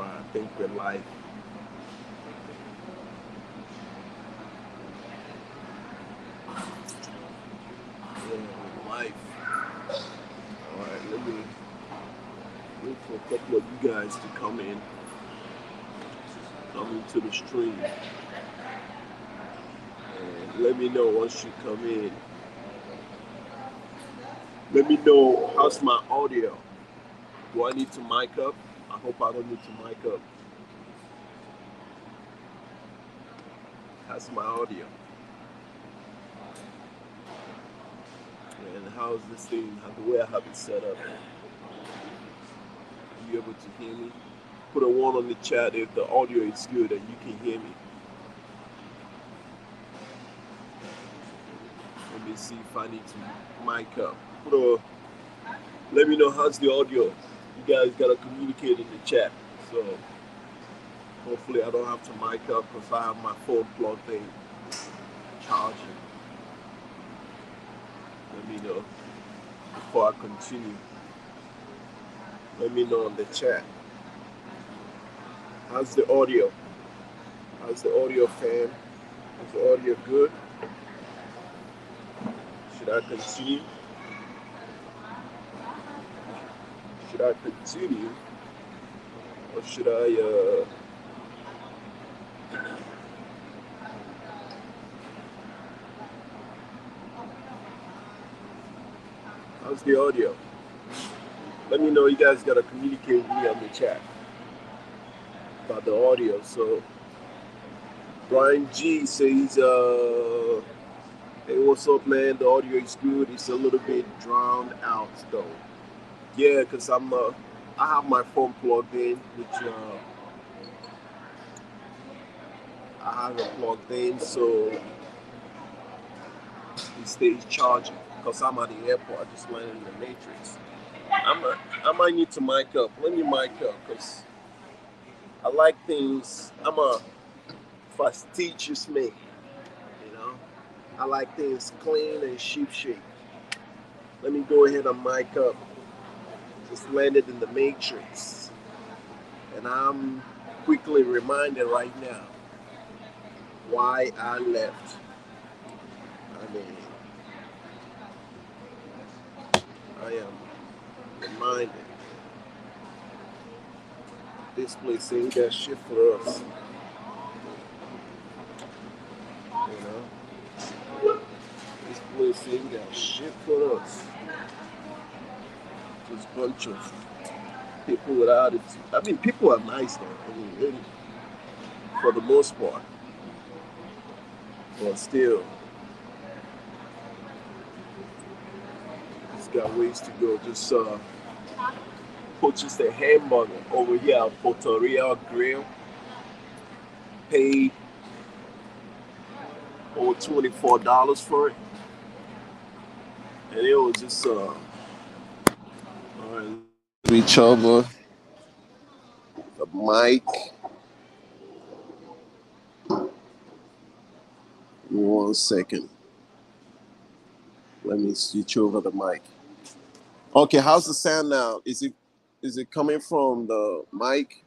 I think we're live. Yeah, we're live. All right, let me wait for a couple of you guys to come into the stream, and let me know once you come in. Let me know how's my audio. Do I need to mic up? I hope I don't need to mic up. How's my audio? And how's this thing? How the way I have it set up? Are you able to hear me? Put a one on the chat if the audio is good and you can hear me. Let me see if I need to mic up. Let me know how's the audio. You guys gotta communicate in the chat. So hopefully I don't have to mic up because I have my phone plugged in, charging. Let me know before I continue. Let me know in the chat. How's the audio? How's the audio, fam? Is the audio good? Should I continue? Should I continue? Or should I how's the audio? Let me know. You guys gotta communicate with me on the chat about the audio. So Brian G says, hey, what's up, man? The audio is good. It's a little bit drowned out though. Yeah, because I have my phone plugged in, which I have it plugged in, so it stays charging. Because I'm at the airport, I just landed in the Matrix. I might need to mic up. Let me mic up, because I like things. I'm a fastidious man, you know. I like things clean and sheep shape. Let me go ahead and mic up. Just landed in the Matrix, and I'm quickly reminded right now why I left. I mean, I am reminded this place ain't got shit for us. You know, this place ain't got shit for us. Just a bunch of people with attitude. I mean, people are nice though. I mean, really, for the most part. But still, it's got ways to go. Just purchased a hamburger over here at Puerto Real Grill. Paid over $24 for it, and it was just all right. Each other, the mic. Give me 1 second. Let me switch over the mic. Okay, how's the sound now? Is it coming from the mic?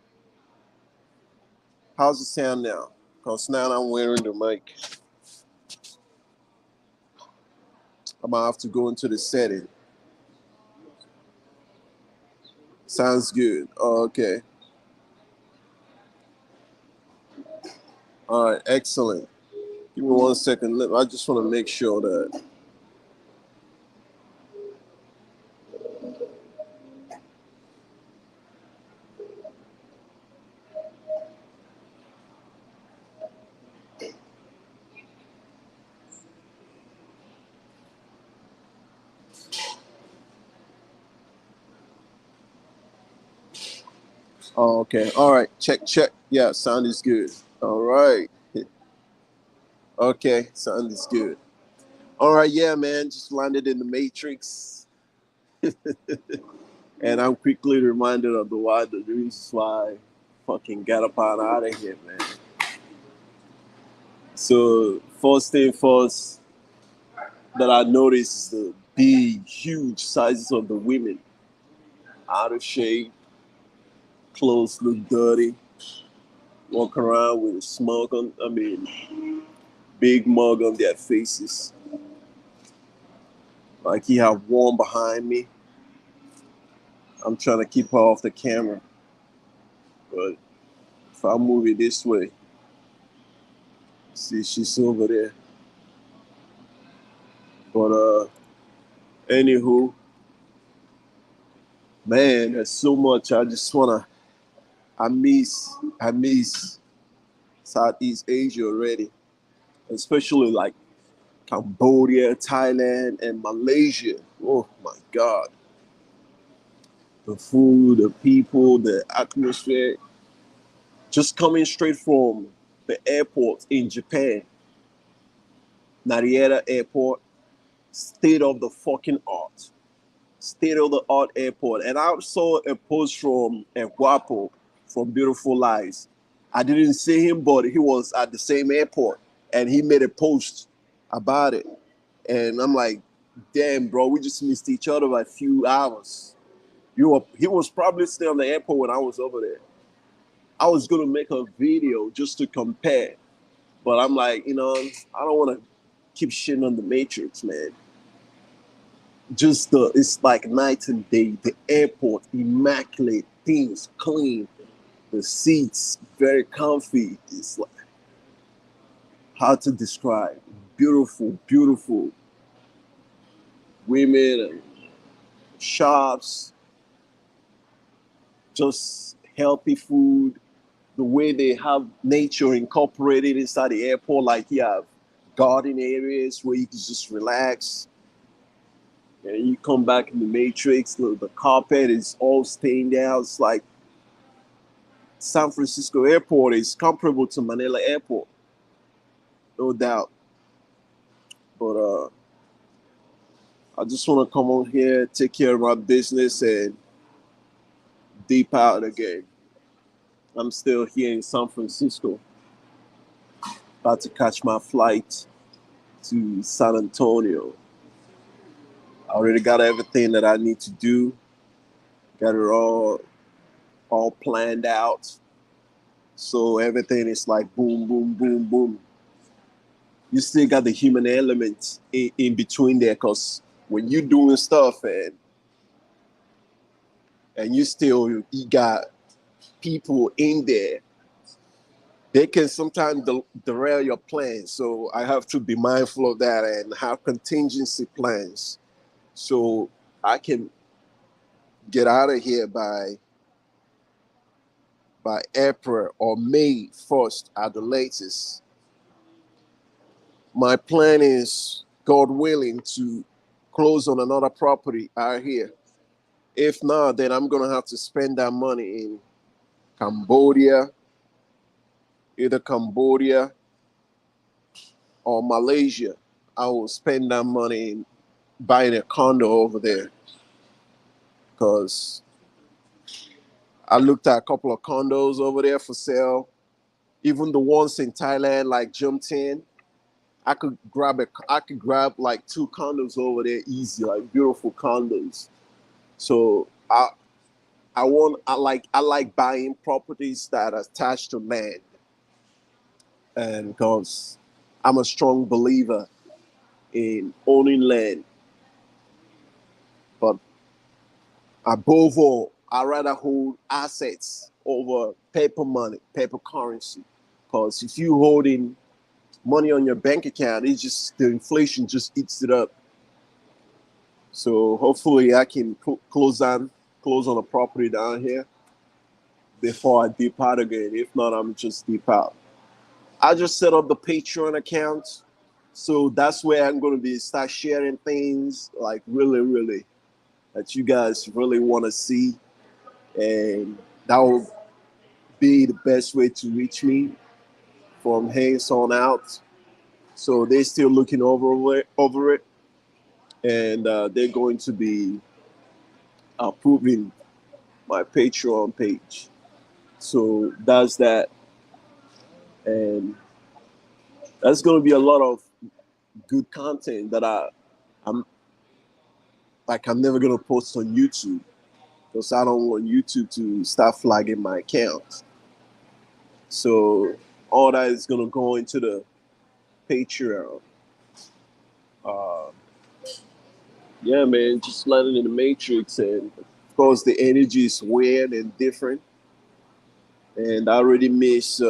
How's the sound now? Because now I'm wearing the mic. I might have to go into the setting. Sounds good. Oh, okay. All right, excellent. Give me 1 second. I just want to make sure that. Oh, okay. All right. Check, check. Yeah, sound is good. All right. Okay, sound is good. All right, yeah, man. Just landed in the Matrix. And I'm quickly reminded of the reasons why I fucking got up out of here, man. So first thing first that I noticed is the big, huge sizes of the women. Out of shape, clothes look dirty, walk around with smoke on, big mug on their faces. Like he have one behind me. I'm trying to keep her off the camera. But if I move it this way, see she's over there. But anywho, man, there's so much I just wanna I miss Southeast Asia already. Especially like Cambodia, Thailand, and Malaysia. Oh my God. The food, the people, the atmosphere. Just coming straight from the airport in Japan, Narita Airport, state of the fucking art. State of the art airport. And I saw a post from Guapo from Beautiful Lies. I didn't see him, but he was at the same airport and he made a post about it. And I'm like, damn, bro, we just missed each other by a few hours. He was probably still in the airport when I was over there. I was gonna make a video just to compare, but I'm like, I don't want to keep shitting on the Matrix, man. It's like night and day. The airport, immaculate, things clean, the seats very comfy. It's like hard to describe. Beautiful, beautiful women and shops, just healthy food. The way they have nature incorporated inside the airport, like you have garden areas where you can just relax. And you come back in the Matrix, the carpet is all stained out. It's like San Francisco Airport is comparable to Manila Airport, no doubt. But I just want to come on here, take care of my business, and deep out again. I'm still here in San Francisco, about to catch my flight to San Antonio. I already got everything that I need to do. Got it all planned out. So everything is like boom, boom, boom, boom. You still got the human element in between there, because when you're doing stuff and you got people in there, they can sometimes derail your plans. So I have to be mindful of that and have contingency plans so I can get out of here by April or May 1st at the latest. My plan is, God willing, to close on another property out here. If not, then I'm going to have to spend that money in Cambodia, either Cambodia or Malaysia. I will spend that money in buying a condo over there, because I looked at a couple of condos over there for sale. Even the ones in Thailand, like Jumtin, I could grab like 2 condos over there easy, like beautiful condos. So I like buying properties that are attached to land, and because I'm a strong believer in owning land. But above all, I rather hold assets over paper money, paper currency. Because if you holding money on your bank account, it's just the inflation just eats it up. So hopefully I can close on a property down here before I dip out again. If not, I'm just dip out. I just set up the Patreon account. So that's where I'm going to be start sharing things like really, really that you guys really want to see. And that will be the best way to reach me from hands on out. So they're still looking over it. And they're going to be approving my Patreon page. So that's that. And that's going to be a lot of good content that I'm never going to post on YouTube. because I don't want YouTube to start flagging my account. So all that is gonna go into the Patreon. Uh, yeah, man, just landing in the Matrix, and of course the energy is weird and different. And I already miss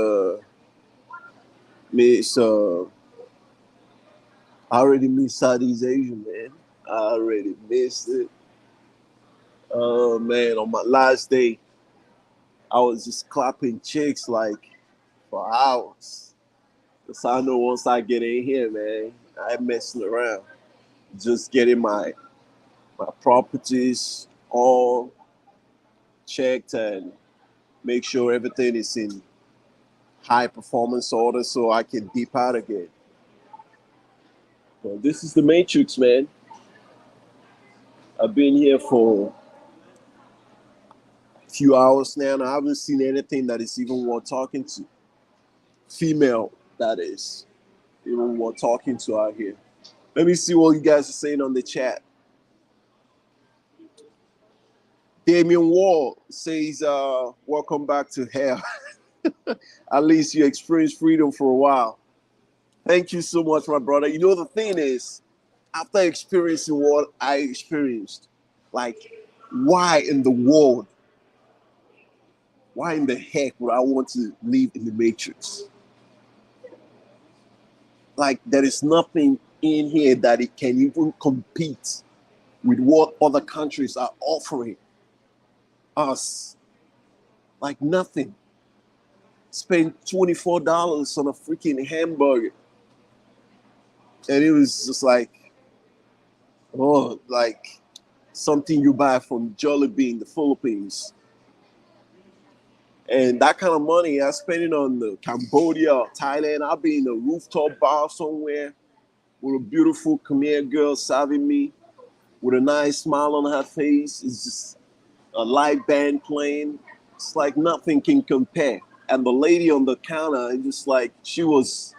I already miss Southeast Asia, man. I already missed it. Oh man, on my last day, I was just clapping chicks like for hours. Cause I know once I get in here, man, I ain't messing around. Just getting my properties all checked and make sure everything is in high performance order so I can dip out again. Well, this is the Matrix, man. I've been here for a few hours now, and I haven't seen anything that is even worth talking to. Female, that is, even worth talking to out here. Let me see what you guys are saying on the chat. Damien Wall says, welcome back to hell. At least you experienced freedom for a while. Thank you so much, my brother. You know, the thing is, after experiencing what I experienced, like, why in the world, why in the heck would I want to live in the Matrix? Like, there is nothing in here that it can even compete with what other countries are offering us. Like, nothing. Spend $24 on a freaking hamburger. And it was just like, oh, like something you buy from Jollibee in the Philippines. And that kind of money, I spend it on the Cambodia or Thailand. I'll be in a rooftop bar somewhere with a beautiful Khmer girl serving me with a nice smile on her face. It's just a live band playing. It's like nothing can compare. And the lady on the counter, just like she was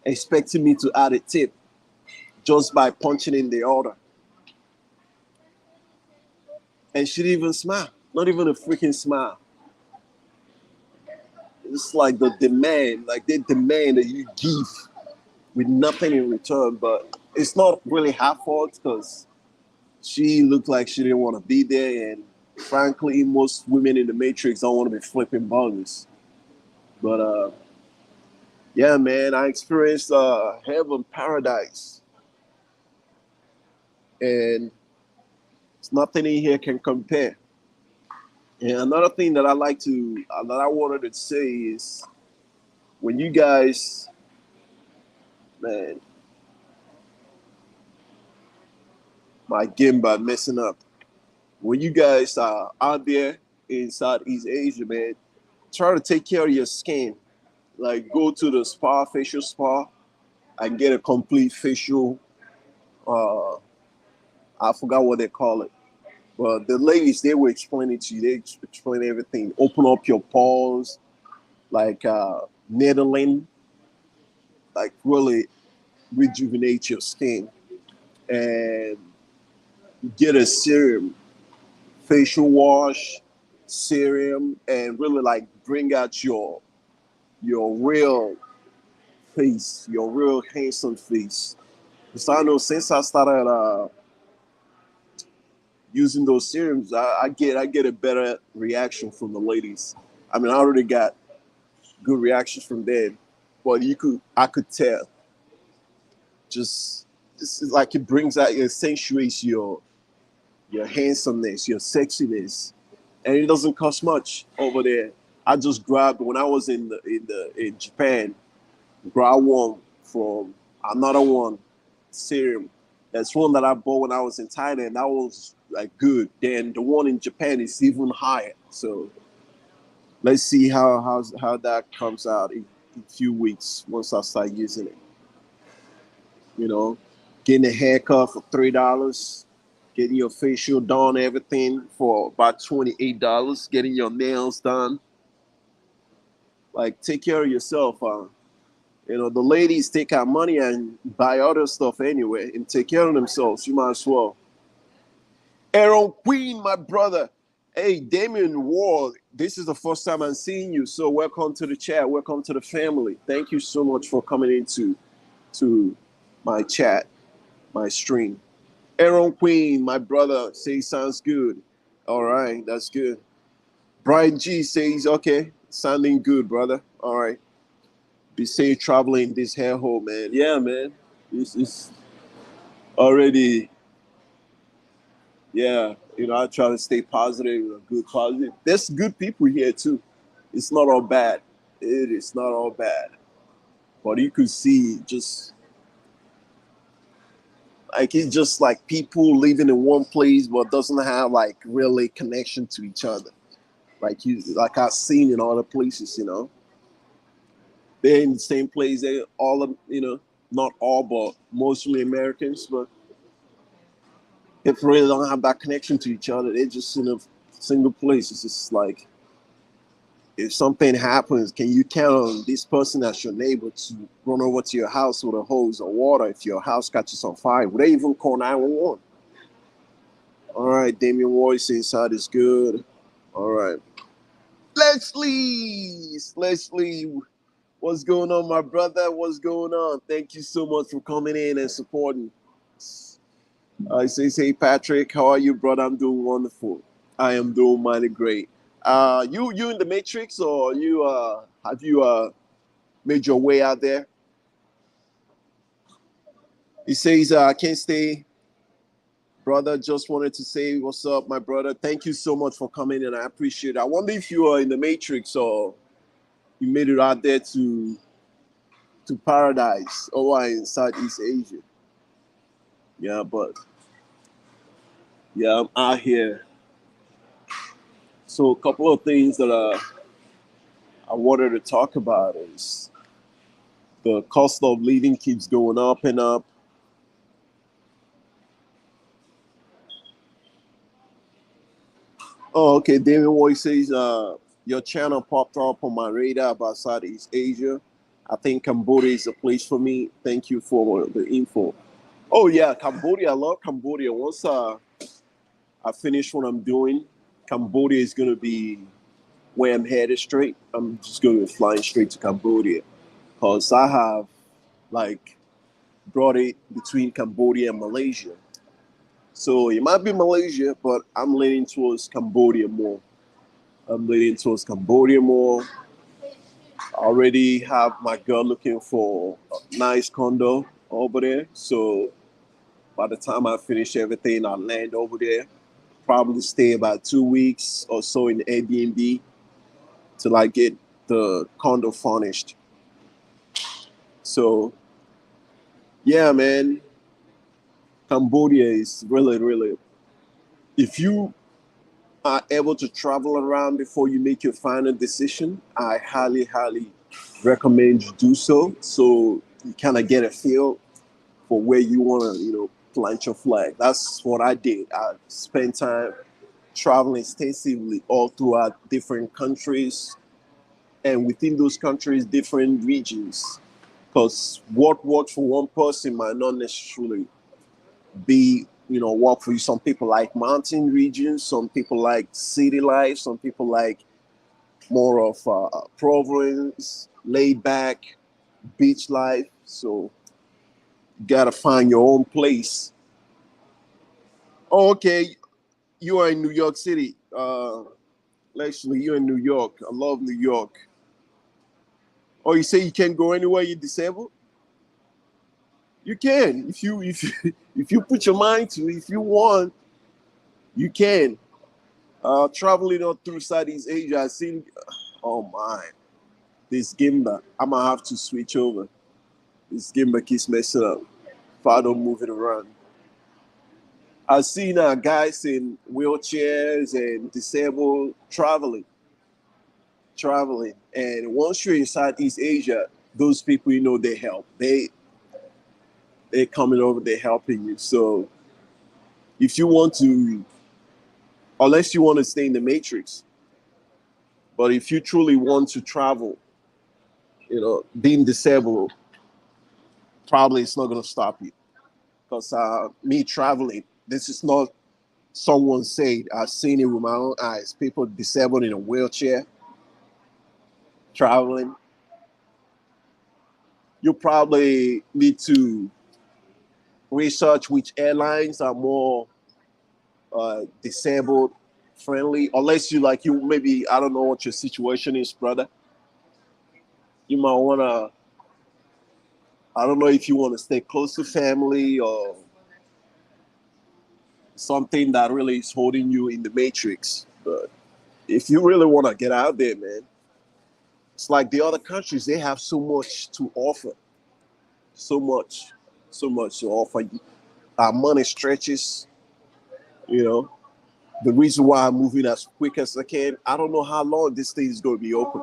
expecting me to add a tip just by punching in the order. And she didn't even smile. Not even a freaking smile. It's like the demand, like they demand that you give with nothing in return. But it's not really her fault because she looked like she didn't want to be there. And frankly, most women in the Matrix don't want to be flipping burgers. But yeah, man, I experienced heaven, paradise. And it's nothing in here can compare. And another thing that that I wanted to say is when you guys, man, my Gimba messing up. When you guys are out there in Southeast Asia, man, try to take care of your skin. Like go to the spa, facial spa, and get a complete facial. Uh, I forgot what they call it, but the ladies they will explain it to you. They explain everything. Open up your pores, like needling, like really rejuvenate your skin, and get a serum, facial wash, serum, and really like bring out your real face, your real handsome face. Because I know since I started using those serums, I get a better reaction from the ladies. I mean, I already got good reactions from them, but I could tell. Just this is like it brings out, it accentuates your handsomeness, your sexiness, and it doesn't cost much over there. I just grabbed when I was in Japan, grabbed one from another one serum. That's one that I bought when I was in Thailand. That was like good. Then the one in Japan is even higher. So let's see how that comes out in a few weeks once I start using it. You know, getting a haircut for $3, getting your facial done, everything for about $28, getting your nails done. Like take care of yourself. You know, the ladies take our money and buy other stuff anyway and take care of themselves. You might as well. Aaron Queen, my brother. Hey, Damien Ward, this is the first time I'm seeing you. So welcome to the chat. Welcome to the family. Thank you so much for coming into to my chat, my stream. Aaron Queen, my brother, says sounds good. All right, that's good. Brian G says, okay, sounding good, brother. All right. Be safe traveling this hellhole, man. Yeah, man. This is already, yeah. I try to stay positive, good positive. There's good people here too. It's not all bad. It is not all bad. But you could see just like it's just like people living in one place but doesn't have like really connection to each other. Like I've seen in other places. They're in the same place. They all of not all but mostly Americans, but if they really don't have that connection to each other, they're just in a single place. It's just like if something happens, can you count on this person as your neighbor to run over to your house with a hose of water if your house catches on fire? Would they even call 911? All right, Damien Ward inside is good. All right. Leslie, what's going on, my brother? What's going on? Thank you so much for coming in and supporting. I say, Patrick, how are you, brother? I'm doing wonderful. I am doing mighty great. You in the Matrix, or you have you made your way out there? He says, I can't stay, brother. Just wanted to say what's up, my brother. Thank you so much for coming, and I appreciate it. I wonder if you are in the Matrix or you made it out there to paradise or in Southeast Asia. Yeah, but yeah, I'm out here. So a couple of things that I wanted to talk about is the cost of living keeps going up and up. Oh, okay. David Boy says, your channel popped up on my radar about Southeast Asia. I think Cambodia is a place for me. Thank you for the info. Oh yeah, Cambodia. I love Cambodia. Once I finish what I'm doing, Cambodia is gonna be where I'm headed straight. I'm just gonna be flying straight to Cambodia because I have like brought it between Cambodia and Malaysia. So it might be Malaysia, but I'm leaning towards Cambodia more. I'm leaning towards Cambodia more. I already have my girl looking for a nice condo over there. So by the time I finish everything, I'll land over there. Probably stay about 2 weeks or so in Airbnb till I get the condo furnished. So yeah, man, Cambodia is really, really. If you are able to travel around before you make your final decision, I highly, highly recommend you do so. So you kind of get a feel for where you want to, plant your flag. That's what I did. I spent time traveling extensively all throughout different countries and within those countries, different regions. Because what works for one person might not necessarily be work for you. Some people like mountain regions, some people like city life, some people like more of Providence, laid back beach life. So you gotta find your own place. Oh, okay, you are in New York City. Actually, you're in New York. I love New York. Oh, you say you can't go anywhere, you're disabled? You can if you if you put your mind to it, if you want, you can. Traveling all through Southeast Asia, I seen. Oh my, this Gimba. I'm gonna have to switch over. This Gimba keeps messing up if I don't move it around. I've seen guys in wheelchairs and disabled traveling, and once you're in Southeast Asia, those people they help. They're coming over, they're helping you. So if you want to, unless you want to stay in the matrix, but if you truly want to travel, being disabled probably it's not going to stop you because me traveling, this is not Someone said, I've seen it with my own eyes, people disabled in a wheelchair traveling. You probably need to research which airlines are more disabled friendly, unless you like you maybe I don't know what your situation is, brother. You might wanna I don't know if you want to stay close to family or something that really is holding you in the matrix. But if you really want to get out there, man, it's like the other countries, they have so much to offer. So much, so much to offer. Our money stretches, you know. The reason why I'm moving as quick as I can, I don't know how long this thing is going to be open.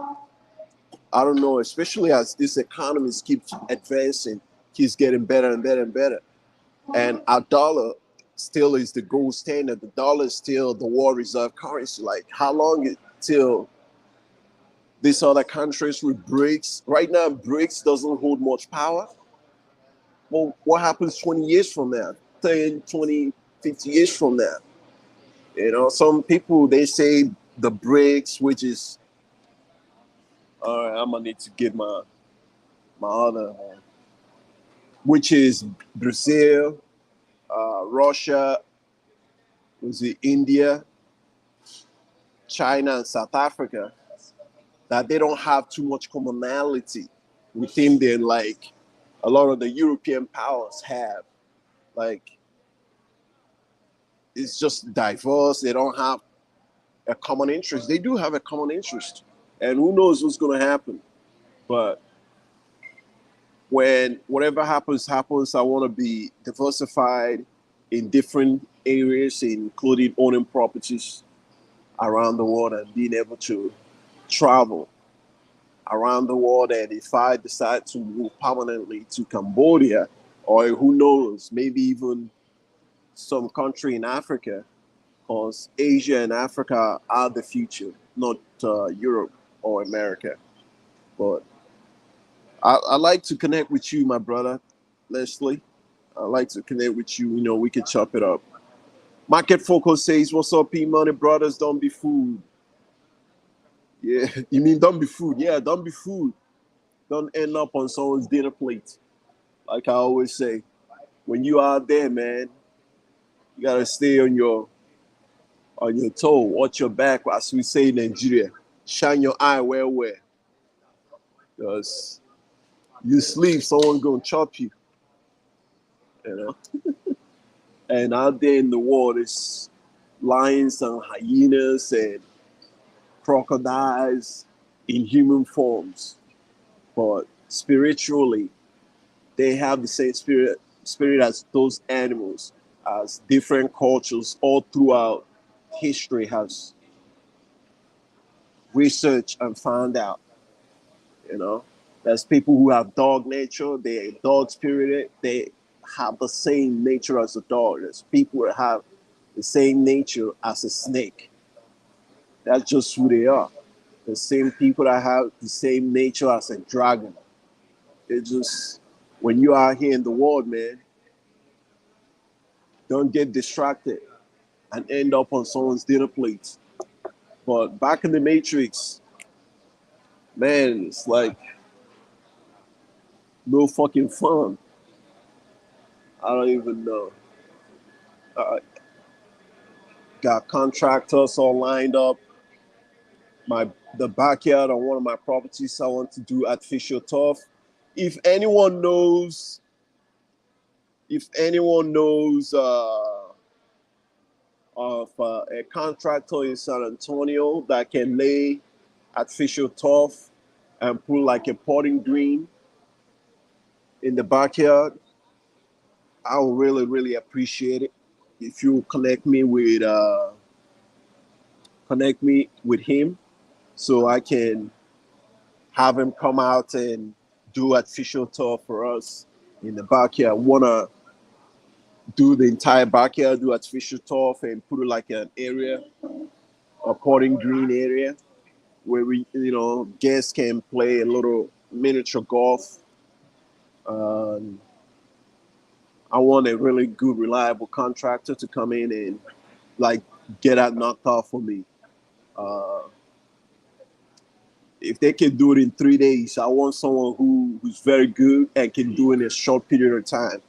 I don't know, especially as this economy keeps advancing, keeps getting better and better and better. And our dollar still is the gold standard. The dollar is still the world reserve currency. Like, how long till these other countries with BRICS? Right now, BRICS doesn't hold much power. Well, what happens 20 years from now? 10, 20, 50 years from now? You know, some people, they say the BRICS, which is, all right, I'm going to need to get my other, which is Brazil, Russia, was it India, China, and South Africa, that they don't have too much commonality within them like a lot of the European powers have. Like, it's just diverse. They don't have a common interest. They do have a common interest. And who knows what's going to happen. But when whatever happens, happens, I want to be diversified in different areas, including owning properties around the world and being able to travel around the world. And if I decide to move permanently to Cambodia, or who knows, maybe even some country in Africa, because Asia and Africa are the future, not Europe or America. But I like to connect with you, my brother, Leslie. I like to connect with you. You know, we can chop it up. Market Focus says, "What's up, P Money brothers? Don't be fooled." Yeah, you mean don't be fooled? Yeah, don't be fooled. Don't end up on someone's dinner plate. Like I always say, when you are there, man, you gotta stay on your toe, watch your back, as we say in Nigeria. Shine your eye where, because you sleep, someone gonna chop you, you know. And out there in the world, it's lions and hyenas and crocodiles in human forms, but spiritually, they have the same spirit as those animals, as different cultures all throughout history has researched and found out. You know, there's people who have dog nature, they dog spirited, they have the same nature as a dog. There's people that have the same nature as a snake. That's just who they are. The same people that have the same nature as a dragon. It just, when you are here in the world, man, don't get distracted and end up on someone's dinner plate. But back in the Matrix, man, it's like no fucking fun. I don't even know. Uh, got contractors all lined up. The backyard on one of my properties, I want to do artificial turf. If anyone knows, if anyone knows of a contractor in San Antonio that can lay artificial turf and put like a potting green in the backyard, I would really, really appreciate it if you connect me with him so I can have him come out and do artificial turf for us in the backyard. Wanna do the entire backyard, do artificial turf and put it like an area, a potting green area where we, guests can play a little miniature golf. Um, I want a really good, reliable contractor to come in and like get that knocked off for me. Uh, if they can do it in 3 days, I want someone who's very good and can do it in a short period of time.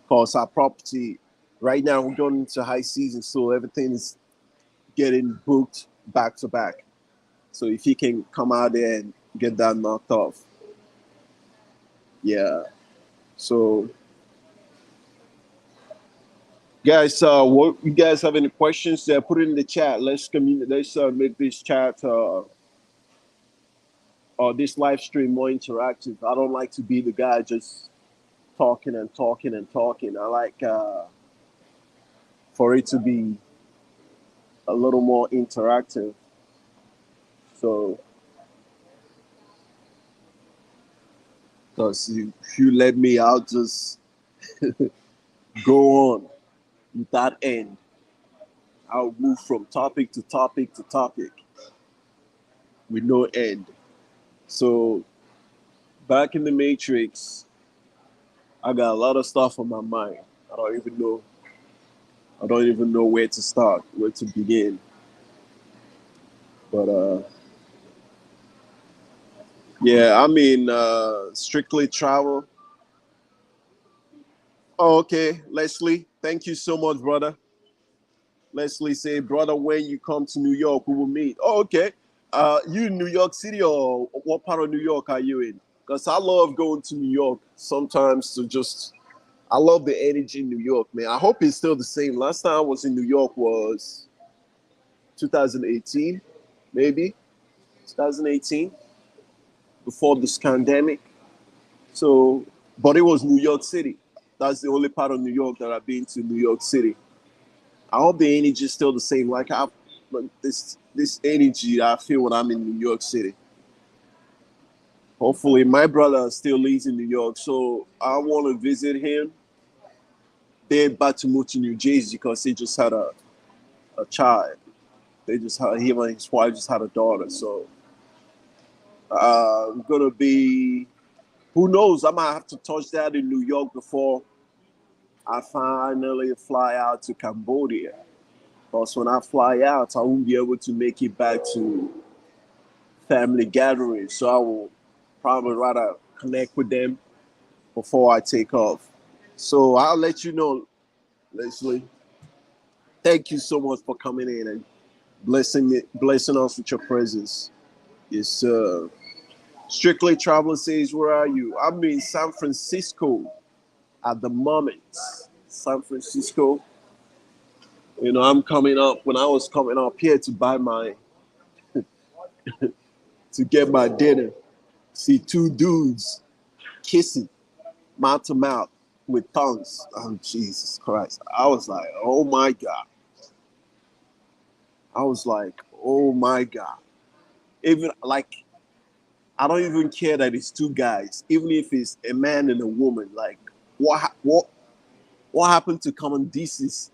Because our property right now we're going into high season, so everything is getting booked back to back. So if he can come out there and get that knocked off, yeah. So guys, what you guys have any questions there? Put it in the chat. Let's communicate. Let's make this chat or this live stream more interactive. I don't like to be the guy just talking and talking and talking. I like for it to be a little more interactive. So, because if you let me, I'll just go on without end. I'll move from topic to topic to topic with no end. So, back in the Matrix, I got a lot of stuff on my mind. I don't even know. I don't even know where to start, where to begin. But yeah, I mean, strictly travel. Oh, okay, Leslie, thank you so much, brother. Leslie say, brother, when you come to New York, we will meet. Oh, okay. You in New York City or what part of New York are you in? Because I love going to New York sometimes to just, I love the energy in New York, man. I hope it's still the same. Last time I was in New York was 2018, maybe 2018, before this pandemic. So, but it was New York City. That's the only part of New York that I've been to, New York City. I hope the energy is still the same. Like this energy that I feel when I'm in New York City. Hopefully, my brother still lives in New York, so I want to visit him. They're about to move to New Jersey because he just had a child. They just had him and his wife just had a daughter. So I'm gonna be. Who knows? I might have to touch that in New York before I finally fly out to Cambodia. Because when I fly out, I won't be able to make it back to family gatherings. So I will probably rather connect with them before I take off. So I'll let you know, Leslie. Thank you so much for coming in and blessing us with your presence. Yes, Strictly Travel says, where are you? I'm in San Francisco at the moment. San Francisco. You know, I'm coming up. When I was coming up here to buy my, to get my dinner, see two dudes kissing mouth to mouth with tongues. Oh, Jesus Christ. I was like, oh my God. I was like, oh my God. Even like, I don't even care that it's two guys, even if it's a man and a woman. Like, what happened to common decency?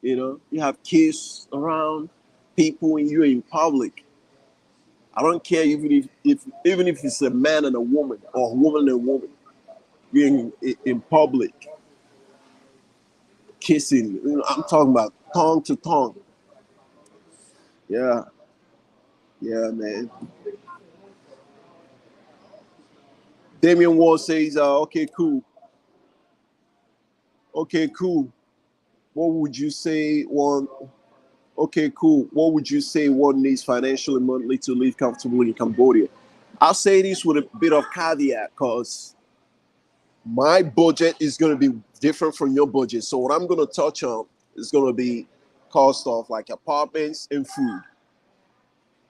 You know, you have kids around, people, and you're in public. I don't care even if it's a man and a woman or a woman and a woman. You're in public kissing. You know, I'm talking about tongue to tongue. Yeah, yeah, man. Damian Ward says, okay, cool. Okay, cool. What would you say one? Okay, cool. What would you say one needs financially monthly to live comfortably in Cambodia? I'll say this with a bit of caveat because my budget is going to be different from your budget. So what I'm going to touch on is going to be cost of like apartments and food.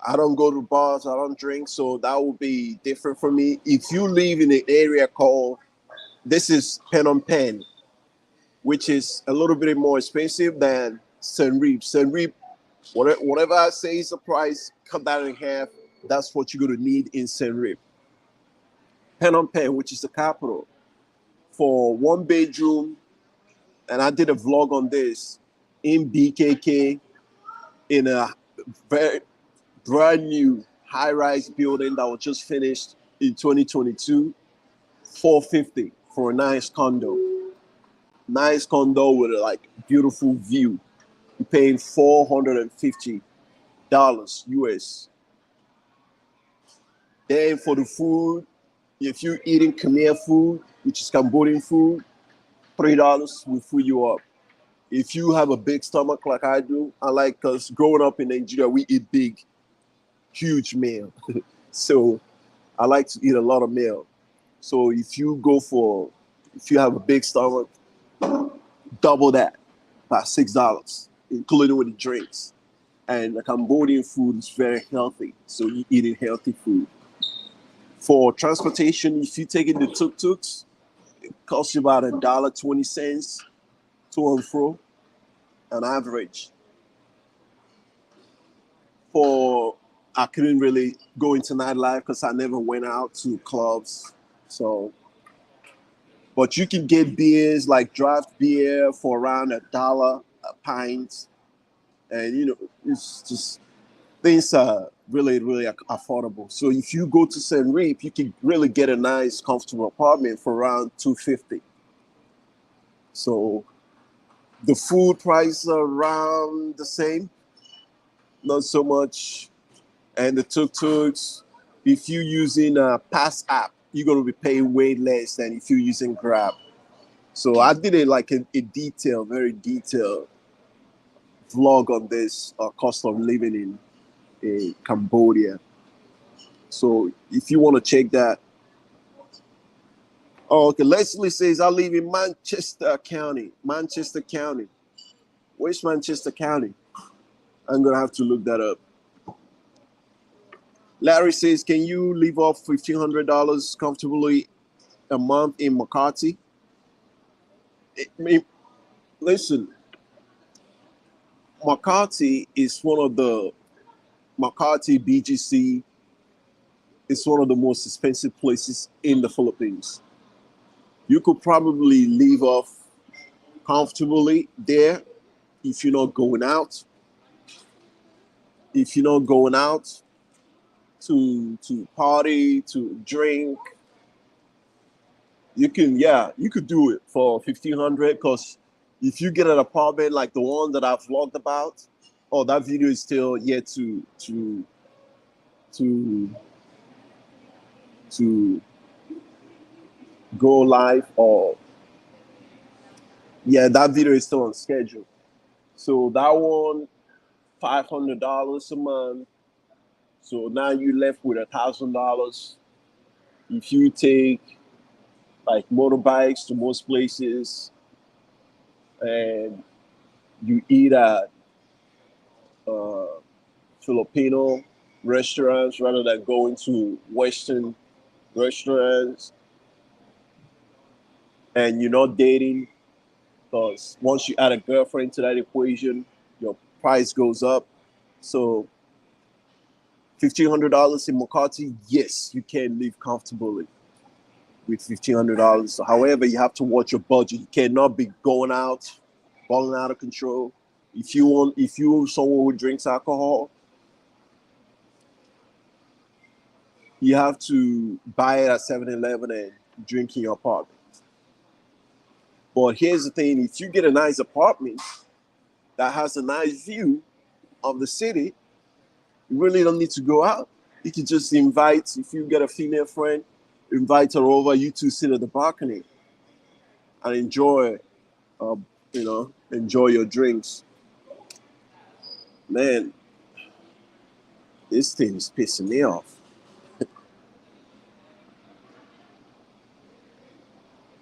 I don't go to bars, I don't drink, so that will be different for me. If you live in an area called, this is Phnom Penh, which is a little bit more expensive than St. Reef. St. Reef, whatever I say is the price, cut that in half. That's what you're going to need in St. Reef. Phnom Penh, which is the capital, for one bedroom, and I did a vlog on this in BKK in a very brand new high-rise building that was just finished in 2022, 450 for a nice condo with a like beautiful view. you're paying $450 US. Then for the food, if you're eating Khmer food, which is Cambodian food, $3 will fill you up. If you have a big stomach like I do, I like, because growing up in Nigeria, we eat big, huge meal. So I like to eat a lot of meal. So if you have a big stomach, double that by $6, including with the drinks. And the Cambodian food is very healthy, so you're eating healthy food. For transportation, if you take in the tuk-tuks, it costs you about $1.20 to and fro, on average. I couldn't really go into nightlife because I never went out to clubs. So, but you can get beers like draft beer for around $1 a pint, and it's just things are really, really affordable. So if you go to St. Reef, you can really get a nice, comfortable apartment for around $250. So the food price are around the same, not so much. And the tuk-tuks, if you're using a Pass app, you're going to be paying way less than if you're using Grab. So I did a very detailed vlog on this cost of living in Cambodia. So if you want to check that. Oh, okay. Leslie says, I live in Manchester County. Manchester County. Where's Manchester County? I'm going to have to look that up. Larry says, can you live off $1,500 comfortably a month in Makati? Listen, Makati BGC is one of the most expensive places in the Philippines. You could probably live off comfortably there if you're not going out. If you're not going out to party, to drink, you could do it for $1,500. Because if you get an apartment like the one that I've vlogged about, that video is still yet to go live, or that video is still on schedule. So that one, $500 a month. So now you're left with $1,000. If you take like motorbikes to most places, and you eat at Filipino restaurants rather than going to Western restaurants, and you're not dating, because once you add a girlfriend to that equation, your price goes up. So $1,500 in Makati, yes, you can live comfortably with $1,500. However, you have to watch your budget. You cannot be going out, balling out of control. If you're someone who drinks alcohol, you have to buy it at 7-Eleven and drink in your apartment. But here's the thing: if you get a nice apartment that has a nice view of the city, you really don't need to go out. You can just invite, if you get a female friend, invite her over. You two sit at the balcony and enjoy your drinks. Man, this thing is pissing me off.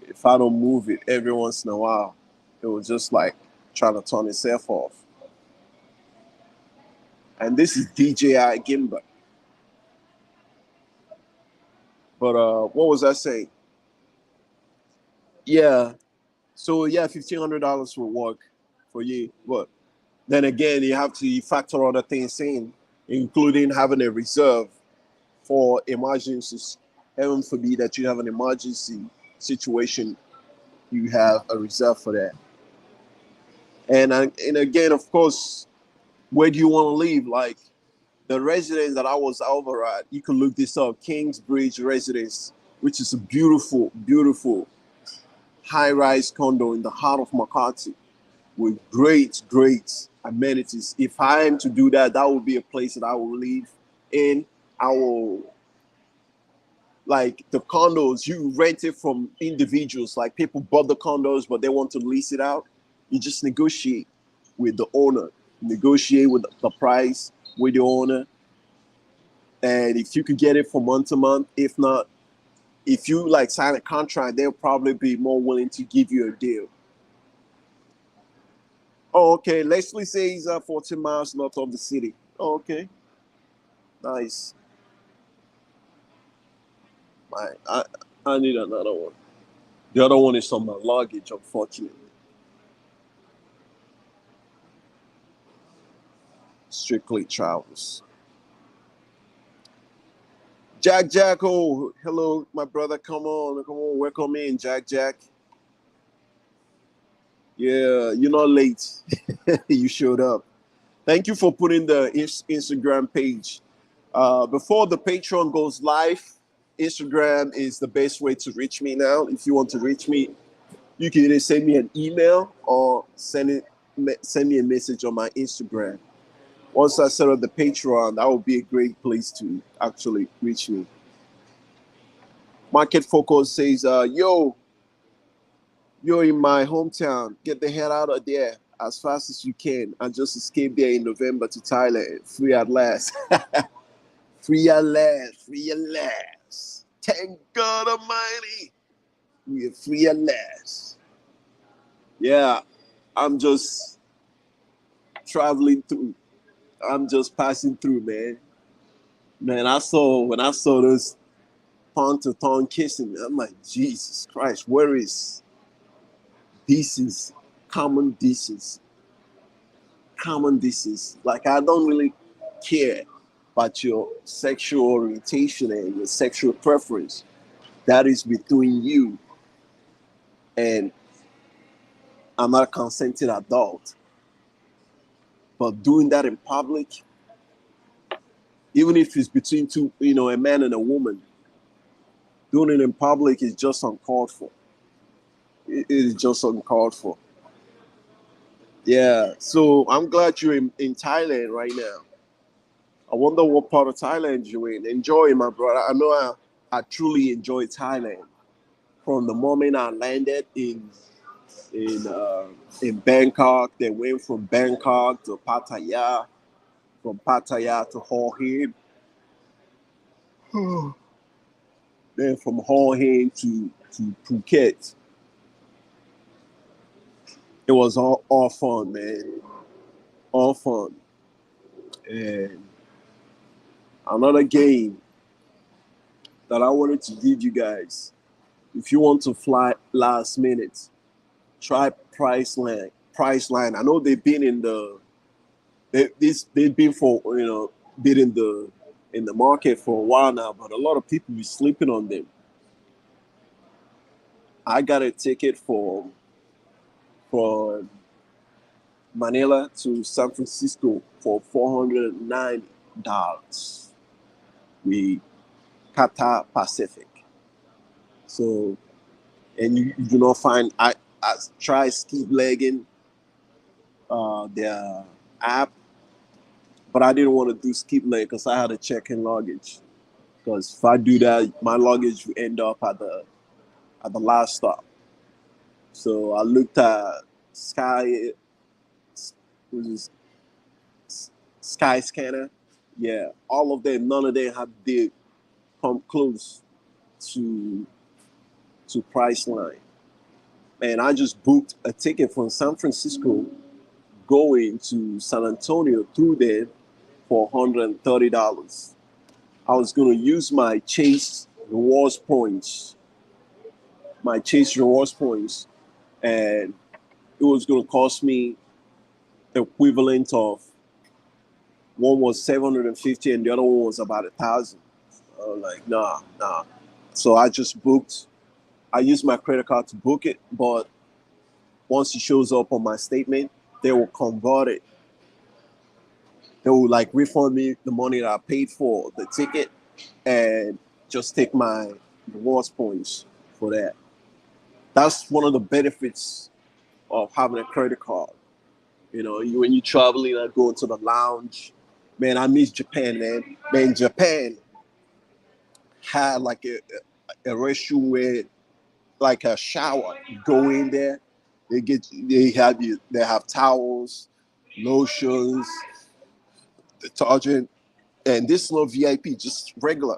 If I don't move it every once in a while, it will just like trying to turn itself off. And this is DJI Gimbal. But what was I saying? Yeah. So $1,500 will work for you. But then again, you have to factor other things in, including having a reserve for emergencies. Heaven forbid that you have an emergency situation, you have a reserve for that. And again, of course, where do you want to live? Like the residence that I was over at, you can look this up, Kingsbridge Residence, which is a beautiful, beautiful high-rise condo in the heart of Makati with great amenities. If I am to do that, that would be a place that I will live in. I will, like the condos, you rent it from individuals. Like people bought the condos, but they want to lease it out. You just negotiate with the owner, negotiate with the price with the owner. And if you could get it from month to month, if not, if you like sign a contract, they'll probably be more willing to give you a deal. Oh, okay. Leslie says 14 miles north of the city. Oh, okay. Nice. I need another one. The other one is on my luggage, unfortunately. Strictly travels. Jack, oh, hello, my brother. Come on, welcome in, Jack. Yeah, you're not late. You showed up. Thank you for putting the Instagram page. Before the Patreon goes live, Instagram is the best way to reach me now. If you want to reach me, you can either send me an email or send me a message on my Instagram. Once I set up the Patreon, that would be a great place to actually reach me. Market Focus says, you're in my hometown. Get the hell out of there as fast as you can. I just escaped there in November to Thailand. Free at last. Free at last. Thank God Almighty. We are free at last. Yeah, I'm just traveling through. I'm just passing through, man. Man, when I saw those tongue to tongue kissing, I'm like, Jesus Christ, where is decency? Common decency. Common decency. Like, I don't really care about your sexual orientation and your sexual preference. That is between you and I'm not a consenting adult. But doing that in public, even if it's between two, a man and a woman, doing it in public is just uncalled for. It is just uncalled for. Yeah. So I'm glad you're in Thailand right now. I wonder what part of Thailand you're in. Enjoy, my brother. I know I truly enjoy Thailand. From the moment I landed in in Bangkok, then went from Bangkok to Pattaya, from Pattaya to Hua Hin, then from Hua Hin to Phuket. It was all fun, man. All fun. And another game that I wanted to give you guys. If you want to fly last minute, try Priceline. Priceline. I know they've been in the they've been for been in the market for a while now, but a lot of people be sleeping on them. I got a ticket for Manila to San Francisco for $490 with Qatar Pacific. So, and you do not find I try skip legging their app, but I didn't want to do skip leg because I had to check in luggage. Because if I do that, my luggage will end up at the last stop. So I looked at was it Sky Scanner. Yeah, all of them, none of them have did come close to Priceline. Man, I just booked a ticket from San Francisco going to San Antonio through there for $130. I was gonna use my Chase rewards points, and it was gonna cost me the equivalent of one was 750 and the other one was about 1,000. I was like, nah. So I just booked. I used my credit card to book it, but once it shows up on my statement, they will convert it. They will like refund me the money that I paid for the ticket and just take my rewards points for that. That's one of the benefits of having a credit card. You know, when you traveling and going to the lounge, man, I miss Japan, man. Man, Japan had like a restroom where like a shower. You go in there, they have towels, lotions, detergent, and this is not VIP, just regular.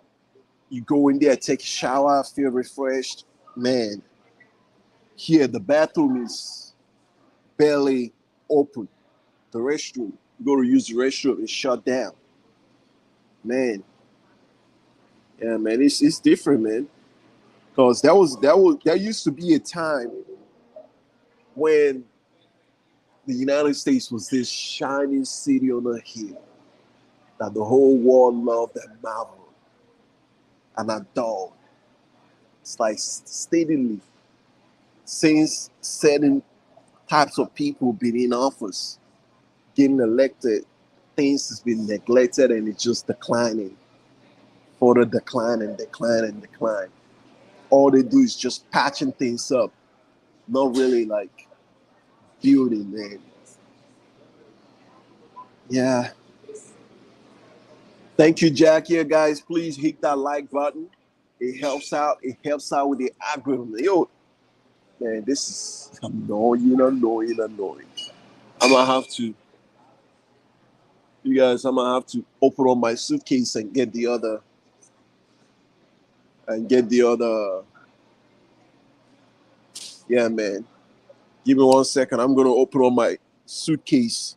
You go in there, take a shower, feel refreshed. Man, here the bathroom is barely open. The restroom, you go to use the restroom, it's shut down. Man, yeah, man, it's different, man. Because there used to be a time when the United States was this shining city on a hill that the whole world loved and marveled and adored. It's like steadily since certain types of people been in office, getting elected, things has been neglected and it's just declining, further decline and decline and decline. All they do is just patching things up, not really like building, man. Yeah. Thank you, Jack. Here, guys, please hit that like button. It helps out. It helps out with the algorithm. Yo, man, this is annoying. I'm gonna have to, you guys. I'm gonna have to open up my suitcase and get the other, and get the other. Yeah, man. Give me 1 second. I'm gonna open up my suitcase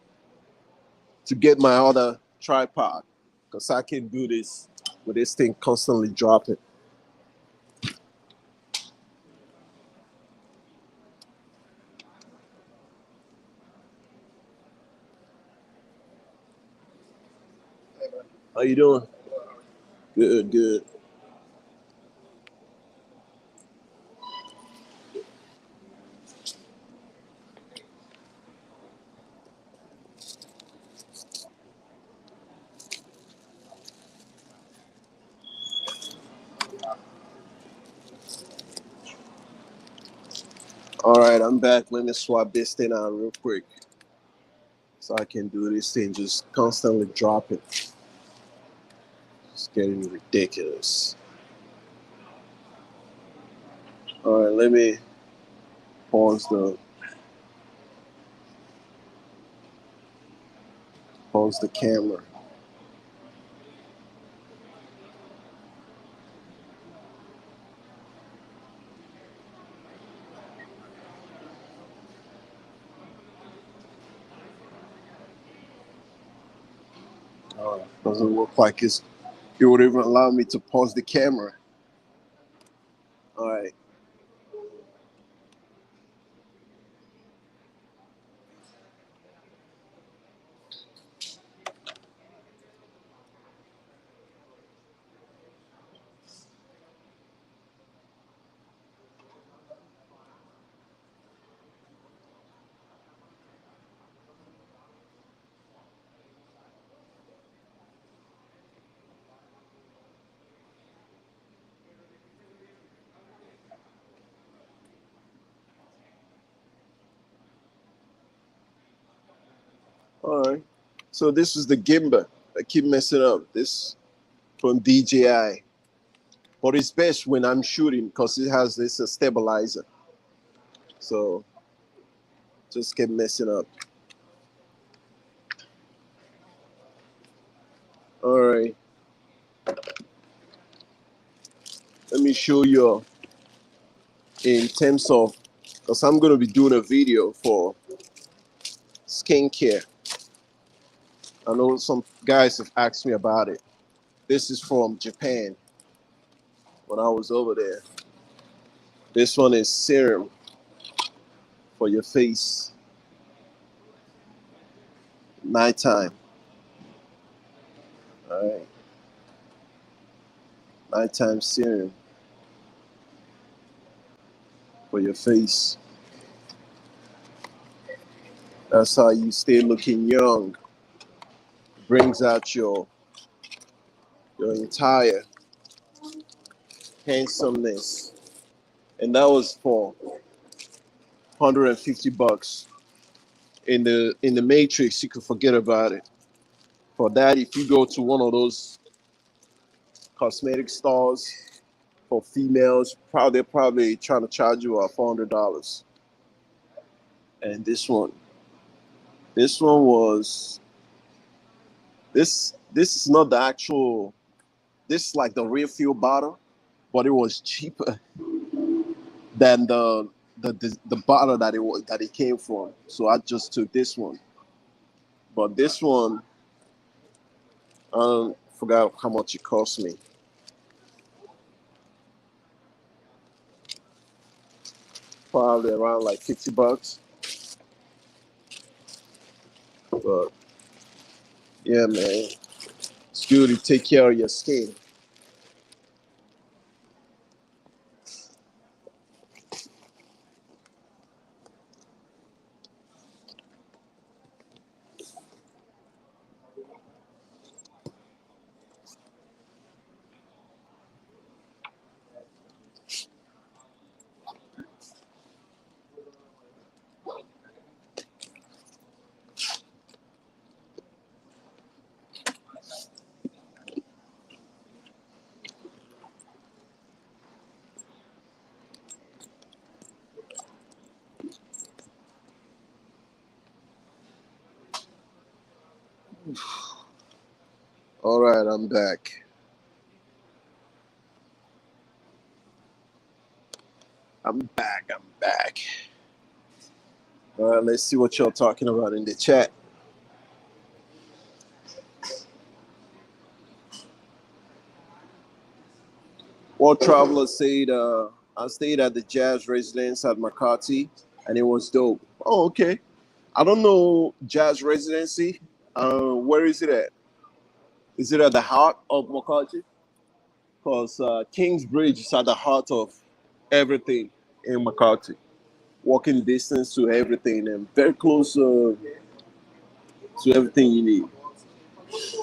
to get my other tripod, cause I can do this with this thing constantly dropping. How you doing? Good, good. All right, I'm back. Let me swap this thing out real quick so I can do this thing just constantly dropping. It's getting ridiculous. All right, let me pause the pause the camera. Doesn't look like it would even allow me to pause the camera. All right. All right. So this is the gimbal. I keep messing up. This from DJI, but it's best when I'm shooting because it has this stabilizer. So just keep messing up. All right. Let me show you in terms of, because I'm going to be doing a video for skincare. I know some guys have asked me about it. This is from Japan when I was over there. This one is serum for your face, nighttime. All right, nighttime serum for your face. That's how you stay looking young. Brings out your entire handsomeness. And that was for $150. in the Matrix, you can forget about it. For that, if you go to one of those cosmetic stores for females, they're probably trying to charge you $400. And this one was this is not the actual. This is like the refill bottle, but it was cheaper than the bottle that it came from. So I just took this one. But this one, I forgot how much it cost me. Probably around like $50. But yeah, man, it's good to take care of your skin. All right, I'm back. I'm back. I'm back. All right, let's see what y'all talking about in the chat. One traveler said, I stayed at the Jazz Residence at Makati, and it was dope. Oh, okay. I don't know Jazz Residency. Where is it at? Is it at the heart of Makati? Because Kingsbridge is at the heart of everything in Makati. Walking distance to everything and very close to everything you need.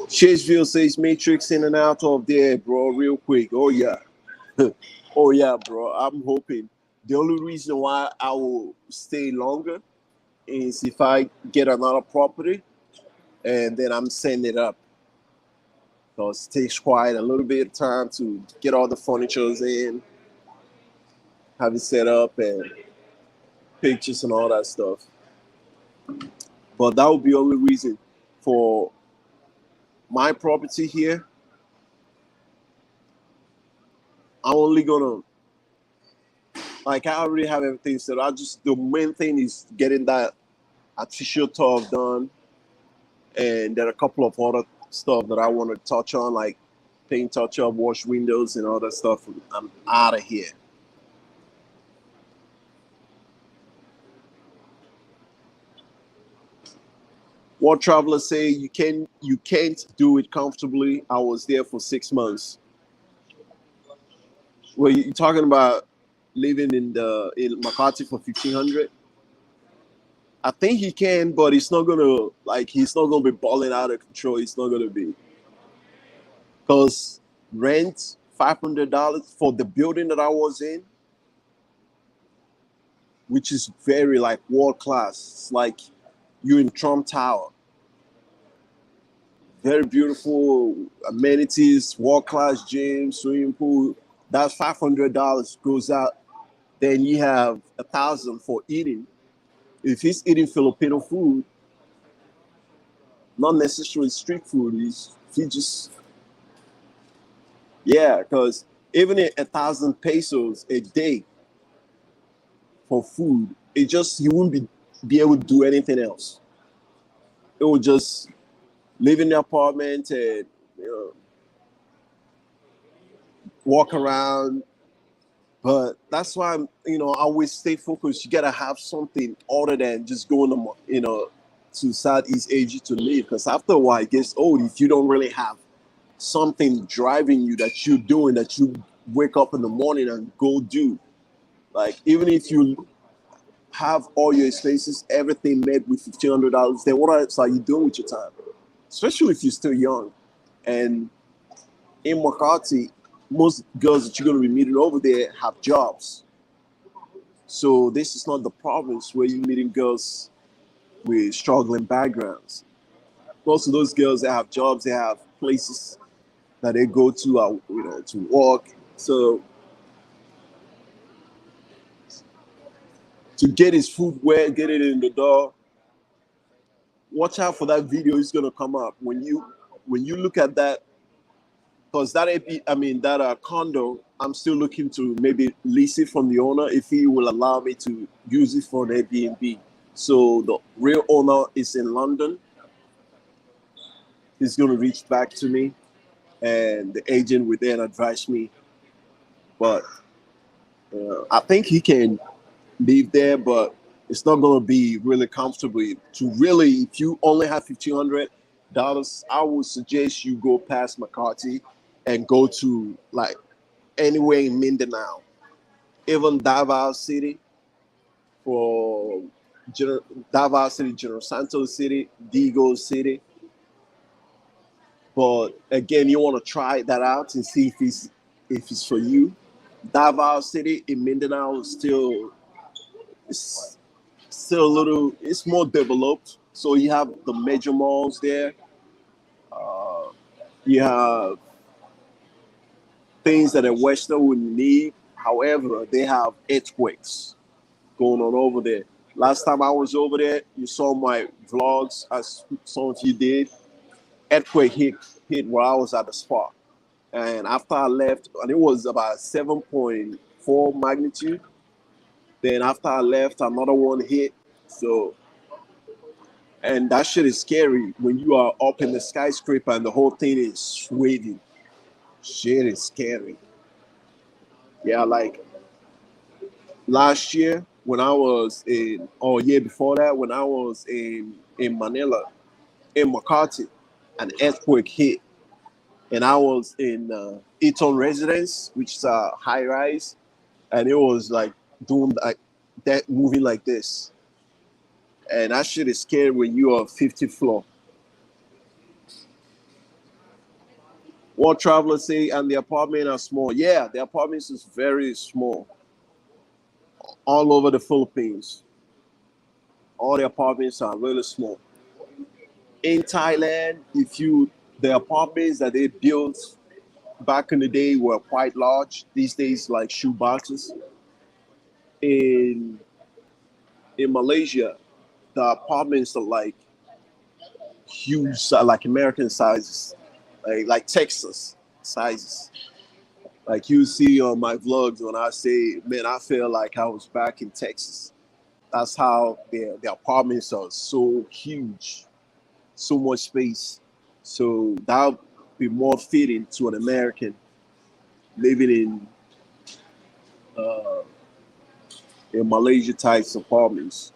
Shakespeare says Matrix in and out of there, bro, real quick. Oh, yeah. Oh, yeah, bro. I'm hoping. The only reason why I will stay longer is if I get another property and then I'm setting it up. Because it takes quite a little bit of time to get all the furnitures in, have it set up, and pictures and all that stuff. But that would be the only reason for my property here. I'm only gonna like I already have everything set. I just the main thing is getting that artificial turf done, and there are a couple of other stuff that I want to touch on, like paint touch up, wash windows, and all that stuff. I'm out of here. What travelers say you can't do it comfortably. I was there for 6 months. Well, you talking about living in Makati for 1,500? I think he can, but he's not gonna be balling out of control. It's not gonna be because rent $500 for the building that I was in, which is very like world class. It's like you in Trump Tower. Very beautiful amenities, world class gym, swimming pool. That's $500 goes out. Then you have 1,000 for eating. If he's eating Filipino food, not necessarily street food, he just yeah, because even at 1,000 pesos a day for food, it just you wouldn't be able to do anything else. It would just live in the apartment and you know, walk around. But that's why I always stay focused. You gotta have something other than just going to Southeast Asia to live. Because after a while, it gets old if you don't really have something driving you that you're doing that you wake up in the morning and go do. Like even if you have all your expenses, everything made with $1,500, then what else are you doing with your time? Especially if you're still young. And in Makati, most girls that you're going to be meeting over there have jobs. So this is not the province where you're meeting girls with struggling backgrounds. Most of those girls, they have jobs, they have places that they go to, to work. So to get his food wet, get it in the door, watch out for that video. It's gonna come up when you look at that, because that condo. I'm still looking to maybe lease it from the owner if he will allow me to use it for an Airbnb. So the real owner is in London. He's gonna reach back to me, and the agent will then advise me. But I think he can live there, but it's not gonna be really comfortable. To really, if you only have $1,500, I would suggest you go past McCarthy and go to like anywhere in Mindanao, even Davao City for Davao City, General Santos City, Digo City. But again, you want to try that out and see if it's for you. Davao City in Mindanao is it's still a little. It's more developed, so you have the major malls there. Uh, you have things that a Western would need. However, they have earthquakes going on over there. Last time I was over there, you saw my vlogs, as some of you did. Earthquake hit where I was at the spot. And after I left, and it was about 7.4 magnitude. Then after I left, another one hit. So, and that shit is scary when you are up in the skyscraper and the whole thing is swaying. Shit is scary. Yeah, like last year when I was in, or year before that, when I was in Manila, in Makati, an earthquake hit, and I was in Eton Residence, which is a high rise, and it was like doing like that, moving like this, and that shit is scary when you are 50th floor. What travelers say, and the apartment are small. Yeah, the apartments is very small all over the Philippines. All the apartments are really small. In Thailand, if you the apartments that they built back in the day were quite large. These days, like shoe boxes. In Malaysia, the apartments are like huge, like American sizes, like Texas sizes. Like you see on my vlogs when I say, man, I feel like I was back in Texas. That's how their apartments are so huge, so much space. So that would be more fitting to an American living uh, in Malaysia types apartments.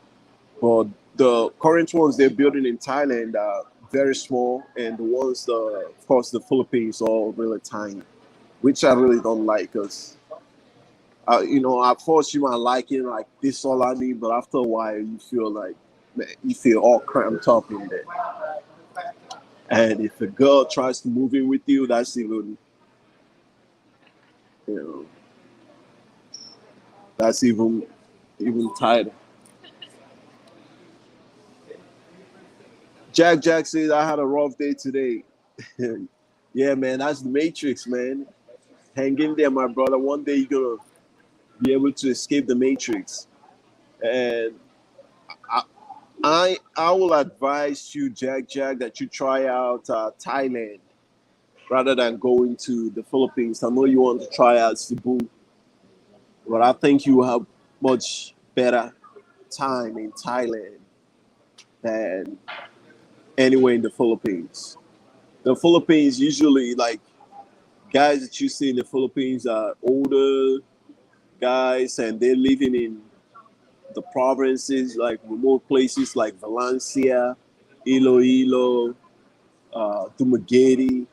But the current ones they're building in Thailand are very small, and the ones, of course, the Philippines are all really tiny, which I really don't like. Cause at first you might like it, like this all I need, but after a while you feel like, man, you feel all cramped up in there. And if a girl tries to move in with you, that's you know, that's even tighter. Jack says I had a rough day today. Yeah, man, that's the Matrix, man. Hang in there, my brother. One day you're gonna be able to escape the Matrix. And I I will advise you, Jack, that you try out Thailand rather than going to the Philippines. I know you want to try out Cebu, but I think you will have much better time in Thailand than anywhere in the Philippines. The Philippines usually, like, guys that you see in the Philippines are older guys, and they're living in the provinces, like remote places like Valencia, Iloilo, Dumaguete,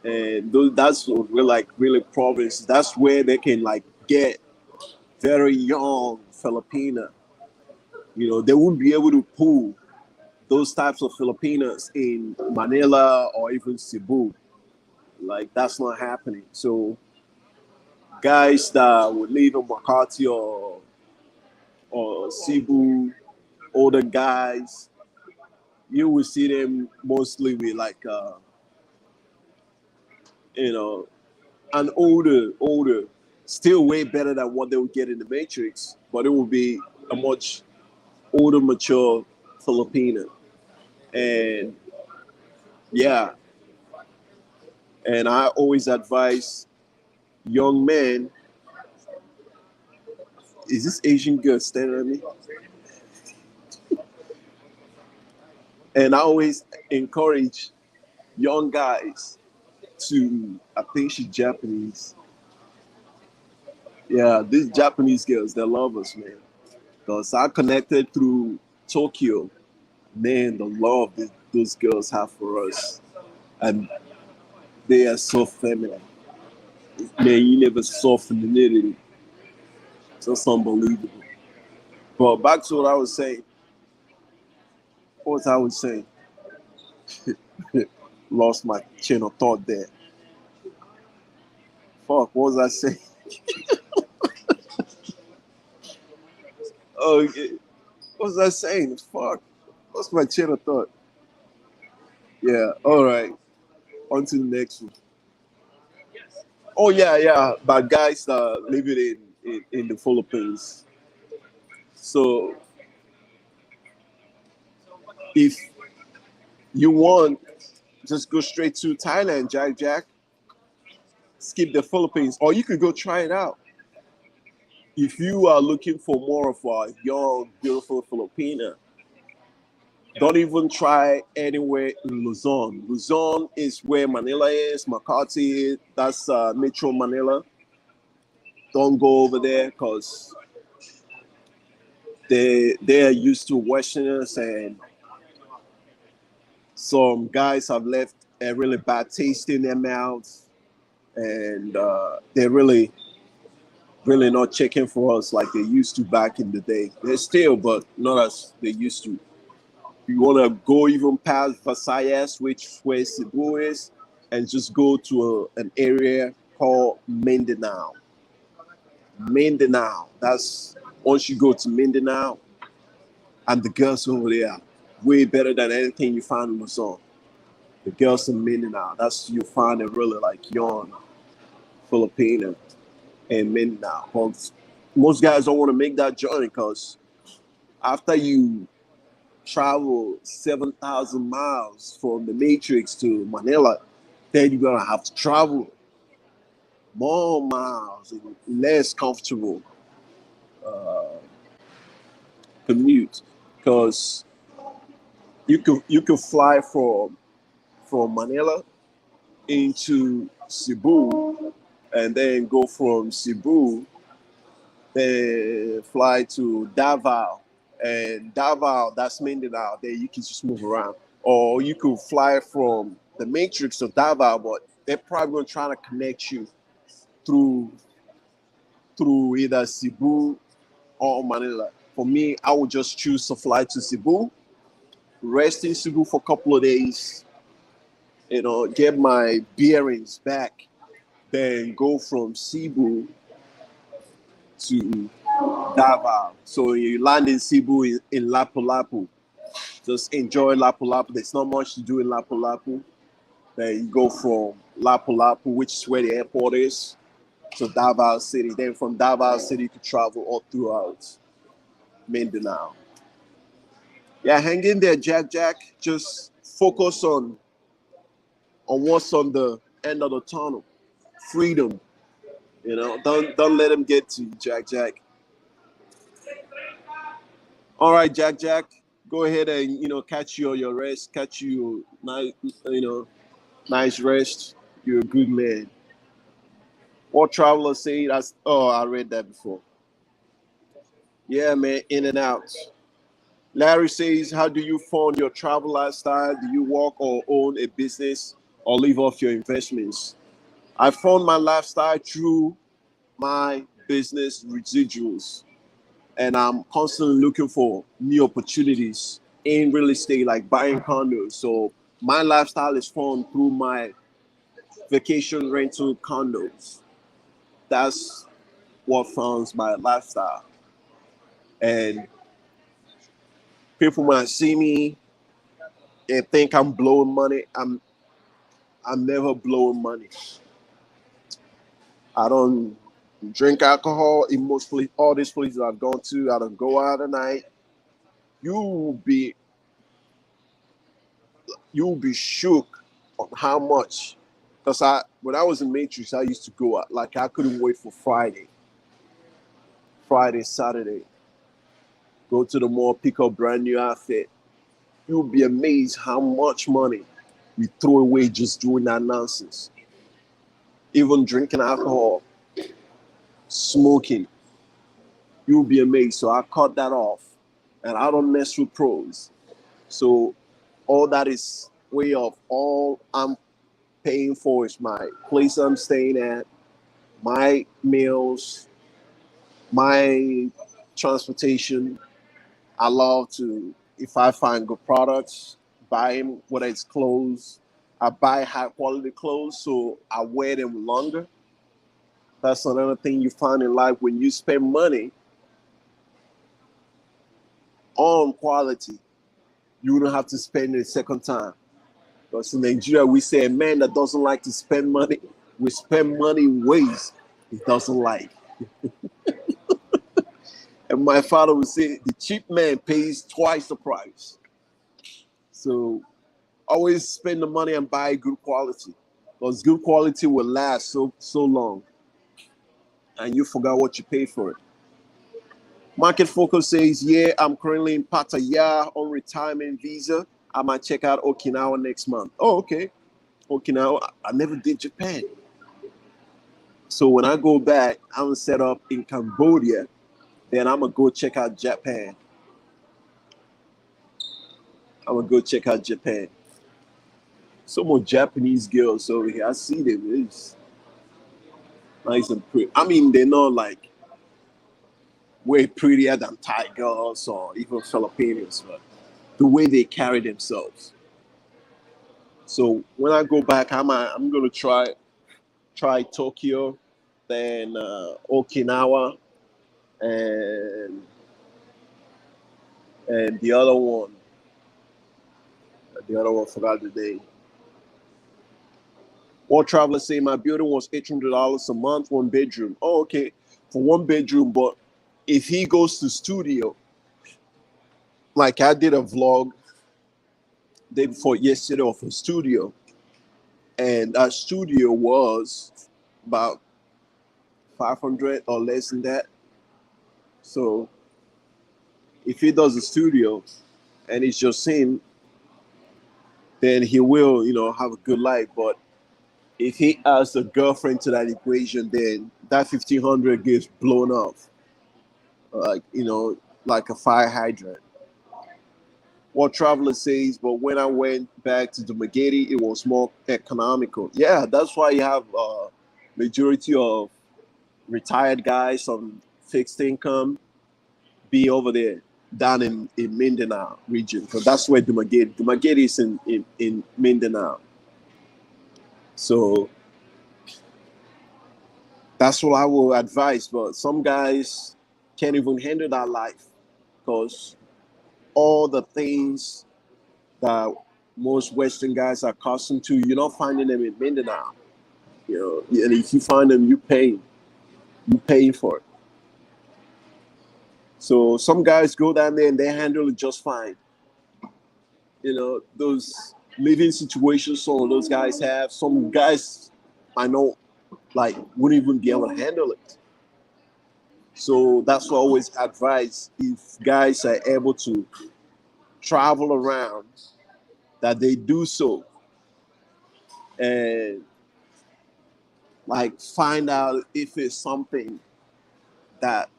and that's really, like, really provinces. That's where they can like get very young Filipina. They wouldn't be able to pull those types of Filipinas in Manila or even Cebu. Like, that's not happening. So guys that would live in Makati or Cebu, older guys. You will see them mostly with like you know, an older, still way better than what they would get in the Matrix, but it will be a much older, mature Filipino. And yeah, and I always advise young men. Is this Asian girl staring at me? And I always encourage young guys to, I think she's Japanese. Yeah, these Japanese girls, they love us, man. Because I connected through Tokyo. Man, the love that those girls have for us. And they are so feminine. Man, you never saw femininity. Just unbelievable. But back to what I was saying. What was I was saying? Lost my chain of thought there. Fuck, what was I saying? Oh, what was I saying? Fuck. Lost my chain of thought. Yeah, all right. On to the next one. Oh, yeah, yeah. But guys living in the Philippines. So if you want, just go straight to Thailand, Jack. Skip the Philippines. Or you could go try it out. If you are looking for more of a young, beautiful Filipina, don't even try anywhere in Luzon. Luzon is where Manila is, Makati, that's Metro Manila. Don't go over there because they are used to Westerners, and some guys have left a really bad taste in their mouths, and they're really not checking for us like they used to back in the day. They're still, but not as they used to. You want to go even past Visayas, which where Cebu is, and just go to an area called Mindanao. Mindanao. That's once you go to Mindanao, and the girls over there way better than anything you find in Luzon. The girls in Mindanao, that's you find a really like young Filipino in Mindanao. But most guys don't want to make that journey because after you travel 7,000 miles from the Matrix to Manila, then you're gonna have to travel more miles and less comfortable uh, commute because you can fly from Manila into Cebu and then go from Cebu then fly to Davao, and Davao, that's Mindanao. There you can just move around, or you could fly from the Matrix to Davao, but they're probably gonna try to connect you through either Cebu or Manila. For me, I would just choose to fly to Cebu, rest in Cebu for a couple of days, get my bearings back, then go from Cebu to Davao. So you land in Cebu in Lapu-Lapu. Just enjoy Lapu-Lapu. There's not much to do in Lapu-Lapu. Then you go from Lapu-Lapu, which is where the airport is, to Davao City. Then from Davao City, you can travel all throughout Mindanao. Yeah, hang in there, Jack. Just focus on what's on the end of the tunnel. Freedom. Don't let them get to you, Jack. All right, Jack. Go ahead and catch your rest, catch you nice nice rest. You're a good man. What traveler say that's I read that before. Yeah, man, in and out. Larry says, how do you fund your travel lifestyle? Do you work or own a business or live off your investments? I fund my lifestyle through my business residuals, and I'm constantly looking for new opportunities in real estate, like buying condos. So my lifestyle is formed through my vacation rental condos. That's what funds my lifestyle. And People might see me and think I'm blowing money. I'm never blowing money. I don't drink alcohol in most all these places I've gone to. I don't go out at night. You'll be you'll be shook on how much. Because when I was in Matrix, I used to go out. Like I couldn't wait for Friday, Saturday. Go to the mall, pick up brand new outfit. You'll be amazed how much money we throw away just doing that nonsense. Even drinking alcohol, smoking, you'll be amazed. So I cut that off, and I don't mess with pros. So all that is way off. All I'm paying for is my place I'm staying at, my meals, my transportation. I love to, if I find good products, buy them, whether it's clothes. I buy high quality clothes, so I wear them longer. That's another thing you find in life when you spend money on quality, you don't have to spend it a second time. Because in Nigeria, we say a man that doesn't like to spend money, we spend money in ways he doesn't like. And my father would say, the cheap man pays twice the price. So always spend the money and buy good quality. Because good quality will last so long. And you forgot what you paid for it. Market Focus says, yeah, I'm currently in Pattaya on retirement visa. I might check out Okinawa next month. Oh, okay. Okinawa. I never did Japan. So when I go back, I'm set up in Cambodia. Then I'm going to go check out Japan. I'm going to go check out Japan. Some more Japanese girls over here. I see them. It's nice and pretty. I mean, they're not like way prettier than Thai girls or even Filipinos, but the way they carry themselves. So when I go back, I'm gonna try Tokyo, then Okinawa, and the other one, forgot the name. One traveler say my building was $800 a month, one bedroom. Oh, okay, for one bedroom. But if he goes to studio, like I did a vlog day before yesterday of a studio, and that studio was about 500 or less than that. So if he does a studio and it's just him, then he will, have a good life. But if he adds a girlfriend to that equation, then that 1500 gets blown off, like like a fire hydrant. What traveler says, but when I went back to the Magedi, it was more economical. Yeah, that's why you have majority of retired guys on fixed income be over there down in Mindanao region, because that's where Dumaguete is in Mindanao. So that's what I will advise. But some guys can't even handle that life because all the things that most Western guys are accustomed to, you're not finding them in Mindanao. And if you find them, you paying for it. So some guys go down there and they handle it just fine. Those living situations some of those guys have, some guys I know like wouldn't even be able to handle it. So that's what I always advise, if guys are able to travel around, that they do so and like find out if it's something that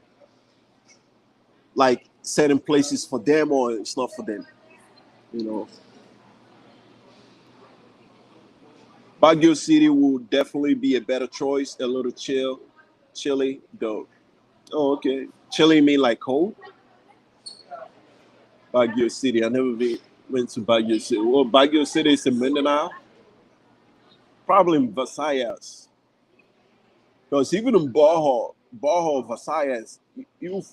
like certain places for them or it's not for them. you know Baguio City will definitely be a better choice, a little chilly though. Oh, okay. Chilly mean like cold? Baguio City. I never went to Baguio City. Well, Baguio City is in Mindanao. Probably in Visayas. Because even in Bohol, Visayas, you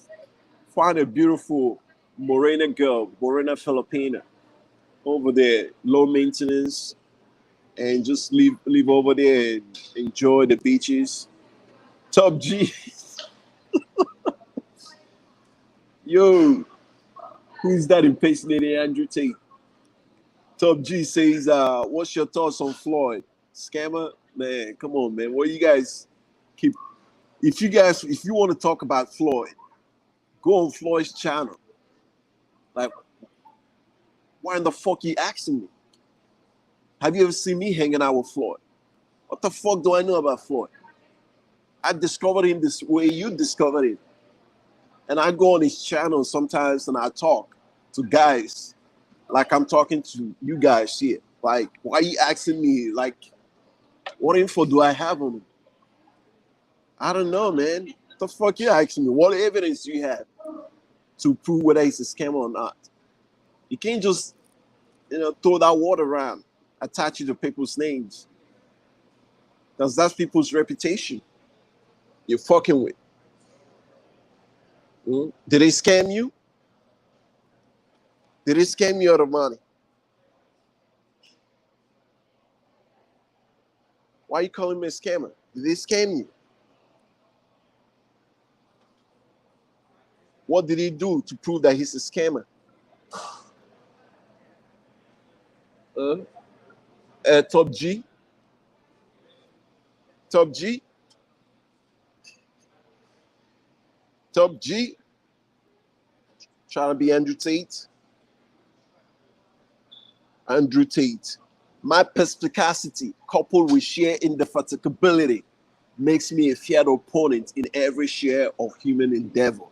find a beautiful Morena girl, Morena Filipina, over there, low maintenance, and just live over there and enjoy the beaches. Top G, yo, who's that impersonating Andrew Tate? Top G says, "What's your thoughts on Floyd? Scammer, man. Come on, man. What you guys keep? If you want to talk about Floyd, go on Floyd's channel. Like, why in the fuck you asking me? Have you ever seen me hanging out with Floyd? What the fuck do I know about Floyd? I discovered him this way you discovered him. And I go on his channel sometimes and I talk to guys like I'm talking to you guys here. Like, why are you asking me? Like, what info do I have on him? I don't know, man. What the fuck you asking me? What evidence do you have to prove whether he's a scammer or not? You can't just, throw that word around, attach it to people's names. Because that's people's reputation you're fucking with. Did they scam you? Did they scam you out of money? Why are you calling me a scammer? Did they scam you? What did he do to prove that he's a scammer? Top G? Top G? Top G? Trying to be Andrew Tate? Andrew Tate. My perspicacity, coupled with sheer indefatigability, makes me a feared opponent in every share of human endeavor.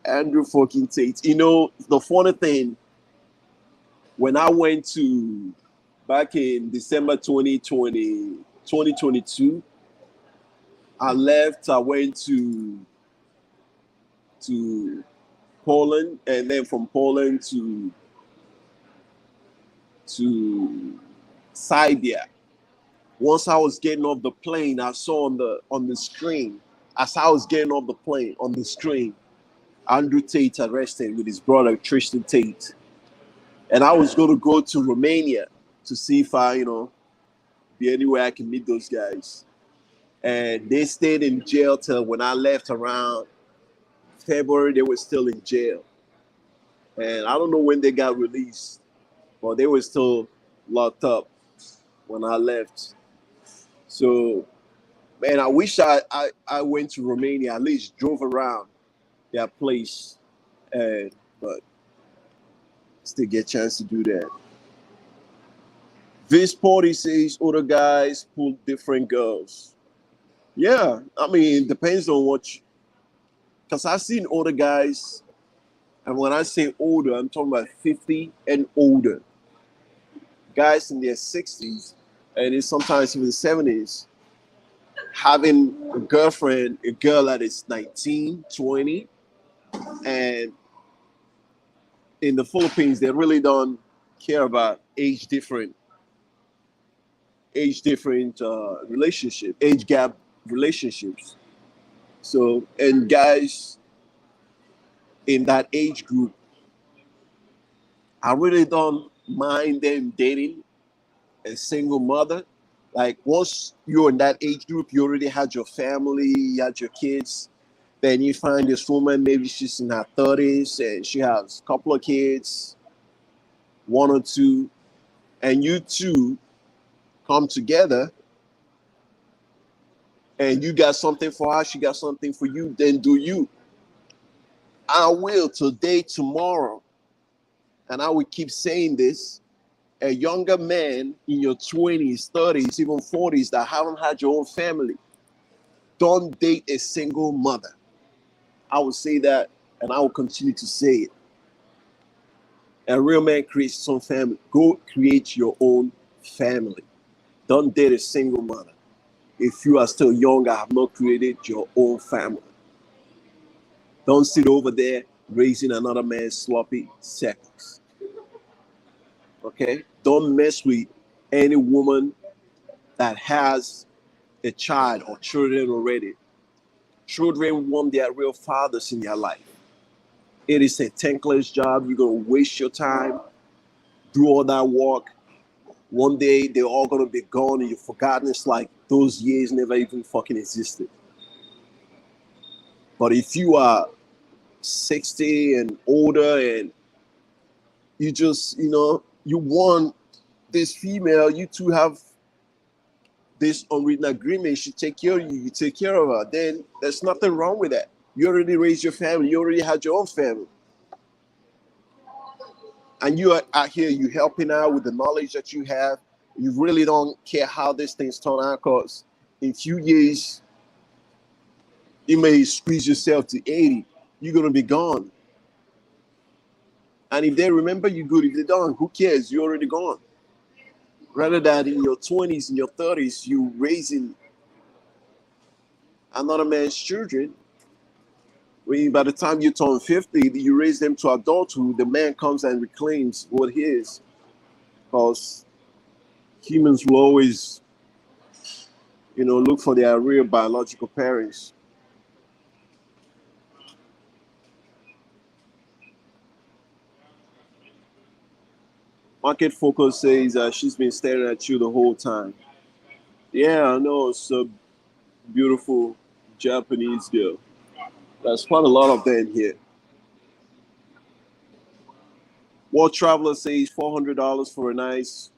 Andrew fucking Tate. The funny thing, when I went to, back in December 2022, I left, I went to Poland, and then from Poland to Siberia. Once I was getting off the plane, I saw on the screen, as I was getting off the plane, on the screen, Andrew Tate arrested with his brother Tristan Tate. And I was going to go to Romania to see if I, be anywhere I can meet those guys. And they stayed in jail till when I left around February, they were still in jail. And I don't know when they got released, but they were still locked up when I left. So, man, I wish I went to Romania, at least drove around their place, but still get a chance to do that. This party says other guys pull different girls. Yeah, I mean, it depends on because I've seen older guys, and when I say older, I'm talking about 50 and older. Guys in their 60s, and it's sometimes even 70s, having a girlfriend, a girl that is 19, 20, and in the Philippines, they really don't care about age different relationship, age gap relationships. So, and guys in that age group, I really don't mind them dating a single mother. Like, once you're in that age group, you already had your family, you had your kids. Then you find this woman, maybe she's in her 30s and she has a couple of kids, one or two, and you two come together and you got something for her, she got something for you, then do you. I will today, tomorrow, and I will keep saying this, a younger man in your 20s, 30s, even 40s that haven't had your own family, don't date a single mother. I will say that, and I will continue to say it. A real man creates his own family. Go create your own family. Don't date a single mother. If you are still young and have not created your own family, don't sit over there raising another man's sloppy seconds. Okay? Don't mess with any woman that has a child or children already. Children want their real fathers in their life. It is a thankless job. You're going to waste your time, do all that work. One day they're all going to be gone and you've forgotten. It's like those years never even fucking existed. But if you are 60 and older and you just, you want this female, you two have this unwritten agreement, she take care of you, you take care of her, then there's nothing wrong with that. You already raised your family, you already had your own family. And you are out here, you helping out with the knowledge that you have. You really don't care how these things turn out, because in a few years, you may squeeze yourself to 80. You're going to be gone. And if they remember you good, if they don't, who cares? You're already gone. Rather than in your 20s, in your 30s, you raising another man's children. When by the time you turn 50, you raise them to adulthood, the man comes and reclaims what he is. Because humans will always, look for their real biological parents. Market Focus says she's been staring at you the whole time. Yeah, I know. It's a beautiful Japanese girl. There's quite a lot of them here. World Traveler says $400 for a nice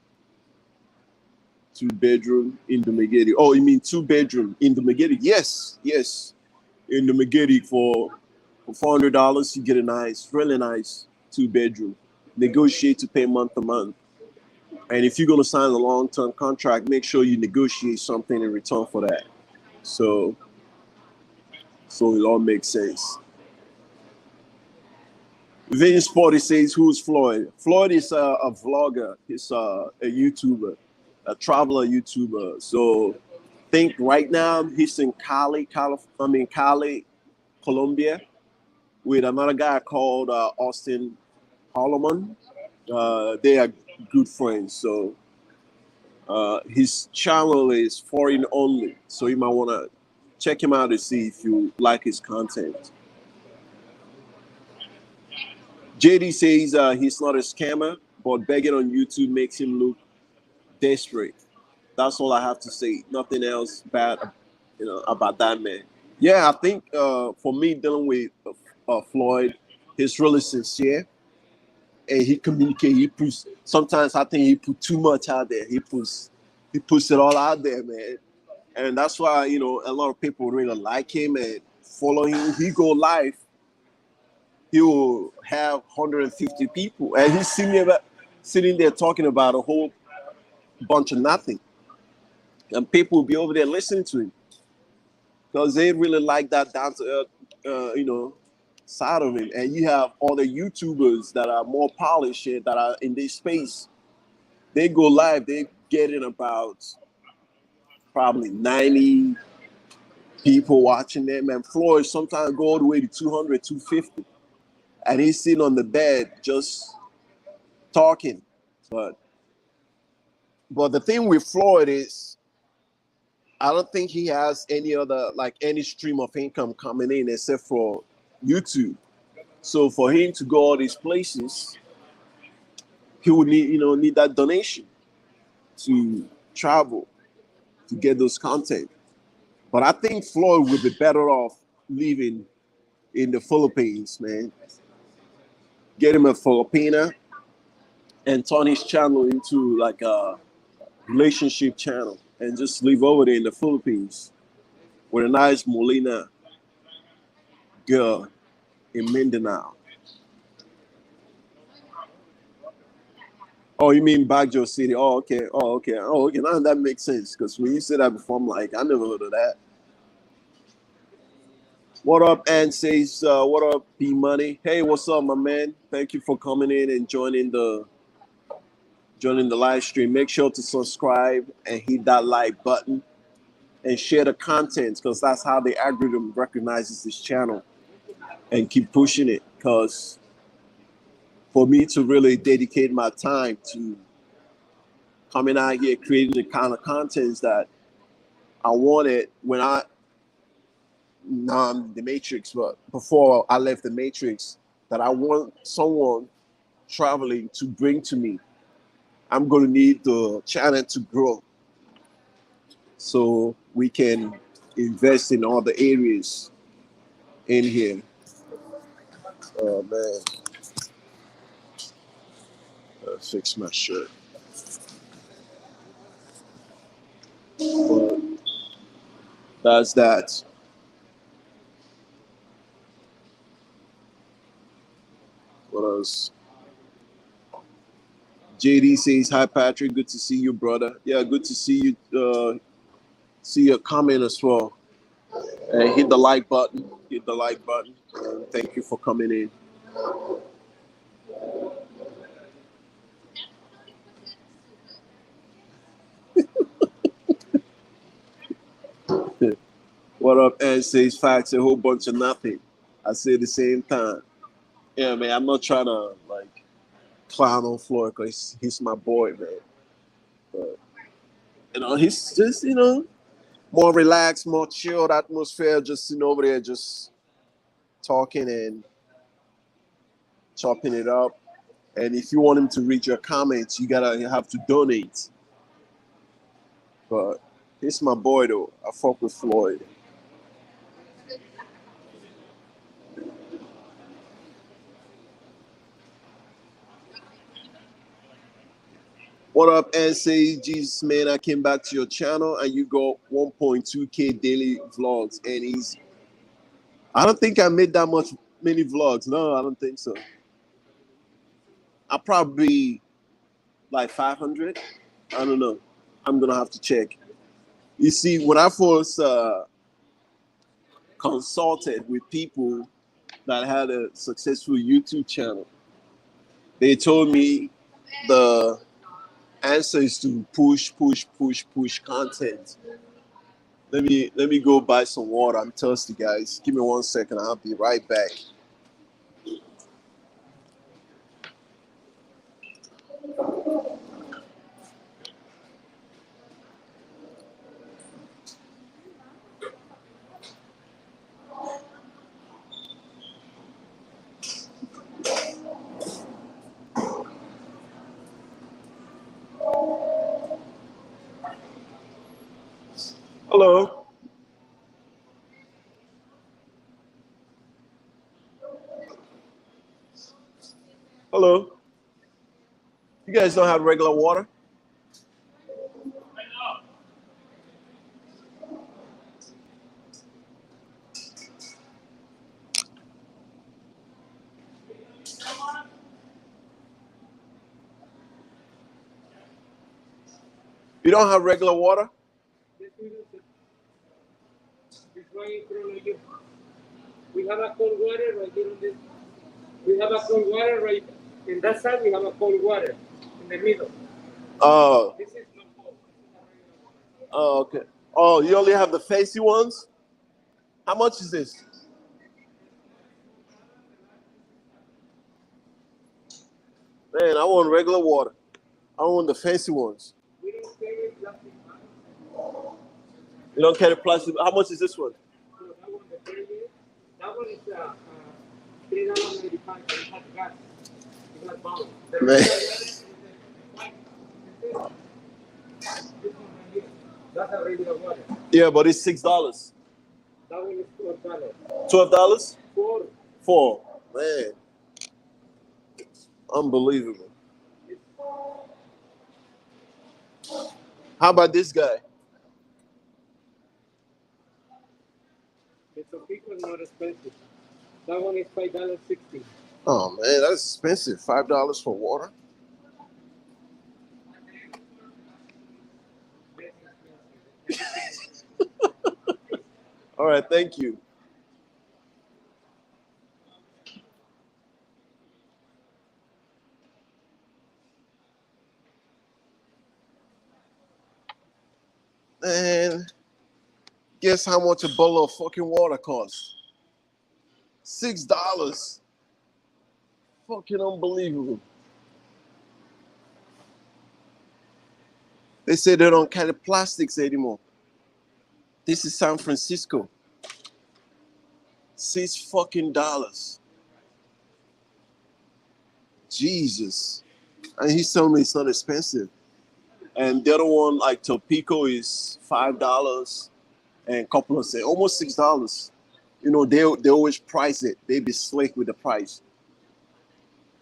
2-bedroom in the Megiddo. Oh, you mean 2-bedroom in the Megiddo? Yes. In the Megiddo for $400, you get a nice, really nice 2-bedroom. Negotiate to pay month to month. And if you're going to sign a long-term contract, make sure you negotiate something in return for that. So it all makes sense. Vince Sporty says, who's Floyd? Floyd is a vlogger. He's a YouTuber, a traveler YouTuber. So think right now he's in Cali, Colombia, with another guy called Austin Holloman. They are good friends. So his channel is foreign only. So you might want to check him out to see if you like his content. JD says he's not a scammer, but begging on YouTube makes him look desperate. That's all I have to say. Nothing else bad, about that man. Yeah, I think for me dealing with Floyd, he's really sincere, and he communicates. He puts. Sometimes I think he put too much out there. He puts it all out there, man, and that's why a lot of people really like him and follow him. He go live. He will have 150 people, and he's sitting there talking about a whole bunch of nothing, and people will be over there listening to him because they really like that down to earth, side of him. And you have other YouTubers that are more polished and that are in this space. They go live, they get in about probably 90 people watching them, and Floyd sometimes go all the way to 200, 250. And he's sitting on the bed just talking. But the thing with Floyd is, I don't think he has any stream of income coming in except for YouTube. So for him to go all these places, he would need that donation to travel to get those content. But I think Floyd would be better off living in the Philippines, man. Get him a Filipina and turn his channel into like a relationship channel and just live over there in the Philippines with a nice Molina girl in Mindanao. Oh, you mean Baguio City? Oh, okay. Now that makes sense, because when you said that before, I'm like, I never heard of that. What up, Ann says, what up, B Money? Hey, what's up, my man? Thank you for coming in and joining the live stream. Make sure to subscribe and hit that like button and share the content, because that's how the algorithm recognizes this channel, and keep pushing it. Because for me to really dedicate my time to coming out here creating the kind of contents that I wanted when now I'm the Matrix, but before I left the Matrix, that I want someone traveling to bring to me. I'm going to need the channel to grow so we can invest in all the areas in here. Oh man, fix my shirt. But that's that. What else? JD says hi, Patrick. Good to see you, brother. Yeah, good to see you. See your comment as well. Hit the like button. Hit the like button. Thank you for coming in. What up, Ed says facts, a whole bunch of nothing. I say the same time. Yeah, man, I'm not trying to like clown on Floyd because he's my boy, man. But he's just more relaxed, more chilled atmosphere, just sitting over there, just talking and chopping it up. And if you want him to read your comments, you have to donate. But he's my boy though. I fuck with Floyd. What up, NC? Jesus, man, I came back to your channel and you got 1.2K daily vlogs. And I don't think I made that many vlogs. No, I don't think so. I'll probably like 500. I don't know. I'm going to have to check. You see, when I first consulted with people that had a successful YouTube channel, they told me the answer is to push content. Let me go buy some water. I'm thirsty, guys. Give me 1 second. I'll be right back. Hello. Hello. You guys don't have regular water? You don't have regular water? We have a cold water right here on this. We have a cold water right in that side. We have a cold water in the middle. Oh. This is not cold. Oh, okay. Oh, you only have the fancy ones? How much is this? Man, I want regular water. I want the fancy ones. We don't carry plastic. You don't carry plastic. How much is this one? So that one, that one is $3.95. It has gas. It has power. Man. That's a regular water. Yeah, but it's $6. That one is $12. $12? Four. 4. Man. Unbelievable. How about this guy? It's a big one, not expensive. That one is $5.60. Oh man, that's expensive. $5 for water. All right, thank you. And guess how much a bottle of fucking water costs? $6. Fucking unbelievable. They say they don't carry plastics anymore. This is San Francisco. $6 fucking. Jesus. And he's telling me it's not expensive. And the other one, like Topeka, is $5 and a couple of say almost $6. You know, they always price it. They be slick with the price.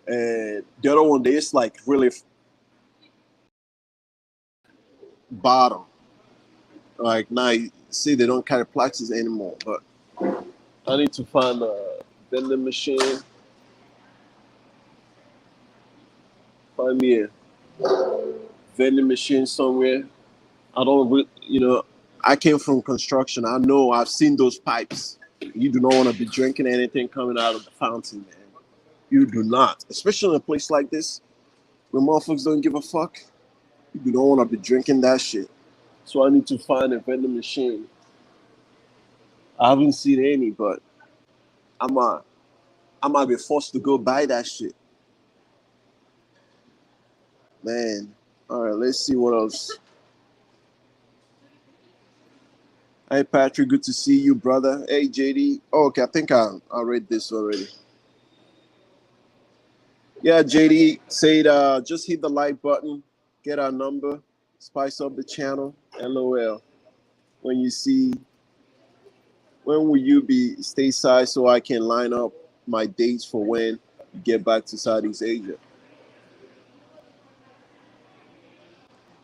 And the other one, they just like really bottom. Like now, you see, they don't carry plastics anymore. But I need to find a vending machine. Find me a vending machine somewhere. I don't, you know, I came from construction. I know I've seen those pipes. You do not want to be drinking anything coming out of the fountain, man. You do not, especially in a place like this where motherfuckers don't give a fuck. You do not want to be drinking that shit. So I need to find a vending machine. I haven't seen any, but I might be forced to go buy that shit. Man. All right, let's see what else. Hey, Patrick, good to see you, brother. Hey, JD. Oh, okay, I think I read this already. Yeah, JD said, just hit the like button, get our number, spice up the channel. LOL. When will you be stateside so I can line up my dates for when you get back to Southeast Asia?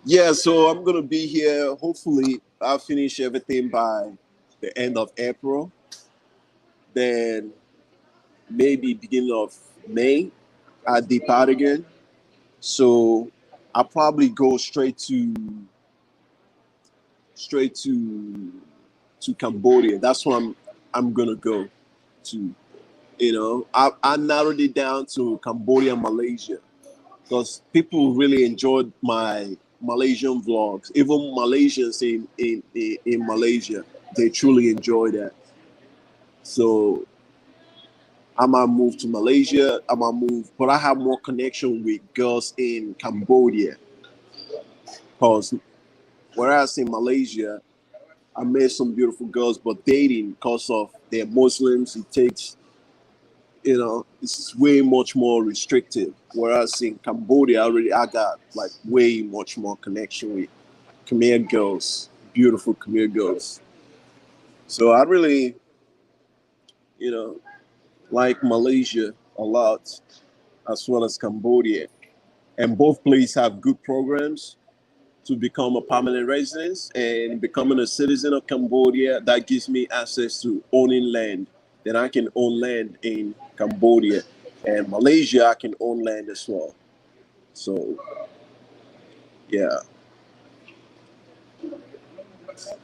Yeah, so I'm gonna be here. Hopefully, I'll finish everything by the end of April. Then maybe beginning of May, I depart again. So I'll probably go straight to Cambodia. That's what I'm gonna go to. You know, I narrowed it down to Cambodia and Malaysia because people really enjoyed my Malaysian vlogs. Even Malaysians in Malaysia, they truly enjoy that. So I might move to Malaysia. I might move, but I have more connection with girls in Cambodia because whereas in Malaysia, I met some beautiful girls, but dating because of they're Muslims, it takes, you know, it's way much more restrictive. Whereas in Cambodia, I got like way much more connection with Khmer girls, beautiful Khmer girls. So I really, you know, like Malaysia a lot, as well as Cambodia. And both places have good programs to become a permanent resident, and becoming a citizen of Cambodia, that gives me access to owning land. Then I can own land in Cambodia, and Malaysia I can own land as well. So yeah.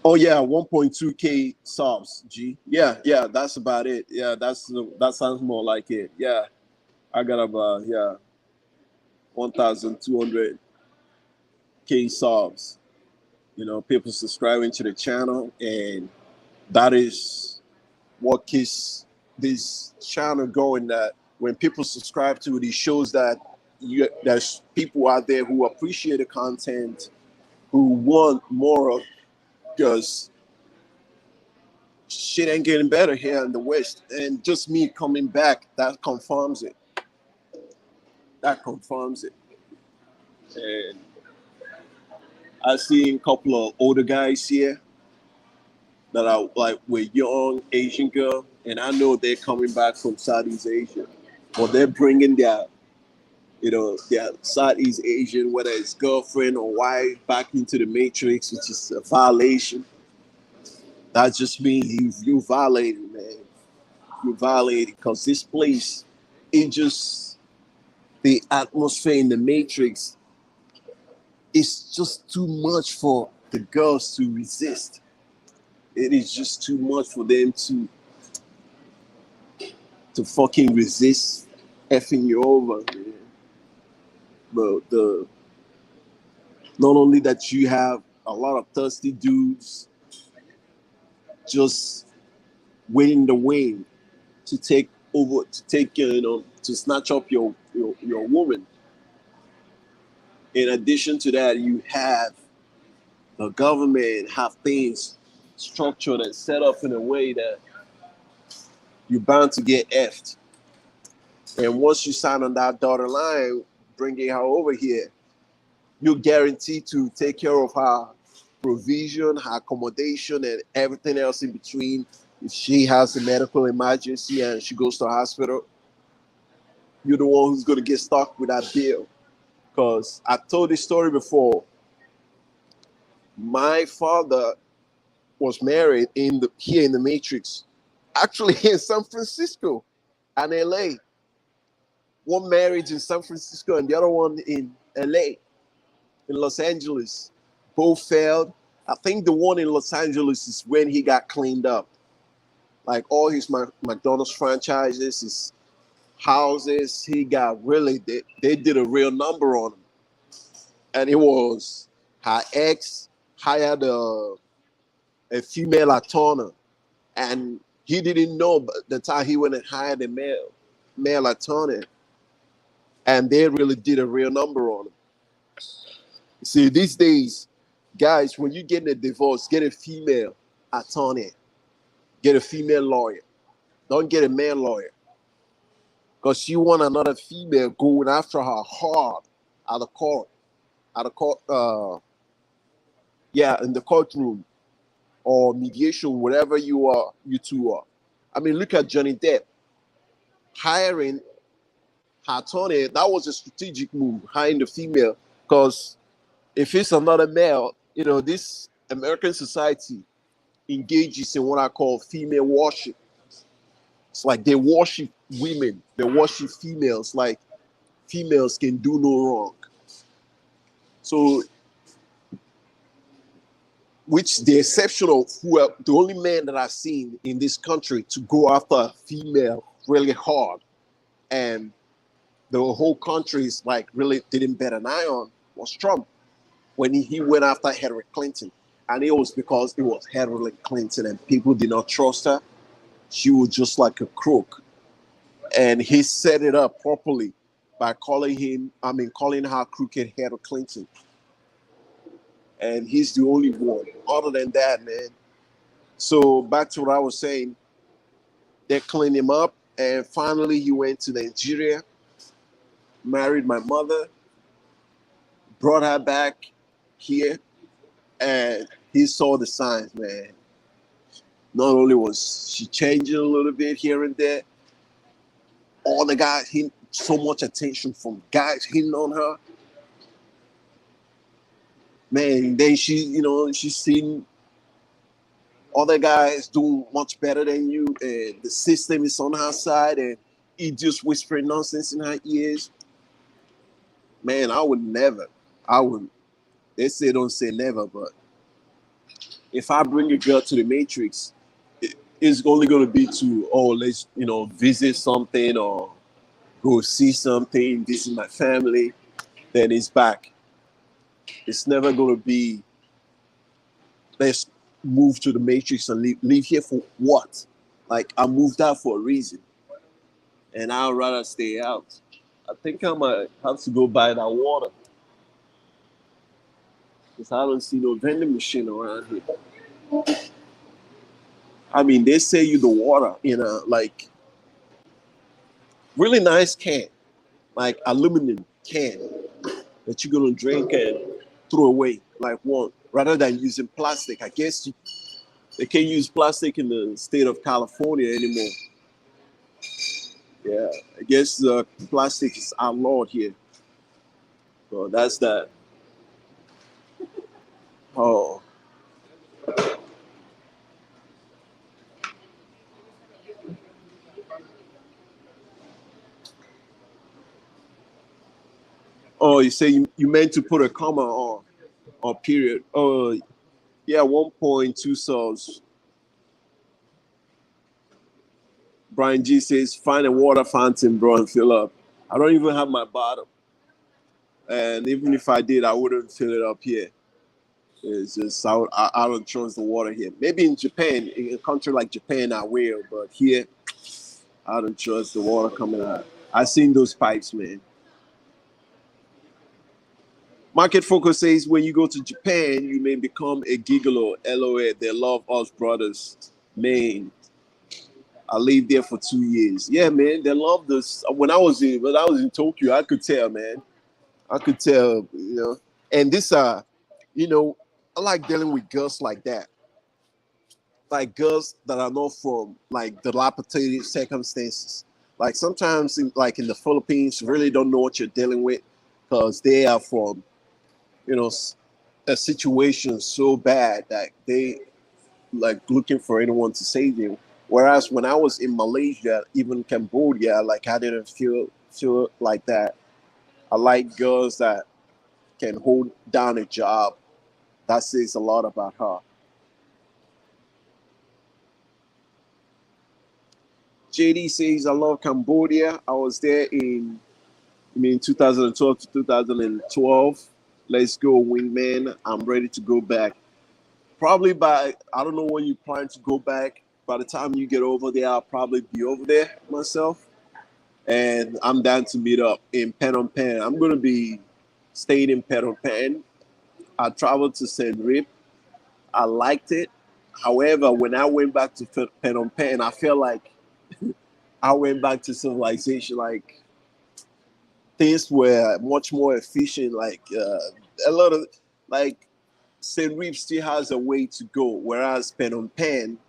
Oh yeah, 1.2K subs. G. Yeah, that's about it. Yeah, that sounds more like it. Yeah, I got about 1,200K subs. You know, people subscribing to the channel, and that is what keeps this channel going. That when people subscribe to it, it shows that there's people out there who appreciate the content, who want more of, because shit ain't getting better here in the West. And just me coming back, that confirms it. That confirms it. And I see a couple of older guys here that are like with young Asian girl, and I know they're coming back from Southeast Asia, but they're bringing their Southeast Asian, whether it's girlfriend or wife, back into the matrix, which is a violation. That just means you violated, man. You violated because this place, it just, the atmosphere in the matrix is just too much for the girls to resist. It is just too much for them to fucking resist effing you over, man. But not only that, you have a lot of thirsty dudes just waiting the wing to take over, to take to snatch up your woman. In addition to that, you have the government have things structured and set up in a way that you're bound to get effed. And once you sign on that dotted line, bringing her over here, you're guaranteed to take care of her provision, her accommodation, and everything else in between. If she has a medical emergency and she goes to the hospital, you're the one who's going to get stuck with that bill. Because I told this story before. My father was married here in the Matrix, actually in San Francisco and LA. One marriage in San Francisco and the other one in LA, in Los Angeles. Both failed. I think the one in Los Angeles is when he got cleaned up. Like all his McDonald's franchises, his houses, he got really, they did a real number on him. And it was her ex hired a female attorney, and he didn't know the time he went and hired a male attorney, and they really did a real number on him. See, these days, guys, when you get a divorce, get a female attorney, get a female lawyer. Don't get a male lawyer, because you want another female going after her hard at the court, in the courtroom or mediation, whatever you two are. I mean, look at Johnny Depp hiring her attorney. That was a strategic move, hiring the female, because if it's another male, this American society engages in what I call female worship. It's like they worship women, they worship females, like females can do no wrong. So, which the exception of the only man that I've seen in this country to go after a female really hard, and the whole country is like really didn't bet an eye on, was Trump, when he went after Hillary Clinton. And it was because it was Hillary Clinton and people did not trust her. She was just like a crook. And he set it up properly by calling her crooked Hillary Clinton. And he's the only one. Other than that, man. So back to what I was saying, they cleaned him up, and finally he went to Nigeria, married my mother, brought her back here, and he saw the signs, man. Not only was she changing a little bit here and there, all the guys, so much attention from guys hitting on her. Man, then she's seen other guys doing much better than you, and the system is on her side, and he just whispering nonsense in her ears. Man, I would. They say don't say never, but if I bring a girl to the Matrix, it's only going to be to, let's, visit something or go see something, visit my family, then it's back. It's never going to be, let's move to the Matrix and leave here for what? Like, I moved out for a reason, and I'd rather stay out. I think I might have to go buy that water, because I don't see no vending machine around here. I mean, they sell you the water in a really nice can, like aluminum can that you're gonna drink and throw away like one, rather than using plastic. I guess they can't use plastic in the state of California anymore. Yeah, I guess plastic is outlawed here. So that's that. Oh. Oh, you say you meant to put a comma or period. Oh, yeah, 1.2 cells. Brian G says, find a water fountain, bro, and fill up. I don't even have my bottle. And even if I did, I wouldn't fill it up here. It's just, I don't trust the water here. Maybe in Japan, in a country like Japan, I will. But here, I don't trust the water coming out. I've seen those pipes, man. Market Focus says, when you go to Japan, you may become a gigolo. LOA, they love us brothers. Man. I lived there for 2 years. Yeah, man, they love this. When I was in Tokyo, I could tell, man. I could tell, you know. And this, you know, I like dealing with girls like that, like girls that are not from like dilapidated circumstances. Like sometimes, like in the Philippines, you really don't know what you're dealing with because they are from, you know, a situation so bad that they like looking for anyone to save them. Whereas when I was in Malaysia, even Cambodia, like I didn't feel like that. I like girls that can hold down a job. That says a lot about her. JD says I love Cambodia. I was there in, I mean, 2012 to 2012. Let's go, wingman. I'm ready to go back. Probably by, I don't know when you plan to go back. By the time you get over there, I'll probably be over there myself. And I'm down to meet up in Phnom Penh. I'm going to be staying in Phnom Penh. I traveled to Siem Reap. I liked it. However, when I went back to Phnom Penh, I felt like I went back to civilization. Like things were much more efficient. Like a lot of like St. Reef still has a way to go, whereas Phnom Penh,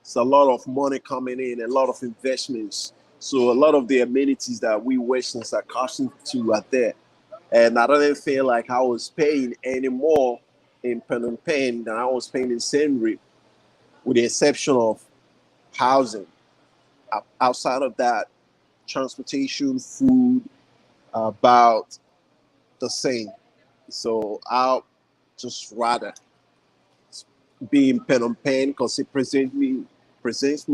it's a lot of money coming in, a lot of investments. So a lot of the amenities that we Westerns are accustomed to are there. And I didn't feel like I was paying any more in Phnom Penh than I was paying in Siem Reap, with the exception of housing. Outside of that, transportation, food, about the same. So I'll just rather be in Phnom Penh because it presents me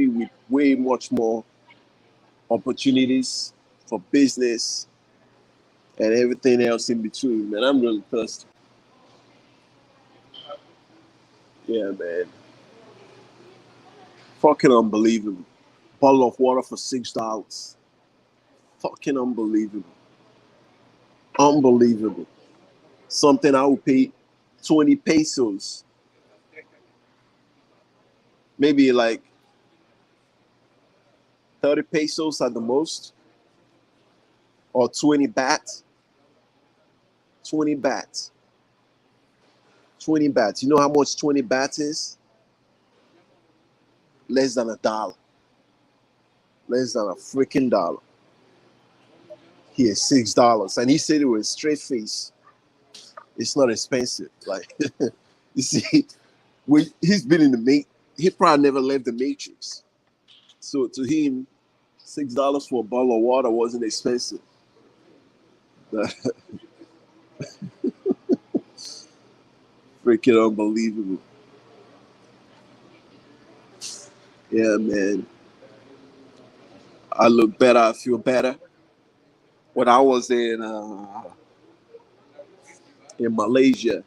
with way much more opportunities for business and everything else in between. Man, I'm really thirsty. Yeah, man. Fucking unbelievable. Bottle of water for $6. Fucking unbelievable. Unbelievable. Something I would pay 20 pesos, maybe like 30 pesos at the most, or 20 bats. 20 bats. 20 bats. You know how much 20 bats is? Less than a dollar. Less than a freaking dollar. Here, $6. And he said it with a straight face. It's not expensive. Like, you see, he's been in the he probably never left the Matrix. So to him, $6 for a bottle of water wasn't expensive. Freaking unbelievable. Yeah, man. I look better. I feel better. When I was in Malaysia,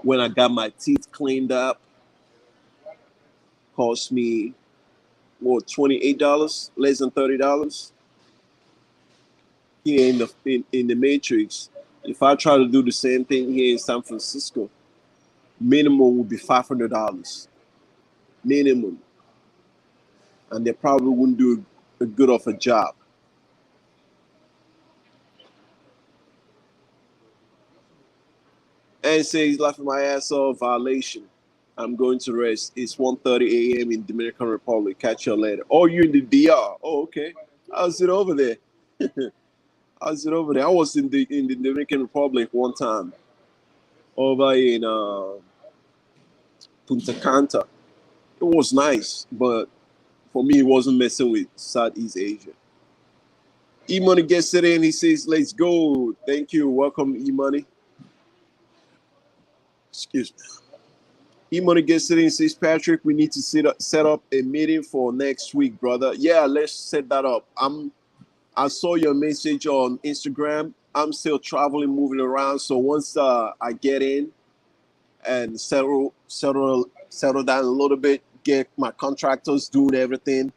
when I got my teeth cleaned up, cost me what, $28, less than $30. Here in the Matrix, if I try to do the same thing here in San Francisco, minimum would be $500 minimum, and they probably wouldn't do a good of a job. And say he's laughing my ass off. Violation. I'm going to rest. It's 1:30 a.m. in Dominican Republic. Catch you later. Oh, you're in the DR. Oh, okay. How's it over there? How's it over there? I was in the Dominican Republic one time over in Punta Cana. It was nice, but for me, it wasn't messing with Southeast Asia. E Money gets it in. He says, "Let's go." Thank you. Welcome, E Money. Excuse me. E Money gets it in. Says, Patrick, we need to set up a meeting for next week, brother. Yeah, let's set that up. I saw your message on Instagram. I'm still traveling, moving around. So once I get in and settle down a little bit, get my contractors doing everything,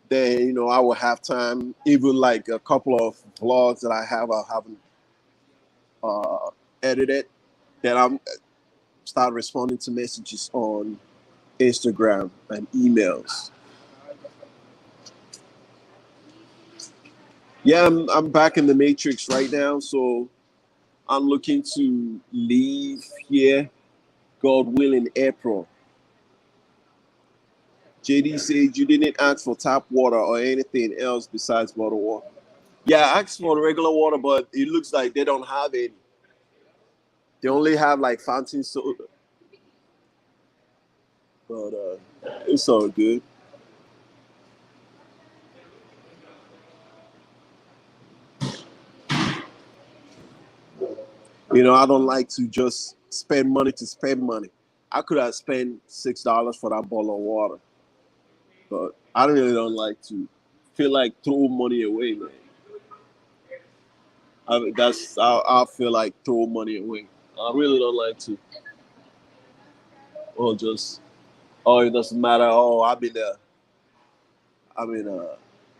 then I will have time. Even like a couple of vlogs that I haven't edited. Then I'm start responding to messages on Instagram and emails. Yeah, I'm back in the matrix right now, so I'm looking to leave here, God willing, April. JD says you didn't ask for tap water or anything else besides bottled water. Yeah, I asked for the regular water, but it looks like they don't have any. They only have like fountain soda, but it's all good. I don't like to just spend money to spend money. I could have spent $6 for that bottle of water, but I really don't like to feel like throw money away, man. I feel like throw money away. I really don't like to, or just it doesn't matter. Oh, I'm in at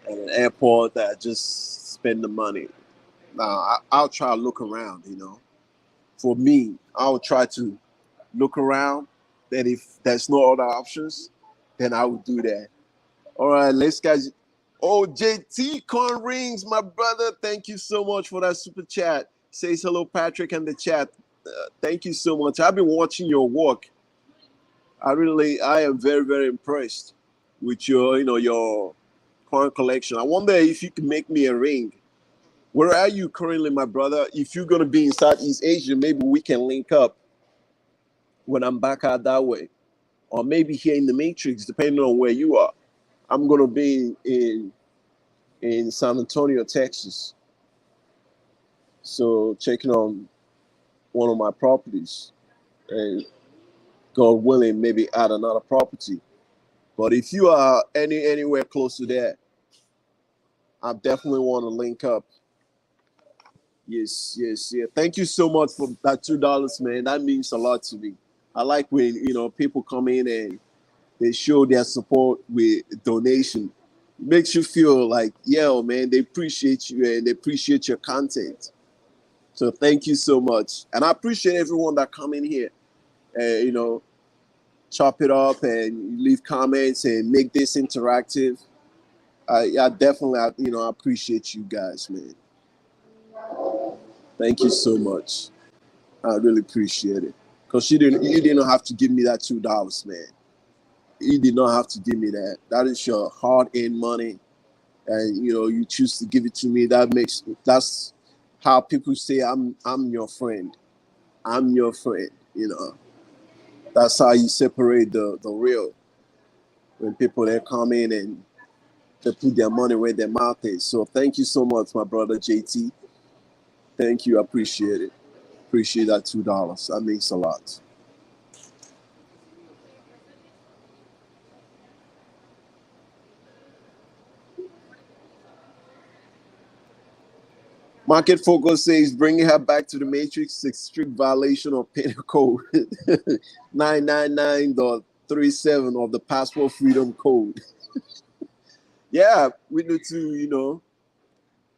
an airport that I just spend the money. Now I'll try to look around. For me, I'll try to look around. Then if there's no other options, then I would do that. All right, let's guys. Oh, JT Corn Rings, my brother. Thank you so much for that super chat. Says hello, Patrick, in the chat. Thank you so much. I've been watching your work. I am very, very impressed with your corn collection. I wonder if you can make me a ring. Where are you currently, my brother? If you're gonna be in Southeast Asia, maybe we can link up when I'm back out that way, or maybe here in the Matrix, depending on where you are. I'm gonna be in San Antonio, Texas. So checking on one of my properties, and God willing, maybe add another property. But if you are anywhere close to that, I definitely want to link up. Yes, yes, yeah. Thank you so much for that $2, man. That means a lot to me. I like when people come in and they show their support with donation. It makes you feel like, yeah, man, they appreciate you and they appreciate your content. So thank you so much, and I appreciate everyone that come in here and chop it up and leave comments and make this interactive. I definitely, I appreciate you guys, man. Thank you so much. I really appreciate it. Cause you didn't have to give me that $2, man. You did not have to give me that. That is your hard-earned money, and you choose to give it to me. That's how people say I'm your friend. I'm your friend. That's how you separate the real when people they come in and they put their money where their mouth is. So thank you so much, my brother JT. Thank you. I appreciate it. Appreciate that $2. That means a lot. Market Focus says bringing her back to the Matrix is a strict violation of Penal Code 999.37 of the Passport Freedom Code. Yeah, we need to,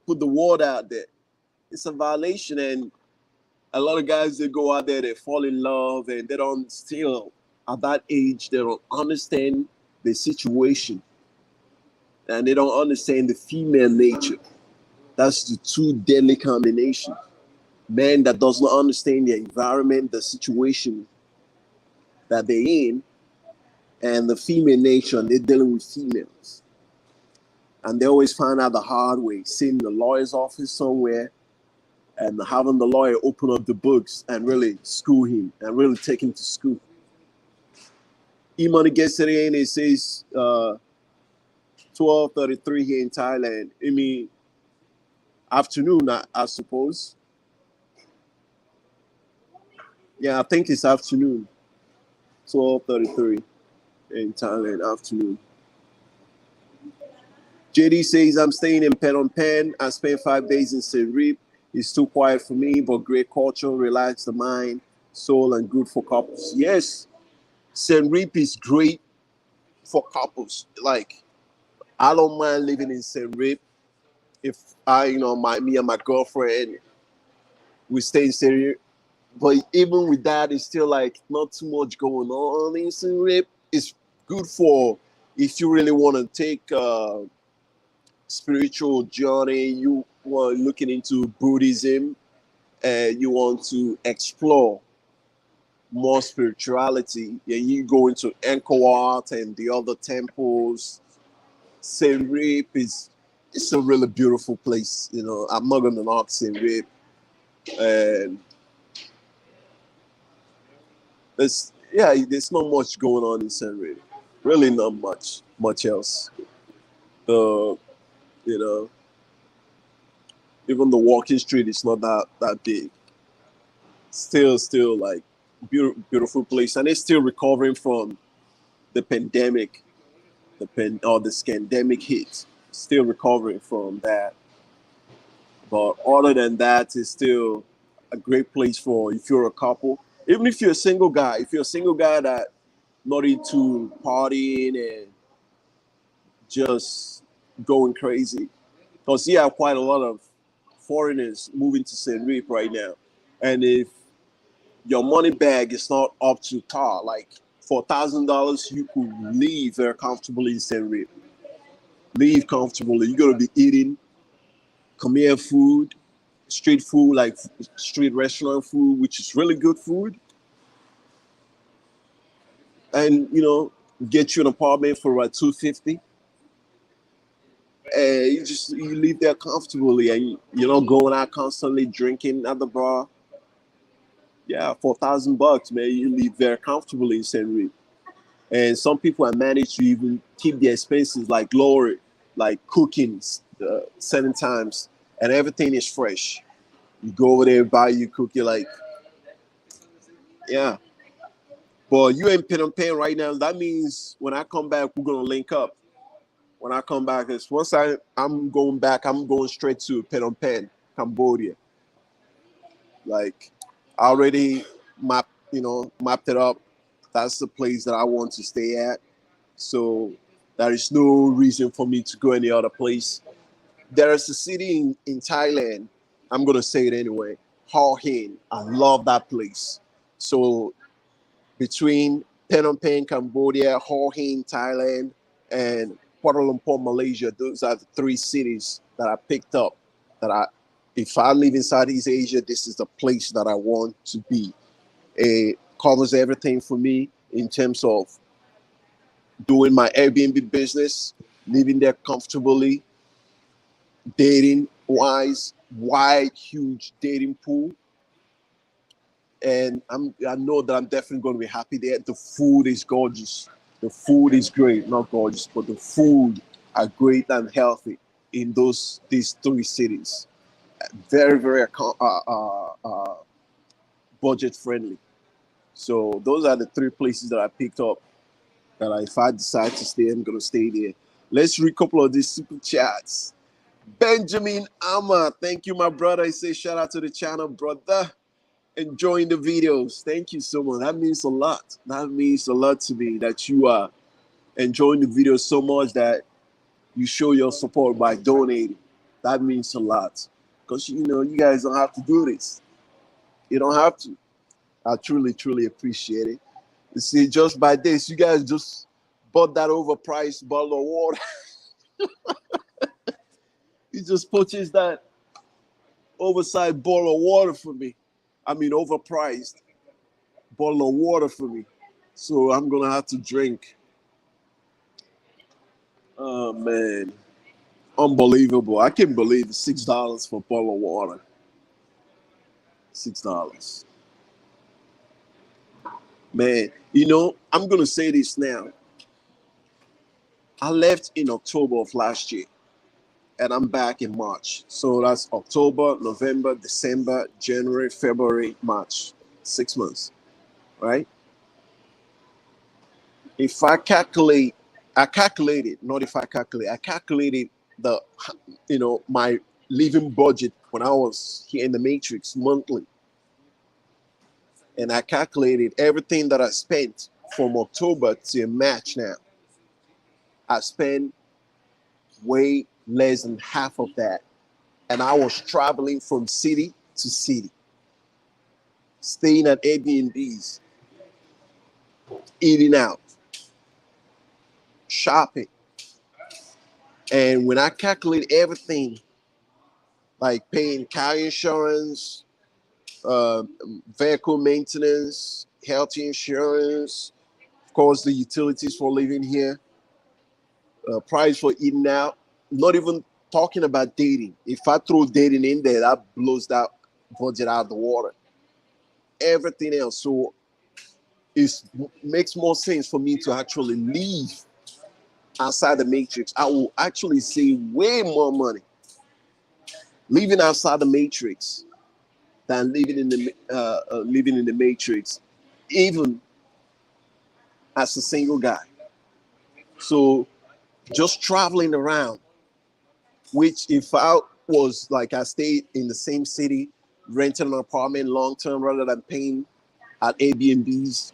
put the word out there. It's a violation, and a lot of guys they go out there, they fall in love, and they don't still at that age they don't understand the situation, and they don't understand the female nature. That's the two deadly combination. Man that does not understand the environment, the situation that they're in, and the female nature, and they're dealing with females. And they always find out the hard way, sitting in the lawyer's office somewhere and having the lawyer open up the books and really school him and really take him to school. E-Money gets today and it says 12:33 here in Thailand. I mean, afternoon, I suppose. Yeah, I think it's afternoon. 12:33 in Thailand, afternoon. JD says, I'm staying in Phnom Penh. I spent 5 days in Siem Reap. It's too quiet for me, but great culture, relax the mind, soul, and good for couples. Yes, Siem Reap is great for couples. Like, I don't mind living in Siem Reap if me and my girlfriend, we stay in Siem Reap. But even with that, it's still like not too much going on in Siem Reap. It's good for if you really want to take spiritual journey, you were looking into Buddhism, and you want to explore more spirituality, and you go into Angkor Wat and the other temples. Siem Reap is it's a really beautiful place. You know, I'm not gonna knock Siem Reap, and there's not much going on in Siem Reap. Really, not much else. Uh, you know, even the walking street is not that big. Still like beautiful place, and it's still recovering from the pandemic, or the scandemic hit. Still recovering from that. But other than that, it's still a great place for if you're a couple. Even if you're a single guy, if you're a single guy that not into partying and just going crazy. Because you have quite a lot of foreigners moving to St. Reap right now. And if your money bag is not up to par, like for $1,000, you could live very comfortably in St. Reap. Live comfortably. You're going to be eating Khmer food, street food, like street restaurant food, which is really good food. And, get you an apartment for about 250. And you live there comfortably, and you're not going out constantly drinking at the bar. Yeah, for $1,000, man, you live very comfortably in St. Reap. And some people have managed to even keep their expenses like lower, like cooking certain times, and everything is fresh. You go over there, buy your cookie, like, yeah. But you in Phnom Penh right now. That means when I come back, we're gonna link up. When I come back, is once I'm going back, I'm going straight to Phnom Penh, Cambodia. Like, I already mapped it up. That's the place that I want to stay at. So there is no reason for me to go any other place. There is a city in Thailand. I'm gonna say it anyway. Hua Hin. I love that place. So between Phnom Penh, Cambodia, Hua Hin, Thailand, and Kuala Lumpur, Malaysia, those are the three cities that I picked up. If I live in Southeast Asia, this is the place that I want to be. It covers everything for me in terms of doing my Airbnb business, living there comfortably, dating wise, wide, huge dating pool. And I know that I'm definitely going to be happy there. The food is gorgeous. The food is great, not gorgeous, but the food are great and healthy in these three cities. Very, very budget friendly. So those are the three places that I picked up. That if I decide to stay, I'm gonna stay there. Let's read a couple of these super chats. Benjamin Amma, thank you, my brother. I say shout out to the channel, brother. Enjoying the videos. Thank you so much. That means a lot. That means a lot to me that you are enjoying the videos so much that you show your support by donating. That means a lot. Because you guys don't have to do this. You don't have to. I truly, truly appreciate it. You see, just by this, you guys just bought that overpriced bottle of water. You just purchased that oversized bottle of water for me. I mean, overpriced bottle of water for me. So I'm gonna have to drink. Oh man, unbelievable! I can't believe it's $6 for a bottle of water. $6, man. I'm gonna say this now. I left in October of last year, and I'm back in March. So that's October, November, December, January, February, March. 6 months, right? If I calculated, not if I calculate, I calculated my living budget when I was here in the Matrix monthly. And I calculated everything that I spent from October to March now. I spent way less than half of that. And I was traveling from city to city, staying at Airbnbs, eating out, shopping. And when I calculate everything, like paying car insurance, uh, vehicle maintenance, health insurance, of course, the utilities for living here, price for eating out, not even talking about dating. If I throw dating in there, that blows that budget out of the water. Everything else. So it makes more sense for me to actually leave outside the matrix. I will actually save way more money living outside the matrix than living in the matrix, even as a single guy. So just traveling around, which if I was like I stayed in the same city, renting an apartment long term rather than paying at Airbnbs,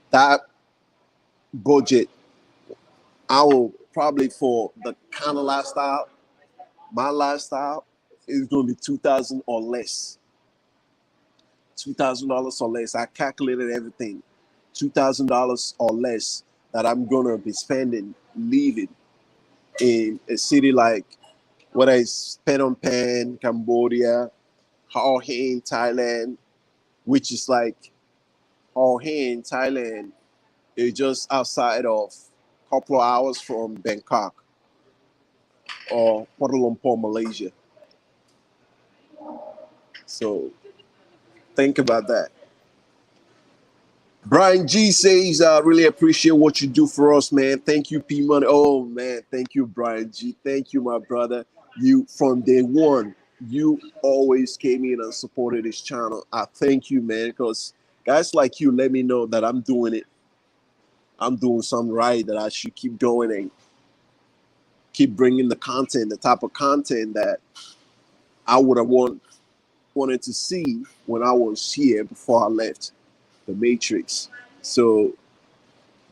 that budget, I will probably for the kind of lifestyle, my lifestyle is going to be 2,000 or less. $2,000 or less. I calculated everything. $2,000 or less that I'm gonna be spending living in a city like whether it's Phnom Penh, Cambodia, Hua Hin, Thailand, which is like Hua Hin, Thailand, is just outside of a couple of hours from Bangkok or Kuala Lumpur, Malaysia. So think about that. Brian G says, I really appreciate what you do for us, man. Thank you, P Money. Oh, man. Thank you, Brian G. Thank you, my brother. You, from day one, you always came in and supported this channel. I thank you, man, because guys like you let me know that I'm doing it. I'm doing something right, that I should keep going and keep bringing the content, the type of content that I would have wanted to see when I was here before I left the Matrix. So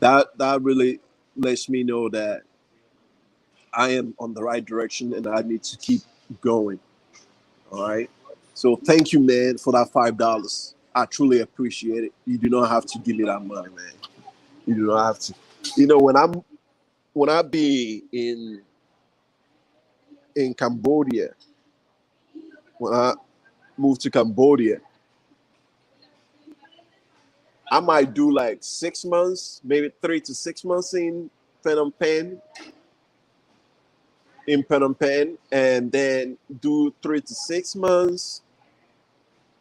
that really lets me know that I am on the right direction and I need to keep going. All right. So thank you, man, for that $5. I truly appreciate it. You do not have to give me that money, man. You do not have to. You know, when I be in Cambodia, when I move to Cambodia, I might do like 6 months, maybe 3 to 6 months in Phnom Penh, and then do 3 to 6 months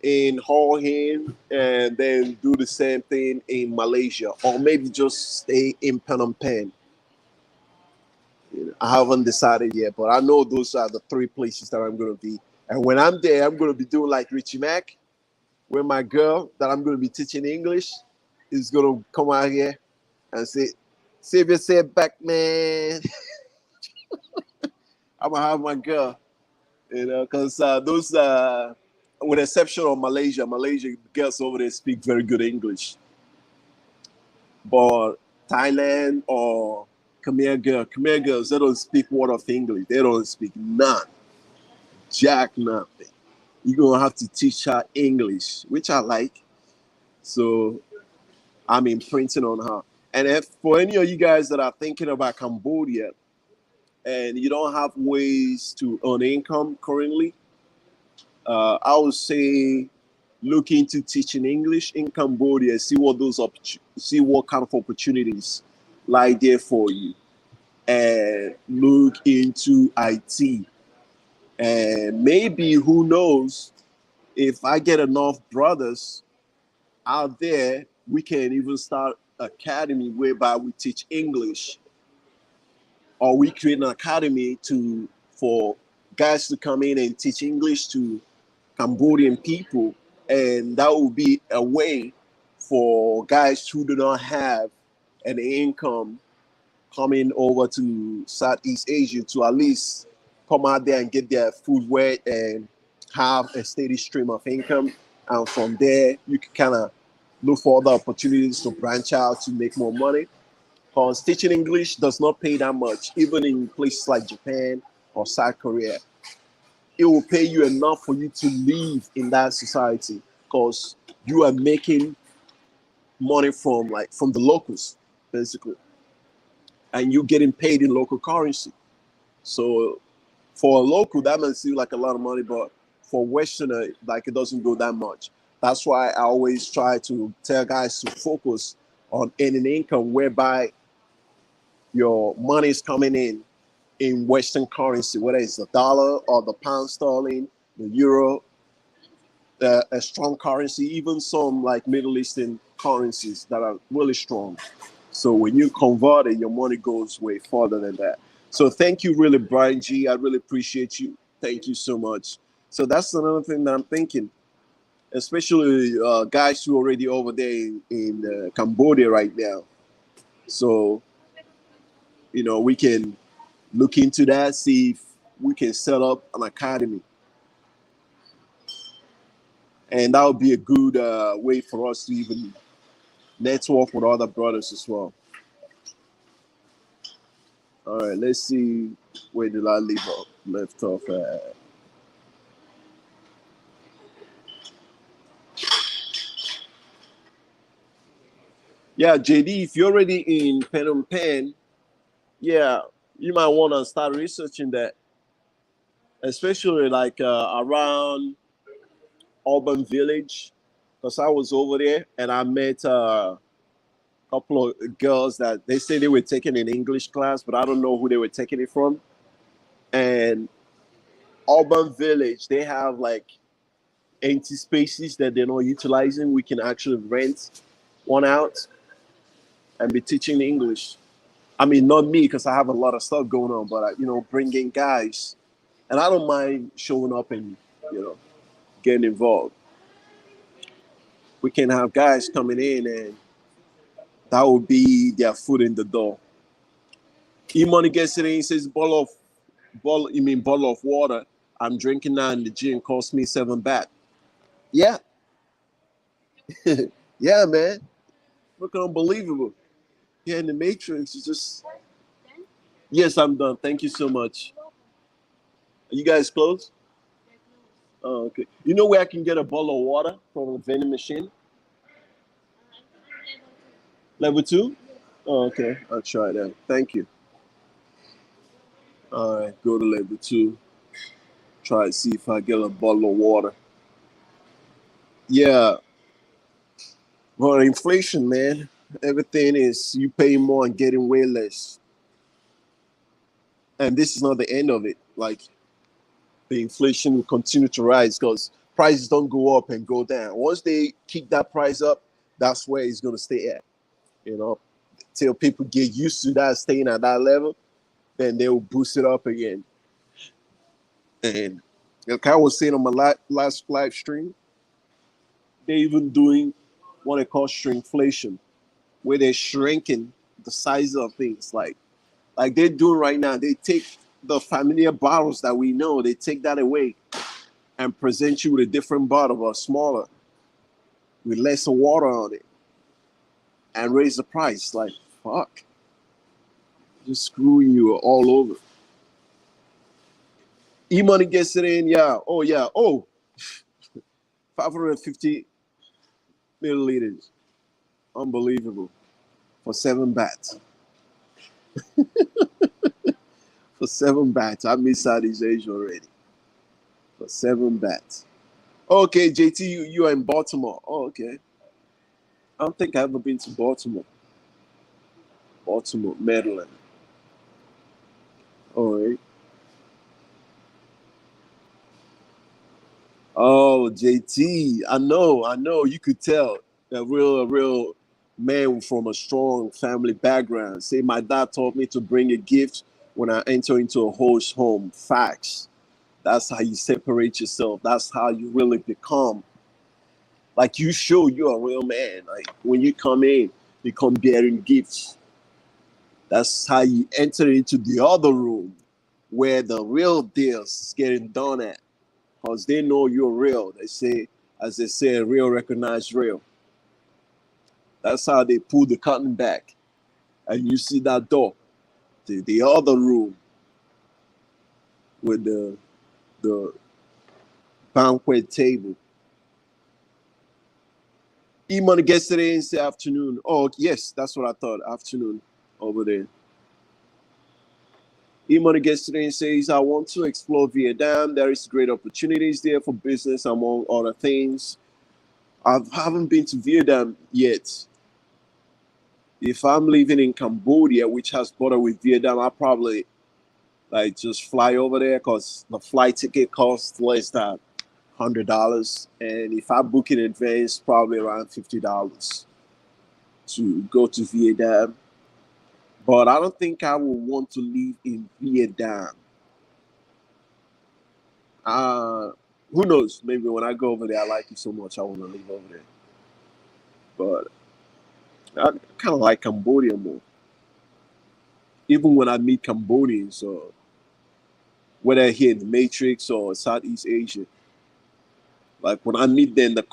in Hua Hin, and then do the same thing in Malaysia, or maybe just stay in Phnom Penh. You know, I haven't decided yet, but I know those are the 3 places that I'm going to be. And when I'm there, I'm going to be doing like Richie Mack, where my girl that I'm going to be teaching English is going to come out here and say, "Save yourself back, man." I'm going to have my girl, you know, because those, with exception of Malaysia, girls over there speak very good English. But Thailand or Khmer girls, they don't speak word of English. They don't speak none, jack nothing. You're gonna have to teach her English, which I like. So I'm imprinting on her. And if for any of you guys that are thinking about Cambodia and you don't have ways to earn income currently, I would say look into teaching English in Cambodia. See what kind of opportunities lie there for you, and look into IT. And maybe, who knows, if I get enough brothers out there, we can even start academy whereby we teach English, or we create an academy for guys to come in and teach English to Cambodian people, and that would be a way for guys who do not have an income coming over to Southeast Asia to at least come out there and get their food wet and have a steady stream of income. And from there, you can kind of look for other opportunities to branch out to make more money. Because teaching English does not pay that much, even in places like Japan or South Korea. It will pay you enough for you to live in that society because you are making money from the locals, basically, and you're getting paid in local currency. So for a local, that might seem like a lot of money, but for Westerner, like it doesn't go that much. That's why I always try to tell guys to focus on earning income whereby your money is coming in Western currency, whether it's the dollar or the pound sterling, the euro, a strong currency, even some like Middle Eastern currencies that are really strong. So when you convert it, your money goes way further than that. So thank you, really, Brian G. I really appreciate you. Thank you so much. So that's another thing that I'm thinking, especially guys who are already over there in Cambodia right now. So we can look into that, see if we can set up an academy, and that would be a good way for us to even network with other brothers as well. All right, let's see, where did I left off at? Yeah, JD, if you're already in Phnom Penh, yeah, you might want to start researching that, especially like around Auburn Village, because I was over there and I met a couple of girls that they say they were taking an English class, but I don't know who they were taking it from. And Auburn Village, they have like empty spaces that they're not utilizing. We can actually rent one out and be teaching English. I mean, not me because I have a lot of stuff going on, but bringing guys, and I don't mind showing up and getting involved. We can have guys coming in, and that would be their foot in the door. E-money gets it in, says bottle of water. I'm drinking that in the gym, cost me 7 baht. Yeah, yeah, man. Look unbelievable. Yeah, in the Matrix, it's just. Yes, I'm done. Thank you so much. Are you guys close? Oh, okay. You know where I can get a bottle of water from a vending machine? Level two? Oh, okay. I'll try that. Thank you. All right, go to level two. Try to see if I get a bottle of water. Yeah, well, inflation, man. Everything is you pay more and getting way less. And this is not the end of it. Like the inflation will continue to rise because prices don't go up and go down. Once they keep that price up, that's where it's going to stay at. You know, till people get used to that staying at that level, then they will boost it up again. And like I was saying on my last live stream, they're even doing what they call shrinkflation, where they're shrinking the size of things. Like they're doing right now, they take the familiar bottles that we know, they take that away and present you with a different bottle or smaller with less water on it and raise the price. Like fuck, just screwing you all over. E-money gets it in, yeah. Oh yeah. Oh, 550 milliliters. Unbelievable. For 7 bahts. For 7 bahts. I miss Southeast Asia already. For 7 bahts. Okay, JT, you are in Baltimore. Oh, okay. I don't think I've ever been to Baltimore. Baltimore, Maryland. All right. Oh, JT. I know. You could tell a real man from a strong family background. Say my dad taught me to bring a gift when I enter into a host home. Facts. That's how you separate yourself. That's how you really become. Like you show you're a real man. Like when you come in, you come bearing gifts. That's how you enter into the other room where the real deals is getting done at. Because they know you're real. They say, as they say, real recognize real. That's how they pull the curtain back. And you see that door, the other room with the banquet table. E-money gets today and say afternoon. Oh, yes, that's what I thought. Afternoon over there. E-Money gets today and says, I want to explore Vietnam. There is great opportunities there for business, among other things. I haven't been to Vietnam yet. If I'm living in Cambodia, which has border with Vietnam, I'll probably like just fly over there because the flight ticket costs less than $100, and if I book in advance, probably around $50 to go to Vietnam. But I don't think I will want to live in Vietnam. Uh, who knows? Maybe when I go over there, I like it so much I want to live over there. But I kind of like Cambodia more. Even when I meet Cambodians, or whether here in the Matrix or Southeast Asia, like when I meet them, the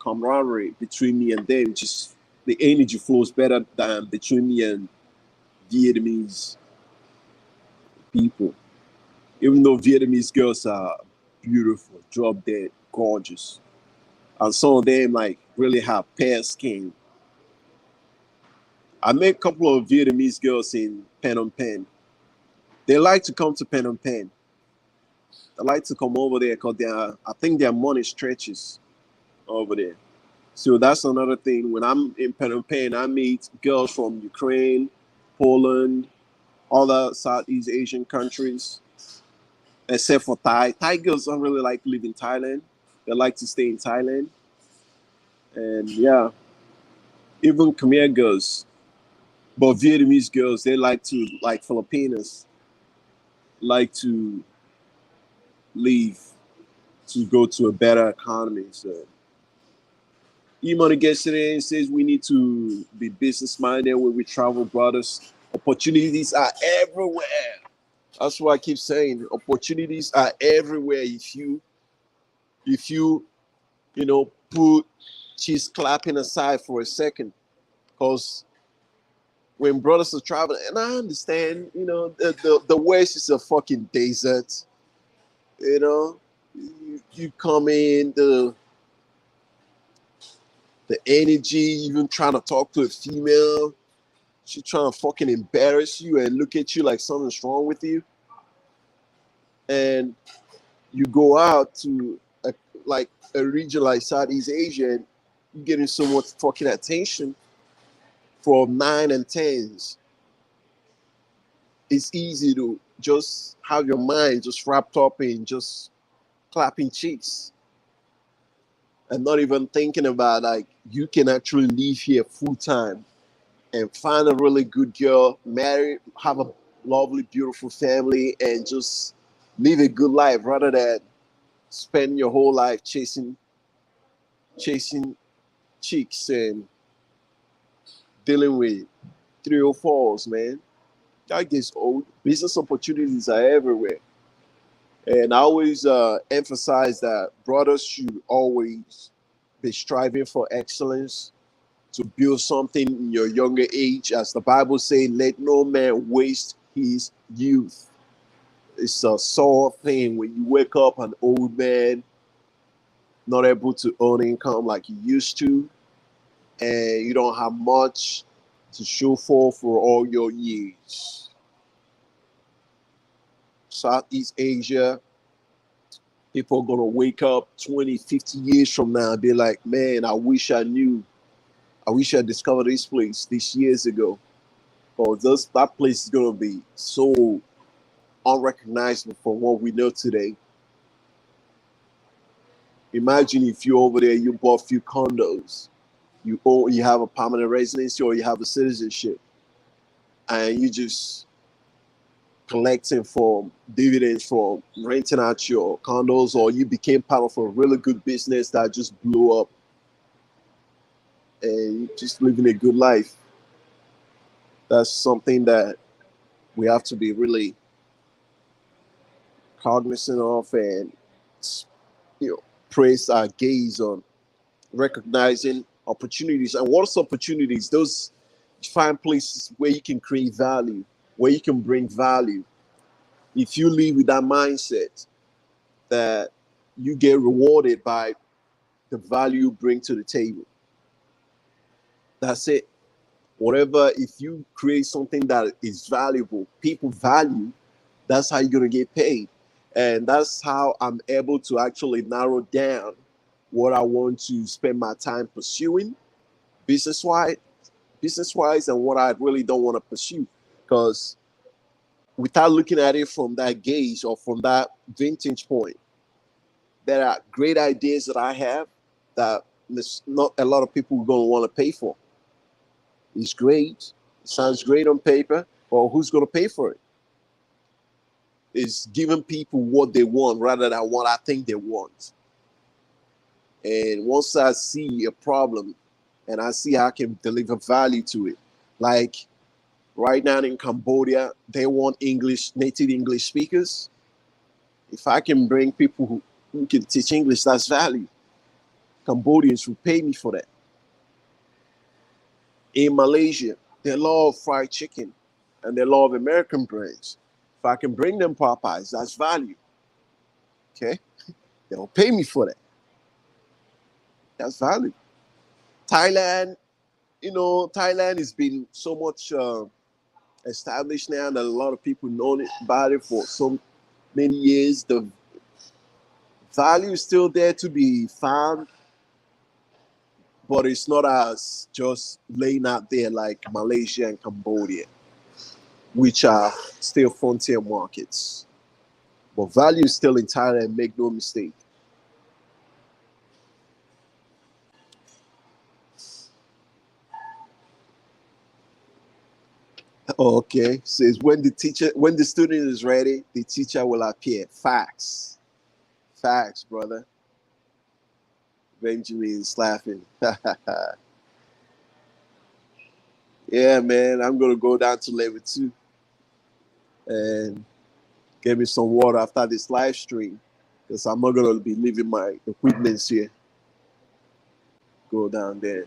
camaraderie between me and them, just the energy flows better than between me and Vietnamese people. Even though Vietnamese girls are beautiful, drop dead, gorgeous, and some of them like really have pale skin. I met a couple of Vietnamese girls in Phnom Penh. They like to come to Phnom Penh. They like to come over there because I think their money stretches over there. So that's another thing. When I'm in Phnom Penh, I meet girls from Ukraine, Poland, other Southeast Asian countries, except for Thai. Thai girls don't really like to live in Thailand. They like to stay in Thailand. And yeah, even Khmer girls. But Vietnamese girls, they like to, like Filipinas, like to leave to go to a better economy. So E-Money gets it in and says we need to be business minded when we travel, brothers. Opportunities are everywhere. That's why I keep saying opportunities are everywhere if you put cheese clapping aside for a second. Because when brothers are traveling, and I understand, the West is a fucking desert. You come in, the energy, even trying to talk to a female, she trying to fucking embarrass you and look at you like something's wrong with you. And you go out to a region like Southeast Asia and you're getting so much fucking attention from 9 and 10s. It's easy to just have your mind just wrapped up in just clapping cheeks and not even thinking about like you can actually live here full time and find a really good girl, marry, have a lovely, beautiful family, and just live a good life rather than spend your whole life chasing chicks and dealing with 304s, man. That gets old. Business opportunities are everywhere. And I always emphasize that brothers should always be striving for excellence to build something in your younger age. As the Bible says, let no man waste his youth. It's a sore thing when you wake up an old man, not able to earn income like you used to, and you don't have much to show for all your years. Southeast Asia, people are going to wake up 20, 50 years from now and be like, man, I wish I discovered this place this years ago. Because that place is going to be so unrecognizable from what we know today. Imagine if you're over there, you bought a few condos, you have a permanent residency or you have a citizenship, and you just collecting from dividends from renting out your condos, or you became part of a really good business that just blew up and you just living a good life. That's something that we have to be really cognizant of and praise our gaze on recognizing opportunities. And what's opportunities? Those find places where you can create value, where you can bring value. If you live with that mindset that you get rewarded by the value you bring to the table, that's it. Whatever, if you create something that is valuable, people value, That's how you're going to get paid. And that's how I'm able to actually narrow down what I want to spend my time pursuing business wise, and what I really don't want to pursue. Because without looking at it from that gauge or from that vintage point, there are great ideas that I have that not a lot of people are going to want to pay for. It's great. It sounds great on paper, but who's going to pay for it? It's giving people what they want rather than what I think they want. And once I see a problem and I see how I can deliver value to it, like right now in Cambodia, they want native English speakers. If I can bring people who can teach English, that's value. Cambodians will pay me for that. In Malaysia, they love fried chicken and they love American brands. If I can bring them Popeyes, that's value. Okay? They'll pay me for that. That's value. Thailand, Thailand has been so much established now that a lot of people know about it for so many years. The value is still there to be found, but it's not as just laying out there like Malaysia and Cambodia, which are still frontier markets. But value is still in Thailand, make no mistake. Okay, says when the student is ready, the teacher will appear. Facts. Facts, brother. Benjamin is laughing. Yeah, man, I'm gonna go down to level 2 and get me some water after this live stream because I'm not gonna be leaving my equipments here. Go down there.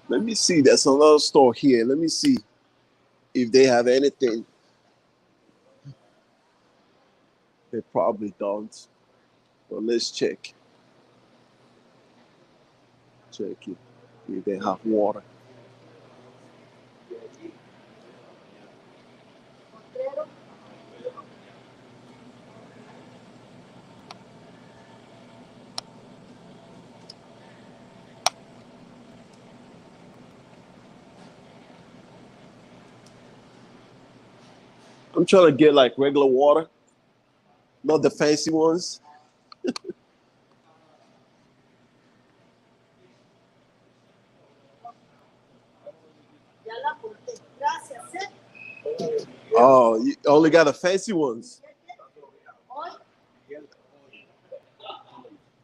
Let me see. There's another store here. Let me see if they have anything. They probably don't. But let's check. Check it. If they have water. I'm trying to get like regular water, not the fancy ones. Oh, you only got the fancy ones.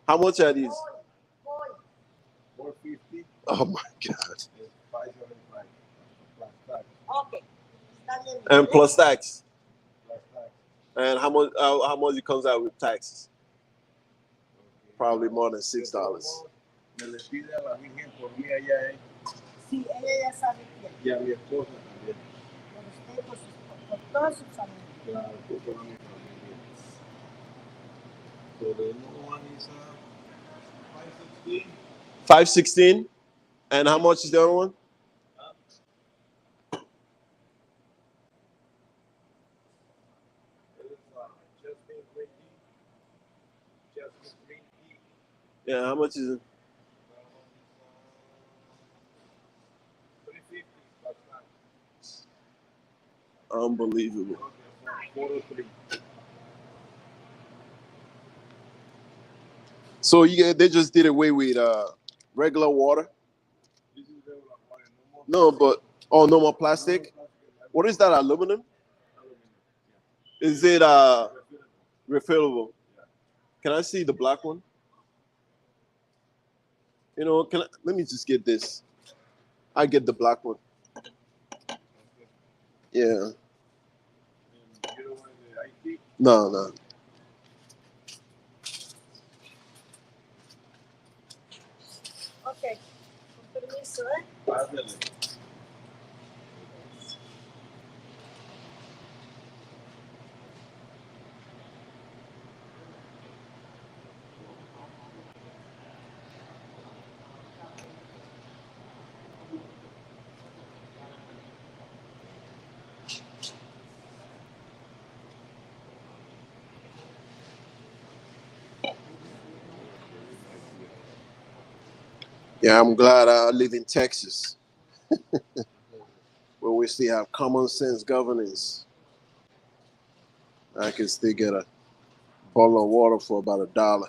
How much are these? 450. Oh my God. Okay. And plus tax. And how much it comes out with taxes? Probably more than $6. Sí, ella ya sabe quién. Y a mi esposa también. Por toda su familia. Claro, por toda mi familia. So the other one is 516. 516? And how much is the other one? Yeah, how much is it? 350. Unbelievable. 403. So they just did away with regular water? No, but no more plastic. What is that? Aluminum? Is it refillable? Can I see the black one? Let me just get this. I get the black one. Yeah. No. Okay. Con permiso, ¿eh? Yeah, I'm glad I live in Texas, where we still have common sense governance. I can still get a bottle of water for about $1.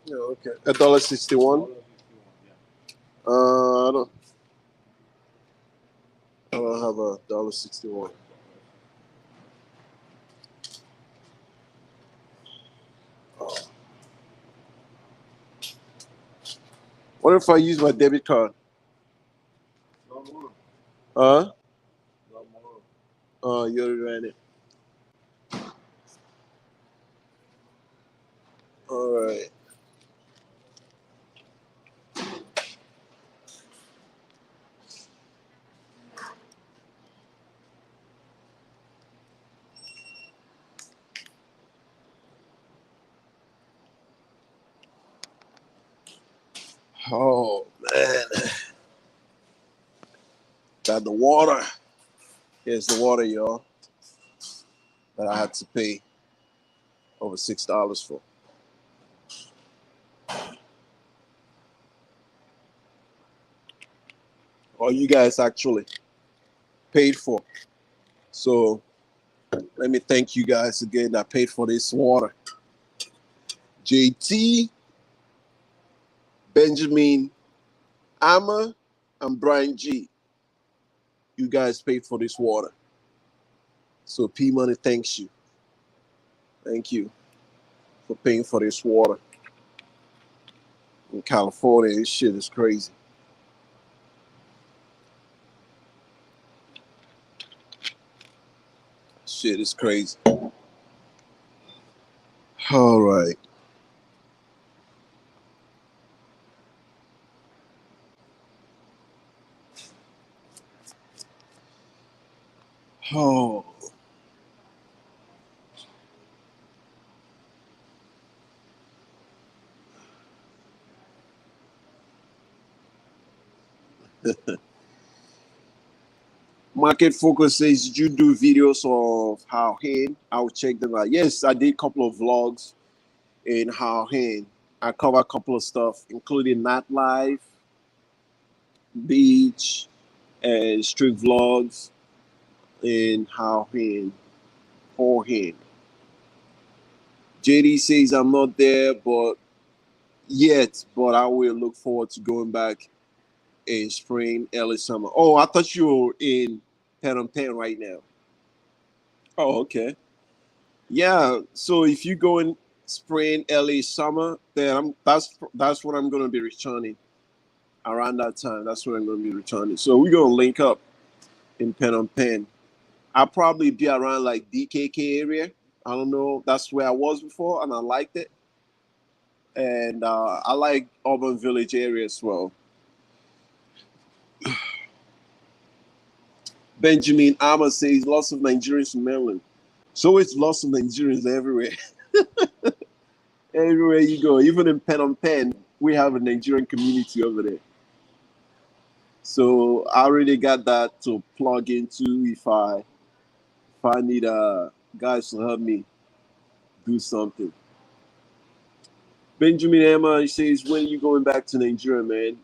Yeah, okay. $1.61. I don't have $1.61. Oh. What if I use my debit card? Huh? Oh, you already ran it. All right. Oh man, got the water. Here's the water, y'all, that I had to pay over $6 for. Or you guys actually paid for. So let me thank you guys again that paid for this water. JT, Benjamin, Amma, and Brian G. You guys paid for this water. So P Money thanks you. Thank you for paying for this water. In California, this shit is crazy. Shit is crazy. All right. Oh. Market Focus says, did you do videos of Howhin? I'll check them out. Yes, I did a couple of vlogs in Howhin. I cover a couple of stuff, including nightlife, beach, and street vlogs in Howhin. Howhin. JD says I'm not there, but I will look forward to going back in spring, early summer. Oh, I thought you were in Pan right now. Oh, okay. Yeah, so if you go in spring, early summer, then that's when I'm gonna be returning. Around that time, that's when I'm gonna be returning. So we're gonna link up in Pen. I'll probably be around like DKK area. I don't know. That's where I was before, and I liked it. And I like Auburn Village area as well. Benjamin Amma says lots of Nigerians in Maryland. So it's lots of Nigerians everywhere. Everywhere you go, even in Pen, we have a Nigerian community over there. So I already got that to plug into if I need guys to help me do something. Benjamin Emma says, when are you going back to Nigeria, man?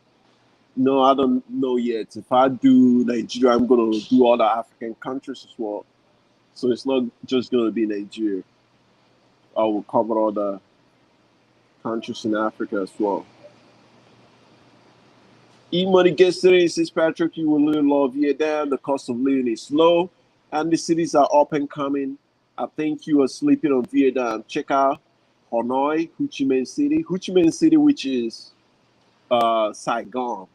No, I don't know yet. If I do Nigeria, I'm gonna do other African countries as well. So it's not just gonna be Nigeria. I will cover other countries in Africa as well. E-Money gets today says, Patrick, you will really love Vietnam. The cost of living is low and the cities are up and coming. I think you are sleeping on Vietnam. Check out Hanoi, Ho Chi Minh City. Ho Chi Minh City, which is Saigon.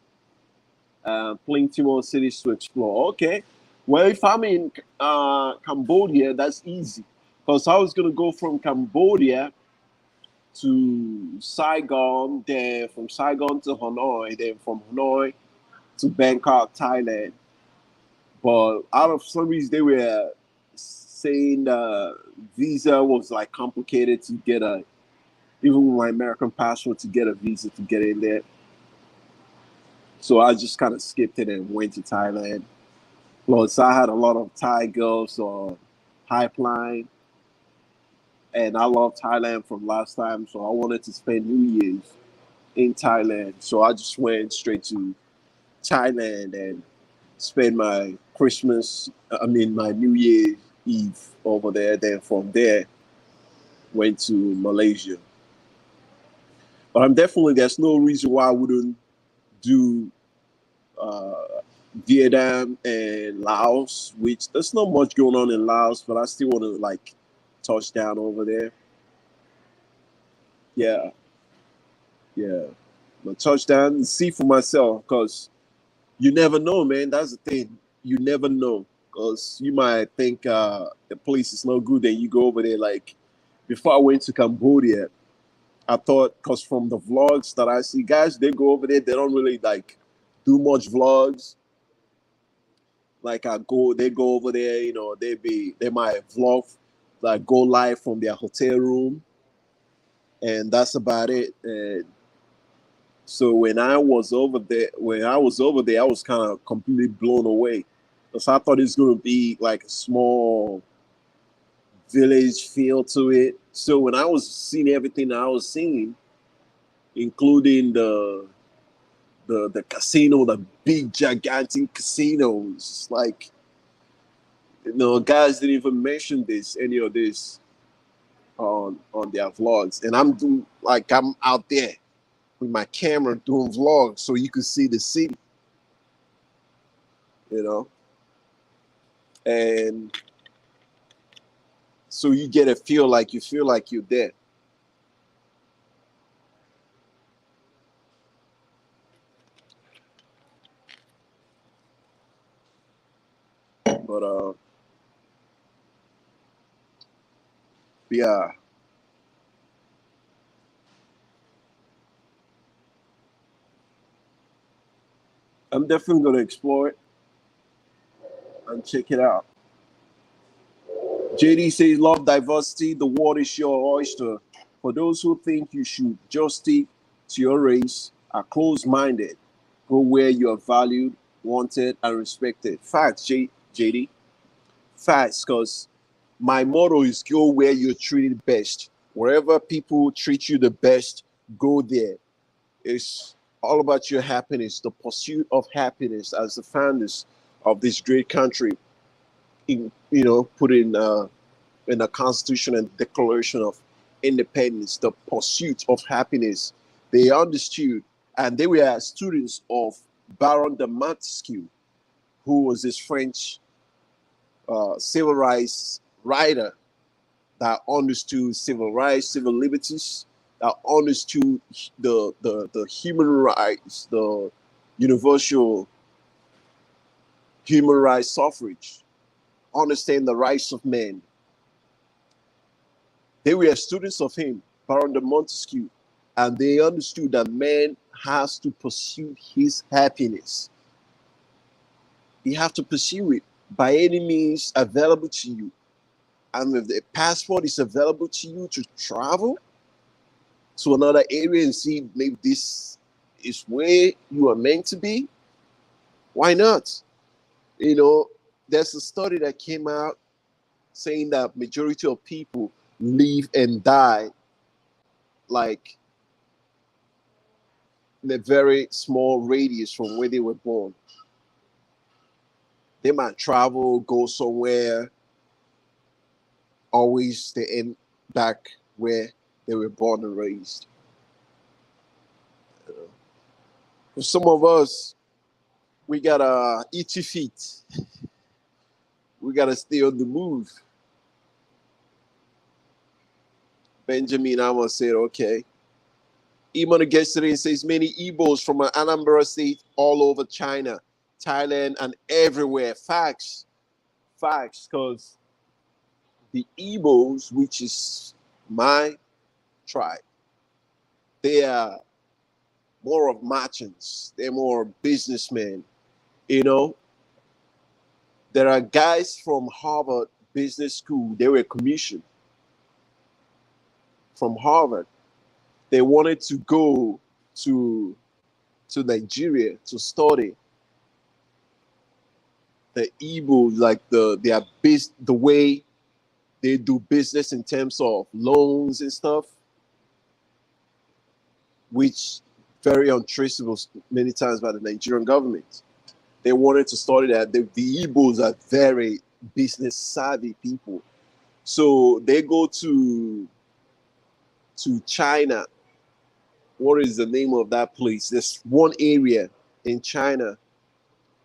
Plenty more cities to explore. Okay. Well, if I'm in Cambodia, that's easy because I was gonna go from Cambodia to Saigon, then from Saigon to Hanoi, then from Hanoi to Bangkok, Thailand. But out of some reason, they were saying visa was like complicated to get a, even with my American passport, to get a visa to get in there. So I just kind of skipped it and went to Thailand. Plus, I had a lot of Thai girls on Pipeline, and I love Thailand from last time, so I wanted to spend New Year's in Thailand. So I just went straight to Thailand and spent my Christmas, I mean, my New Year's Eve over there. Then from there, went to Malaysia. But I'm definitely, there's no reason why I wouldn't do Vietnam and Laos, which there's not much going on in Laos, but I still want to like touch down over there. Yeah, yeah. But touchdown and see for myself because you never know, man. That's the thing. You never know because you might think the place is no good, and you go over there. Like before I went to Cambodia, I thought because from the vlogs that I see, guys, they go over there. They don't really like do much vlogs. Like they go over there. You know, they might vlog, like go live from their hotel room, and that's about it. And so when I was over there, I was kind of completely blown away because I thought it's going to be like a small village feel to it. So when I was seeing everything I was seeing, including the casino, the big gigantic casinos, like guys didn't even mention any of this on their vlogs, and I'm out there with my camera doing vlogs so you could see the city, you know, and so you get a feel like you're there. But yeah, I'm definitely gonna explore it and check it out. JD says, "Love diversity. The world is your oyster. For those who think you should just stick to your race, are closed-minded. Go where you are valued, wanted, and respected." Facts, JD. Facts, because my motto is go where you're treated best. Wherever people treat you the best, go there. It's all about your happiness, the pursuit of happiness as the founders of this great country, put in the Constitution and Declaration of Independence, the pursuit of happiness. They understood, and they were students of Baron de Montesquieu, who was this French civil rights writer that understood civil rights, civil liberties, that understood the human rights, the universal human rights suffrage, understand the rights of men. They were students of him, Baron de Montesquieu, and they understood that man has to pursue his happiness. You have to pursue it by any means available to you. And if the passport is available to you to travel to another area and see maybe this is where you are meant to be, why not? There's a study that came out saying that majority of people live and die like in a very small radius from where they were born. They might travel, go somewhere, always they end back where they were born and raised. For some of us, we got itchy feet. We got to stay on the move. Benjamin Amos said, okay. Iman Gesserin says many Igbos from Anambra State all over China, Thailand, and everywhere. Facts. Facts, because the Igbos, which is my tribe, they are more of merchants. They're more businessmen. You know, there are guys from Harvard Business School. They were commissioned from Harvard. They wanted to go to Nigeria to study the Igbos, like the way they do business in terms of loans and stuff, which very untraceable many times by the Nigerian government. They wanted to study that. The Igbos are very business savvy people. So they go to China. What is the name of that place? There's one area in China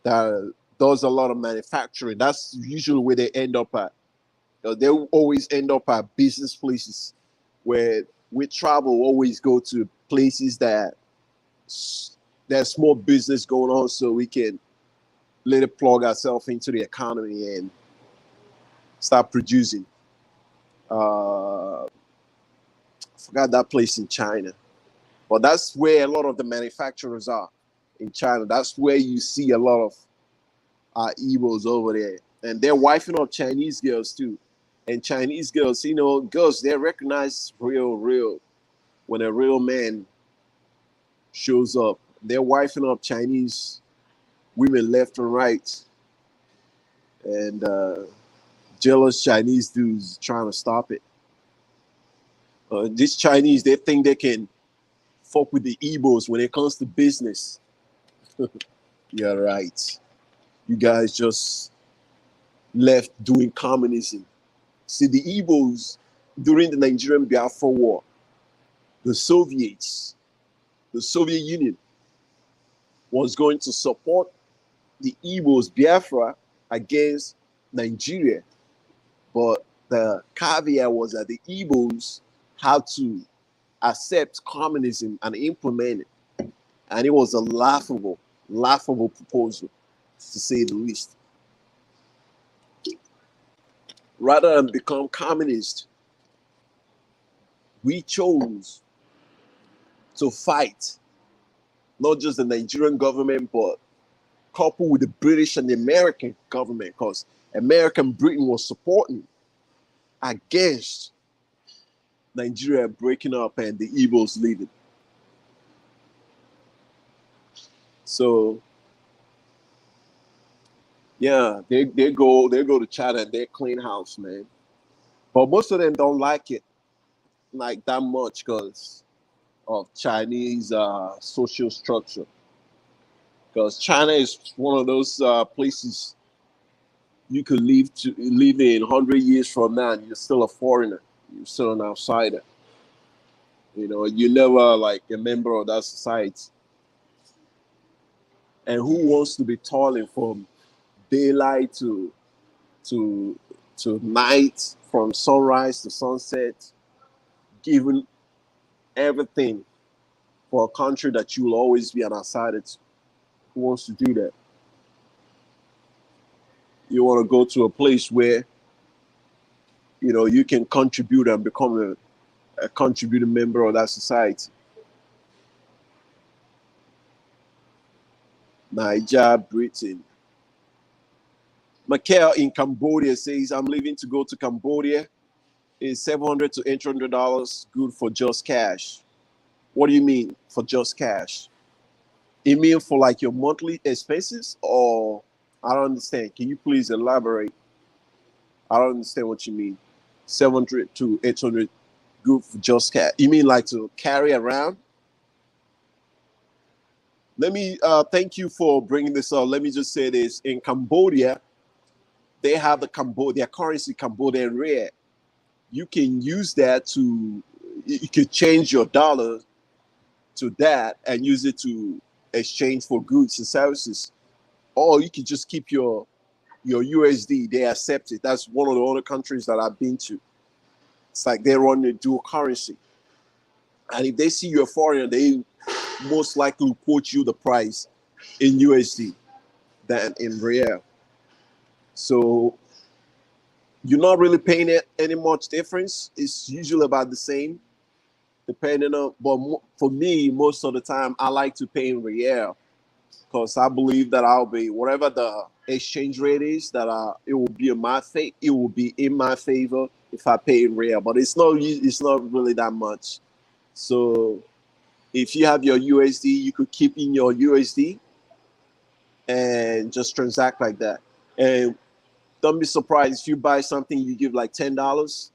that does a lot of manufacturing. That's usually where they end up at. They always end up at business places where we travel, always go to places that there's more business going on, so we can let it plug ourselves into the economy and start producing. I forgot that place in China, but that's where a lot of the manufacturers are in China. That's where you see a lot of Igbos over there, and they're wifing up Chinese girls too. And Chinese girls, girls, they recognize real when a real man shows up. They're wifing up Chinese women left and right, and jealous Chinese dudes trying to stop it. These Chinese, they think they can fuck with the Igbos when it comes to business. Yeah, right. You guys just left doing communism. See, the Igbos during the Nigerian Biafra War, the Soviets, the Soviet Union was going to support the Igbos Biafra against Nigeria. But the caveat was that the Igbos had to accept communism and implement it. And it was a laughable proposal, to say the least. Rather than become communist, we chose to fight not just the Nigerian government, but coupled with the British and the American government, because America and Britain was supporting against Nigeria breaking up and the Igbos leaving. So yeah, they go to China and they clean house, man. But most of them don't like it like that much because of Chinese social structure. Because China is one of those places you could live in 100 years from now, and you're still a foreigner. You're still an outsider. You're never like a member of that society. And who wants to be toiling from daylight to night, from sunrise to sunset, giving everything for a country that you will always be an outsider to? Who wants to do that? You want to go to a place where you can contribute and become a contributing member of that society. Niger, Britain. Michael in Cambodia says, I'm leaving to go to Cambodia. Is $700 to $800 good for just cash? What do you mean for just cash? You mean for like your monthly expenses, or I don't understand. Can you please elaborate? I don't understand what you mean. 700 to 800 good for just cash. You mean like to carry around? Let me thank you for bringing this up. Let me just say this. In Cambodia, they have their currency, Cambodian riel. You can use that you could change your dollar to that and use it to exchange for goods and services. Or you can just keep your USD. They accept it. That's one of the other countries that I've been to. It's like they run a dual currency. And if they see you're a foreigner, they most likely quote you the price in USD than in real. So you're not really paying it any much difference. It's usually about the same, depending on. But for me, most of the time, I like to pay in real because I believe that I'll be whatever the exchange rate is, that it will be in my it will be in my favor if I pay in real. But it's not really that much. So if you have your USD, you could keep in your USD and just transact like that. And don't be surprised if you buy something, you give like $10,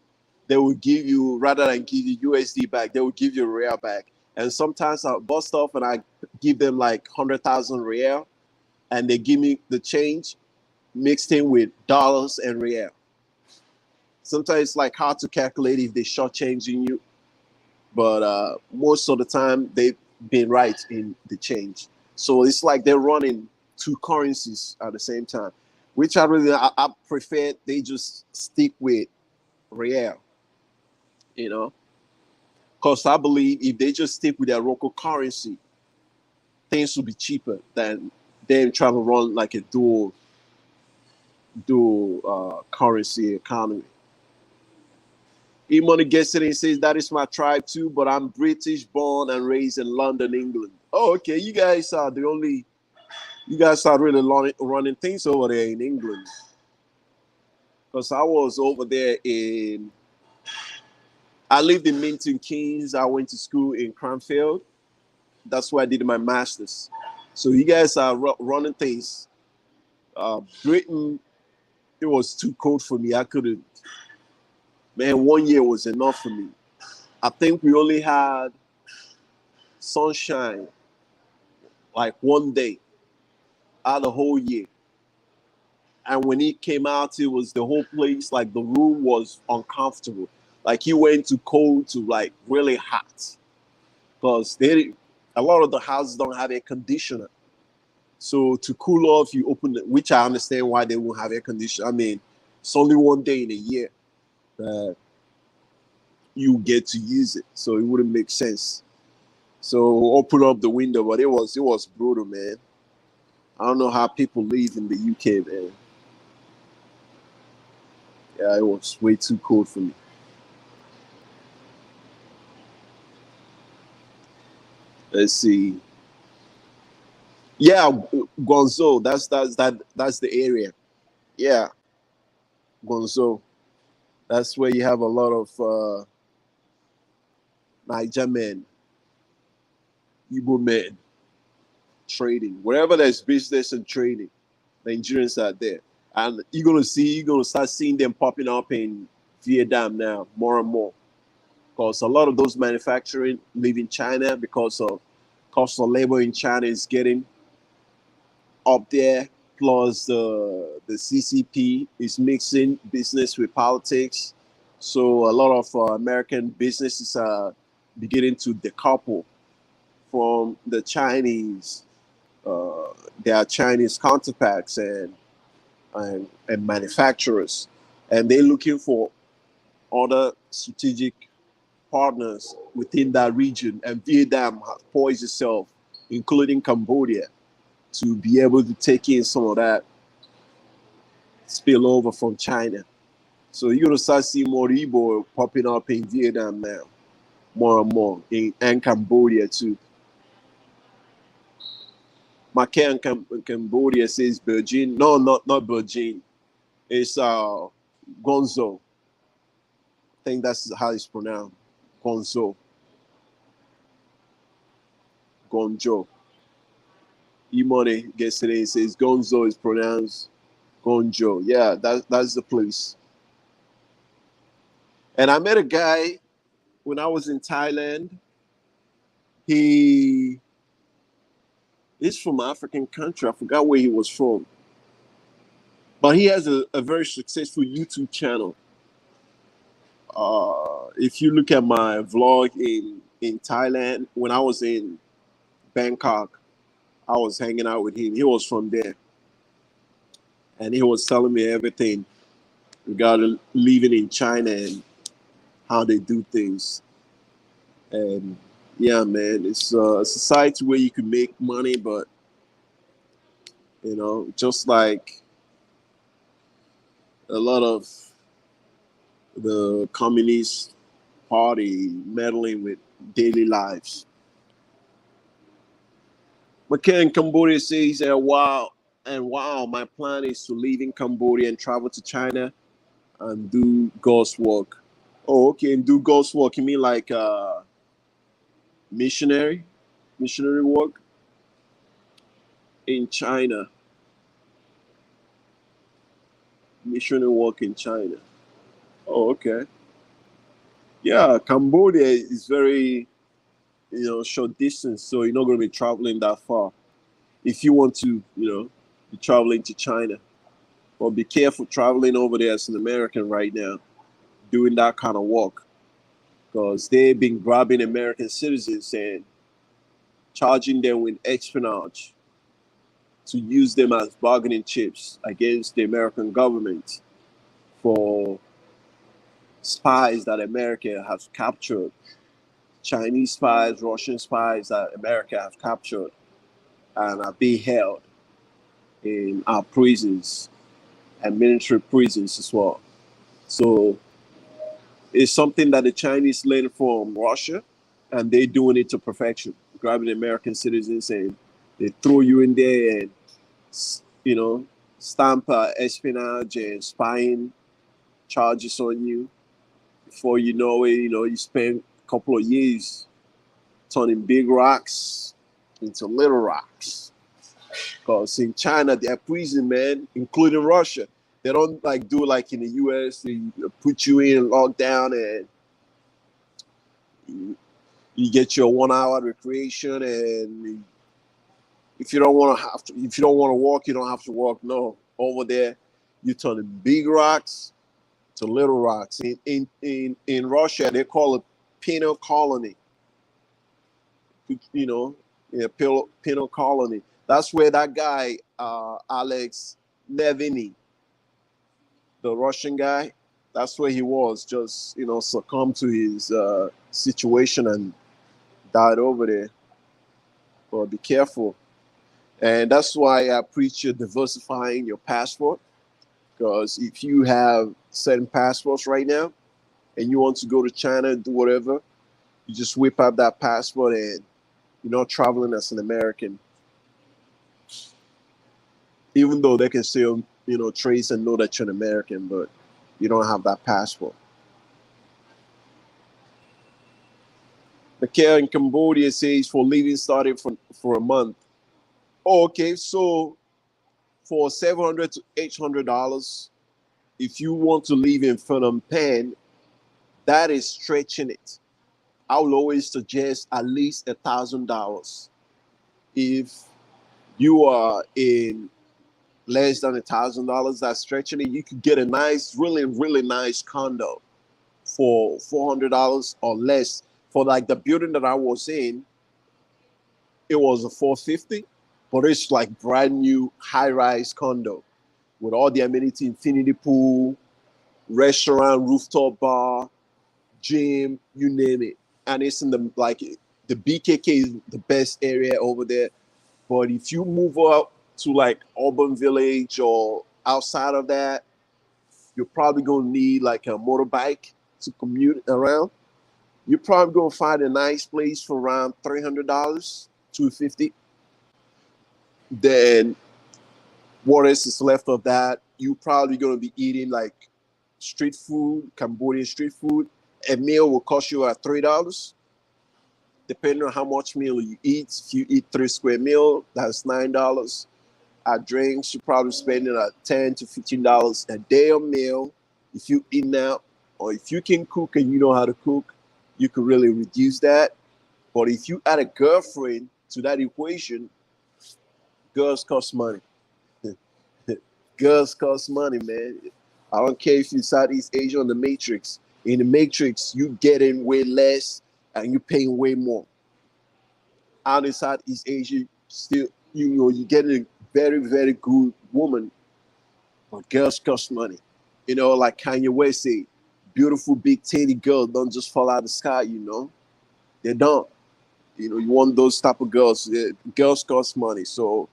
they will give you, rather than give you USD back, they will give you real back. And sometimes I bust off and I give them like 100,000 real, and they give me the change mixed in with dollars and real. Sometimes it's like hard to calculate if they shortchanging you, but most of the time they've been right in the change. So it's like they're running two currencies at the same time, which I prefer they just stick with real, you know, because I believe if they just stick with their local currency, things will be cheaper than them trying to run like a dual currency economy. E-Money gets it and says, that is my tribe too, but I'm British, born and raised in London, England. Oh, okay. You guys are really running things over there in England. Because I lived in Milton Keynes. I went to school in Cranfield. That's where I did my master's. So you guys are running things. Britain, it was too cold for me. I couldn't. Man, 1 year was enough for me. I think we only had sunshine like one day out the whole year. And when it came out, it was the whole place, like the room was uncomfortable. Like you went to cold to like really hot. Because a lot of the houses don't have air conditioner. So to cool off, you open it, which I understand why they won't have air conditioner. I mean, it's only one day in a year that you get to use it. So it wouldn't make sense. So open up the window, but it was brutal, man. I don't know how people live in the UK, man. Yeah, it was way too cold for me. Let's see. Yeah, Gonzo. That's the area. Yeah, Gonzo. That's where you have a lot of Niger men, Igbo men trading. Wherever there's business and trading, Nigerians are there, and you're gonna start seeing them popping up in Vietnam now more and more, because a lot of those manufacturing live in China because of cost of labor in China is getting up there. Plus, the CCP is mixing business with politics. So a lot of American businesses are beginning to decouple from the Chinese, uh, their Chinese counterparts and manufacturers, and they're looking for other strategic partners within that region. And Vietnam has poised itself, including Cambodia, to be able to take in some of that spillover from China. So you're gonna start seeing more Igbo popping up in Vietnam now, more and more, and Cambodia too. Mackay in Cambodia says Virgin. No, not Virgin. It's Gonzo. I think that's how it's pronounced. Gonzo. Gonjo. E-Money gets today says Gonzo is pronounced Gonjo. Yeah, that's the place. And I met a guy when I was in Thailand. He is from an African country. I forgot where he was from. But he has a very successful YouTube channel. If you look at my vlog in Thailand, when I was in Bangkok, I was hanging out with him. He was from there. And he was telling me everything regarding living in China and how they do things. And yeah, man, it's a society where you can make money, but just like a lot of the Communist Party meddling with daily lives. McKay in Cambodia says, wow, my plan is to live in Cambodia and travel to China and do God's work. Oh, okay, and do God's work. You mean like missionary work in China? Missionary work in China. Oh, okay. Yeah, Cambodia is very, short distance, so you're not going to be traveling that far. If you want to, be traveling to China, but be careful traveling over there as an American right now, doing that kind of work, because they've been grabbing American citizens and charging them with espionage to use them as bargaining chips against the American government for spies that America has captured, Chinese spies, Russian spies that America have captured and are being held in our prisons and military prisons as well. So it's something that the Chinese learned from Russia, and they're doing it to perfection, grabbing American citizens and they throw you in there and, stamp espionage and spying charges on you. Before you know it, you spend a couple of years turning big rocks into little rocks. Because in China, they're prison, man, including Russia. They don't do like in the US, they put you in lockdown and you get your 1 hour recreation, and if you don't want to walk, you don't have to walk. No, over there, you turn big rocks to little rocks. In Russia, they call it penal colony. Penal colony. That's where that guy, Alex Navalny, the Russian guy, that's where he was. Just succumbed to his situation and died over there. But be careful. And that's why I preach you diversifying your passport. Because if you have certain passports right now and you want to go to China and do whatever, you just whip out that passport and you're not traveling as an American. Even though they can still, trace and know that you're an American, but you don't have that passport. Mikhail in Cambodia says for leaving started for a month. Oh, okay, so for $700 to $800, if you want to live in Phnom Penh, that is stretching it. I will always suggest at least $1,000. If you are in less than $1,000, that's stretching it. You could get a nice, really, really nice condo for $400 or less. For like the building that I was in, it was a $450, but it's like brand new high-rise condo with all the amenity, infinity pool, restaurant, rooftop bar, gym, you name it. And it's in the BKK is the best area over there. But if you move up to like Auburn Village or outside of that, you're probably gonna need like a motorbike to commute around. You're probably gonna find a nice place for around $300, $250. Then what else is left of that? You're probably gonna be eating like street food, Cambodian street food. A meal will cost you at $3, depending on how much meal you eat. If you eat 3 square meal, that's $9. At drinks, you're probably spending at $10 to $15 a day on meal. If you eat out, or if you can cook and you know how to cook, you could really reduce that. But if you add a girlfriend to that equation, girls cost money. Girls cost money, man. I don't care if you're Southeast Asia or the Matrix. In the Matrix, you getting way less and you paying way more. Out in Southeast Asia, still, you're getting a very, very good woman, but girls cost money. Like Kanye West said, beautiful big titty girls don't just fall out of the sky, They don't. You want those type of girls. Girls cost money. So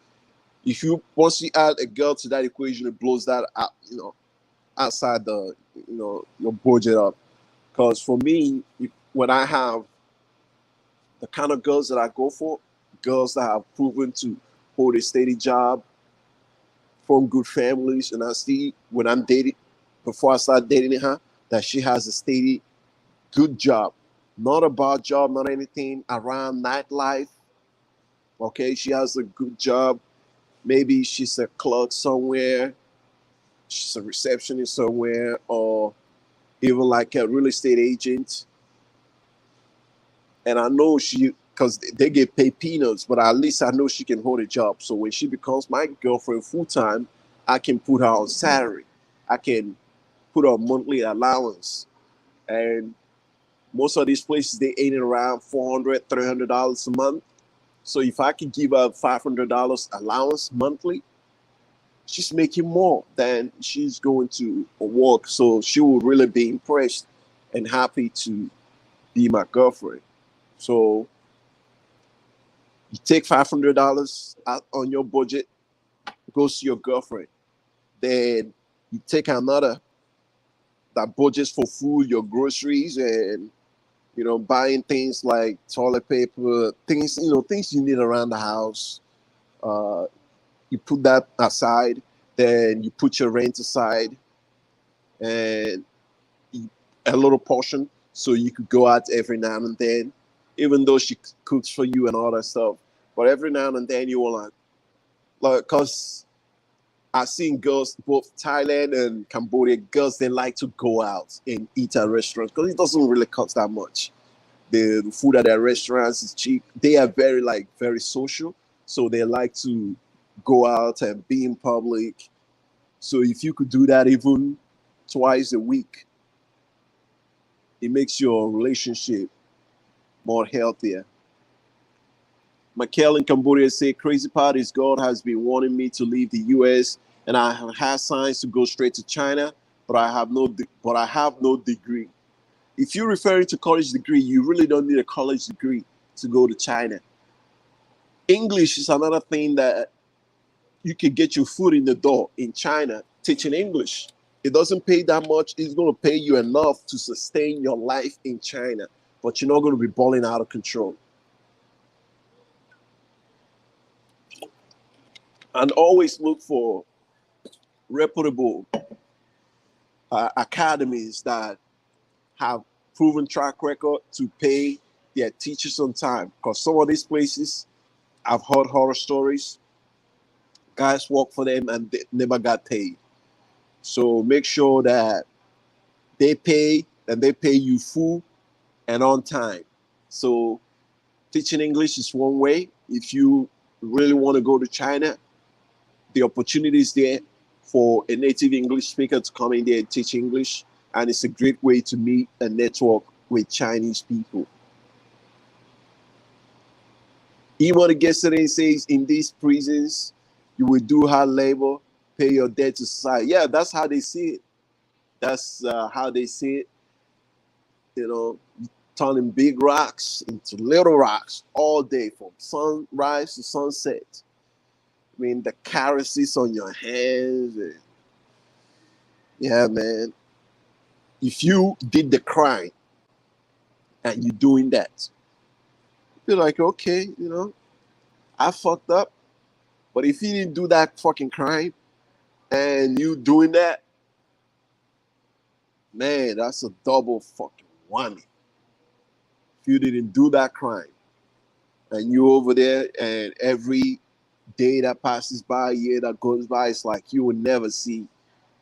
once you add a girl to that equation, it blows that out, outside the your budget up. Because for me, when I have the kind of girls that I go for, girls that have proven to hold a steady job from good families, and I see when I'm dating, before I start dating her, that she has a steady, good job, not a bad job, not anything around nightlife. Okay, she has a good job. Maybe she's a clerk somewhere, she's a receptionist somewhere, or even like a real estate agent. And I know because they get paid peanuts, but at least I know she can hold a job. So when she becomes my girlfriend full time, I can put her on salary. I can put her monthly allowance. And most of these places, they ain't around $400, $300 a month. So if I can give her $500 allowance monthly, she's making more than she's going to work. So she will really be impressed and happy to be my girlfriend. So you take $500 out on your budget, goes to your girlfriend. Then you take another that budgets for food, your groceries, and buying things like toilet paper, things you need around the house. Uh, you put that aside. Then you put your rent aside, and a little portion so you could go out every now and then, even though she cooks for you and all that stuff. But every now and then you will because I've seen girls, both Thailand and Cambodia, girls, they like to go out and eat at restaurants because it doesn't really cost that much. The food at their restaurants is cheap. They are very social. So they like to go out and be in public. So if you could do that even twice a week, it makes your relationship more healthier. Michael in Cambodia say, crazy part is God has been wanting me to leave the US and I have had signs to go straight to China, but I have no degree. If you're referring to college degree, you really don't need a college degree to go to China. English is another thing that you can get your foot in the door in China teaching English. It doesn't pay that much. It's going to pay you enough to sustain your life in China, but you're not going to be balling out of control. And always look for reputable academies that have proven track record to pay their teachers on time. Because some of these places, I've heard horror stories. Guys work for them and they never got paid. So make sure that they pay and they pay you full and on time. So teaching English is one way. If you really want to go to China, the opportunity is there for a native English speaker to come in there and teach English. And it's a great way to meet and network with Chinese people. Imani yesterday says, in these prisons, you will do hard labor, pay your debt to society. Yeah, that's how they see it. That's how they see it. Turning big rocks into little rocks all day from sunrise to sunset. I mean, the calluses on your hands. Yeah, man. If you did the crime and you're doing that, you're like, okay, I fucked up. But if you didn't do that fucking crime and you doing that, man, that's a double fucking whammy. If you didn't do that crime and you over there and every day that passes by, year that goes by, it's like you will never see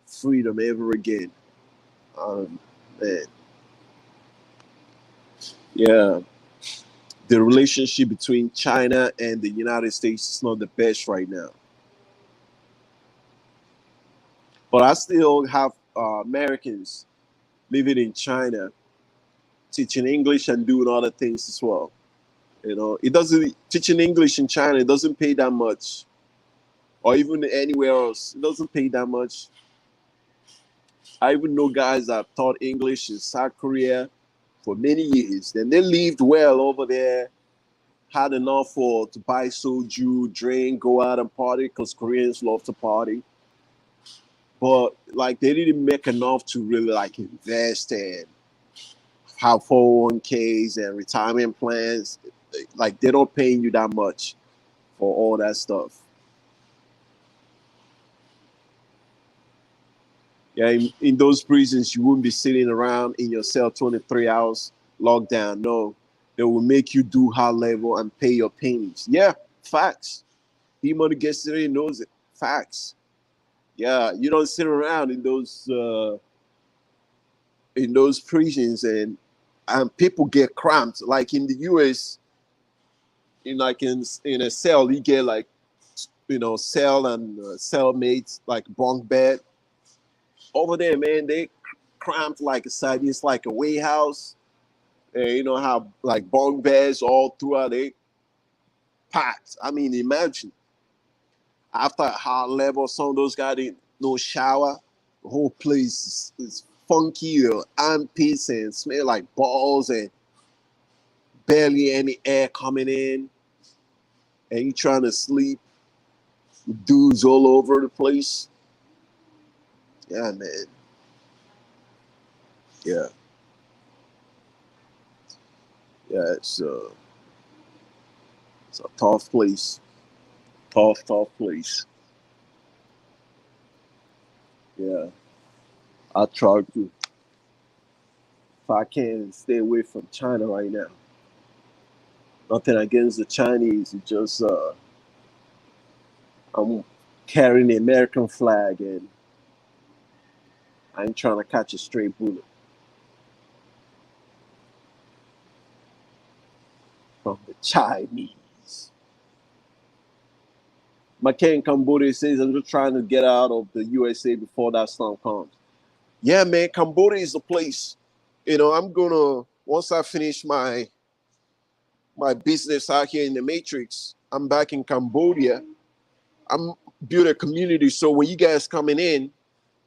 freedom ever again. Man. Yeah. The relationship between China and the United States is not the best right now. But I still have Americans living in China, teaching English and doing other things as well. It doesn't teaching English in China. It doesn't pay that much, or even anywhere else. It doesn't pay that much. I even know guys that taught English in South Korea for many years. Then they lived well over there, had enough to buy soju, drink, go out and party because Koreans love to party. but like they didn't make enough to really like invest and have 401ks and retirement plans. Like they don't pay you that much for all that stuff. Yeah, in those prisons, you wouldn't be sitting around in your cell 23 hours locked down. No, they will make you do high level and pay your pennies. Yeah, facts. Money gets there, he knows it. Facts. Yeah, you don't sit around in those prisons and people get cramped. Like in the US, in a cell, you get like cell and cellmates like bunk bed. Over there, man, they cramped like a side. It's like a warehouse. And you know how like bunk beds all throughout they packed. I mean, imagine after a hot level, some of those guys didn't no shower. The whole place is funky, armpits and smell like balls and barely any air coming in. And you trying to sleep, dudes all over the place. Yeah, man. Yeah. Yeah, it's a tough place. Tough place. Yeah. I try to, if I can, stay away from China right now. Nothing against the Chinese. It's just I'm carrying the American flag and I ain't trying to catch a straight bullet from the Chinese. McCain Cambodia says I'm just trying to get out of the USA before that storm comes. Yeah, man, Cambodia is the place. I'm gonna once I finish my business out here in the Matrix, I'm back in Cambodia. I'm build a community so when you guys coming in,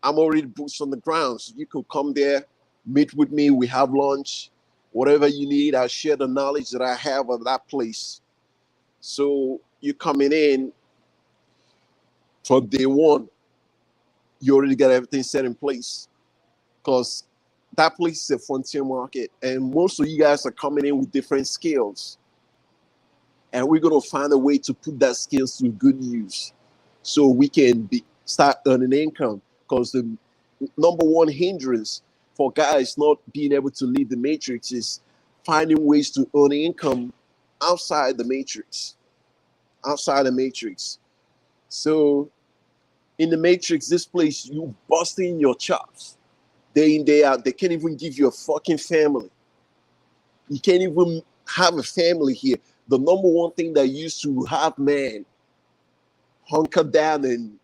I'm already boots on the ground. So you could come there, meet with me, we have lunch, whatever you need. I'll share the knowledge that I have of that place. So you coming in from day one, you already got everything set in place. Because that place is a frontier market. And most of you guys are coming in with different skills. And we're gonna find a way to put that skills to good use so we can start earning income. Because the number one hindrance for guys not being able to leave the matrix is finding ways to earn income outside the matrix. Outside the matrix. So in the matrix, this place, you busting your chops day in, day out. They can't even give you a fucking family. You can't even have a family here. The number one thing that used to have man hunker down and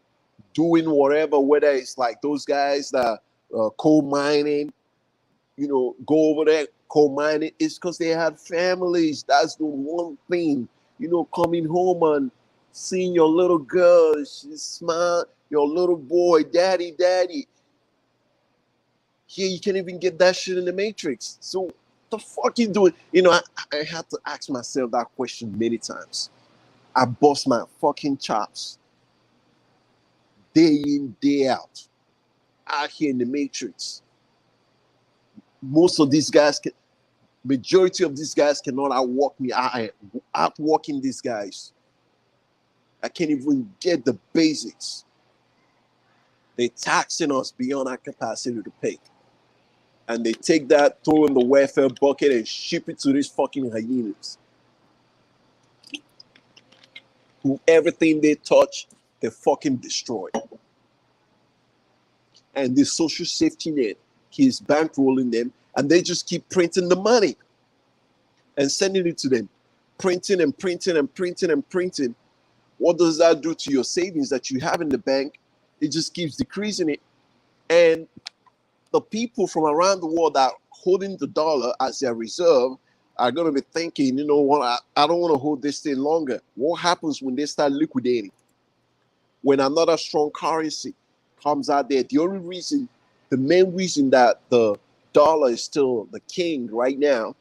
doing whatever, whether it's like those guys that coal mining, go over there, coal mining, it's because they had families. That's the one thing, coming home and seeing your little girl, she smile, your little boy, daddy. Here, you can't even get that shit in the Matrix. So, the fuck you doing? I had to ask myself that question many times. I bust my fucking chops day in, day out here in the Matrix. Most of these guys majority of these guys cannot outwork me. I am outworking these guys. I can't even get the basics. They're taxing us beyond our capacity to pay. And they take that, throw in the welfare bucket and ship it to these fucking hyenas. Who everything they touch, they fucking destroy. And the social safety net, he's bankrolling them, and they just keep printing the money and sending it to them. Printing and printing and printing and printing. What does that do to your savings that you have in the bank? It just keeps decreasing it. And the people from around the world that are holding the dollar as their reserve are going to be thinking, you know what, I don't want to hold this thing longer. What happens when they start liquidating? When another strong currency comes out there, the main reason that the dollar is still the king right now,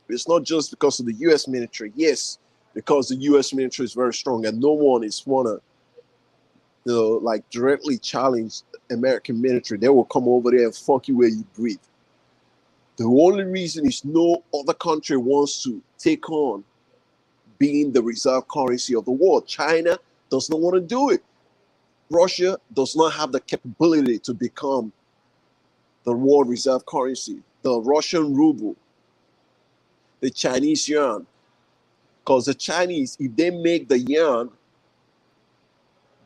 it's not just because of the U.S. military. Yes, because the U.S. military is very strong and no one is want to like directly challenge American military, they will come over there and fuck you where you breathe. The only reason is no other country wants to take on being the reserve currency of the world. China does not want to do it. Russia does not have the capability to become the world reserve currency. The Russian ruble, the Chinese yuan, because the Chinese, if they make the yuan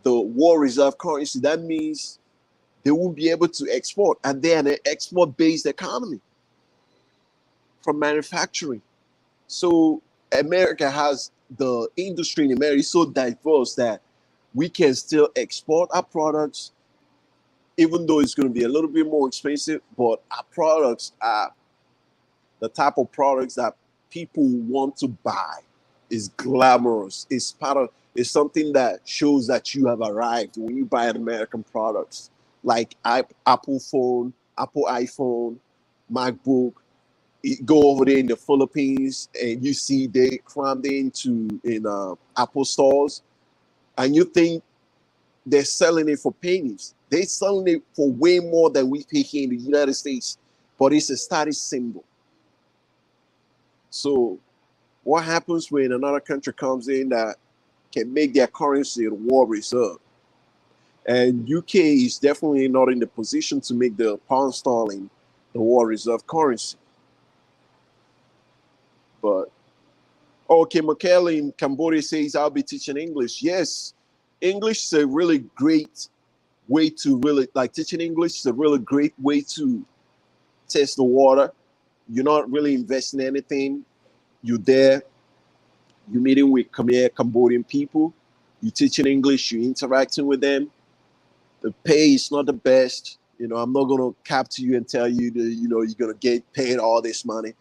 the world reserve currency, that means they won't be able to export, and they're an export-based economy from manufacturing. So America has the industry in America is so diverse that we can still export our products, even though it's going to be a little bit more expensive. But our products are the type of products that people want to buy. Is glamorous. It's part of. It's something that shows that you have arrived when you buy an American products, like Apple phone, Apple iPhone, MacBook. You go over there in the Philippines and you see they crammed into in Apple stores, and you think they're selling it for pennies. They're selling it for way more than we pay here in the United States, but it's a status symbol. So what happens when another country comes in that can make their currency the world reserve? And UK is definitely not in the position to make the pound sterling the world reserve currency. But okay, Michael in Cambodia says I'll be teaching English. Yes, English is a really great way to really like teaching English is a really great way to test the water. You're not really investing anything. You're there, you're meeting with Cambodian people, you're teaching English, you're interacting with them. The pay is not the best. I'm not gonna cap to you and tell you that you're gonna get paid all this money.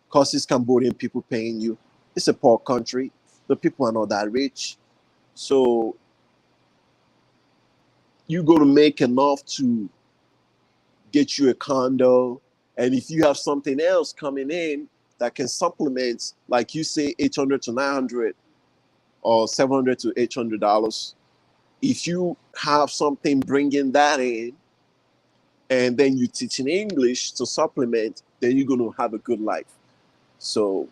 Because it's Cambodian people paying you. It's a poor country. The people are not that rich. So you're going to make enough to get you a condo. And if you have something else coming in that can supplement, like you say, $800 to $900 or $700 to $800, if you have something bringing that in, and then you teach in English to supplement, then you're going to have a good life. So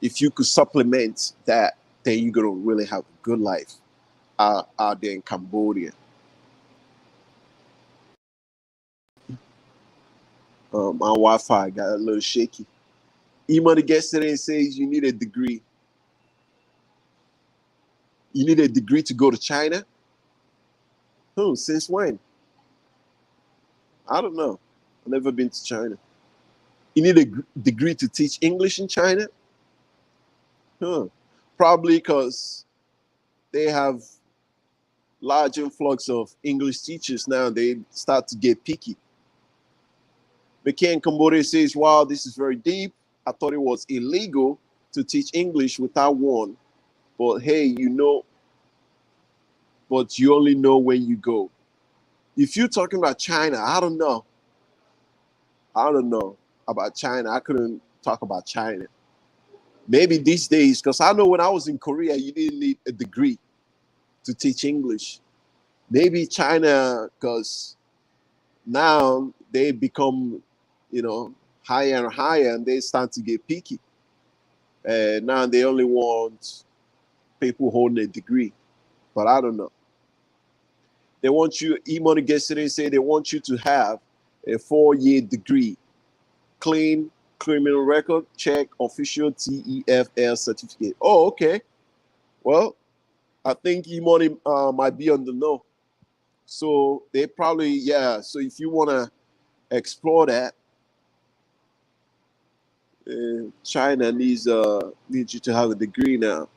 if you could supplement that, then you're going to really have a good life out there in Cambodia. My Wi-Fi got a little shaky. Emma gets there and says you need a degree. You need a degree to go to China? Since when? I don't know. I've never been to China. You need a degree to teach English in China? Probably because they have large influx of English teachers now. They start to get picky. McCain Cambodia says, wow, this is very deep. I thought it was illegal to teach English without one. But hey, but you only know when you go. If you're talking about China, I don't know. I don't know about China. I couldn't talk about China. Maybe these days, because I know when I was in Korea, you didn't need a degree to teach English. Maybe China, because now they become, higher and higher, and they start to get picky. And now they only want people holding a degree. But I don't know. They want you, E-Money gets today say they want you to have a 4-year degree, clean criminal record, check, official TEFL certificate. Oh, okay. Well, I think E-Money might be on the know. So they probably, yeah. So if you want to explore that, China needs you to have a degree now.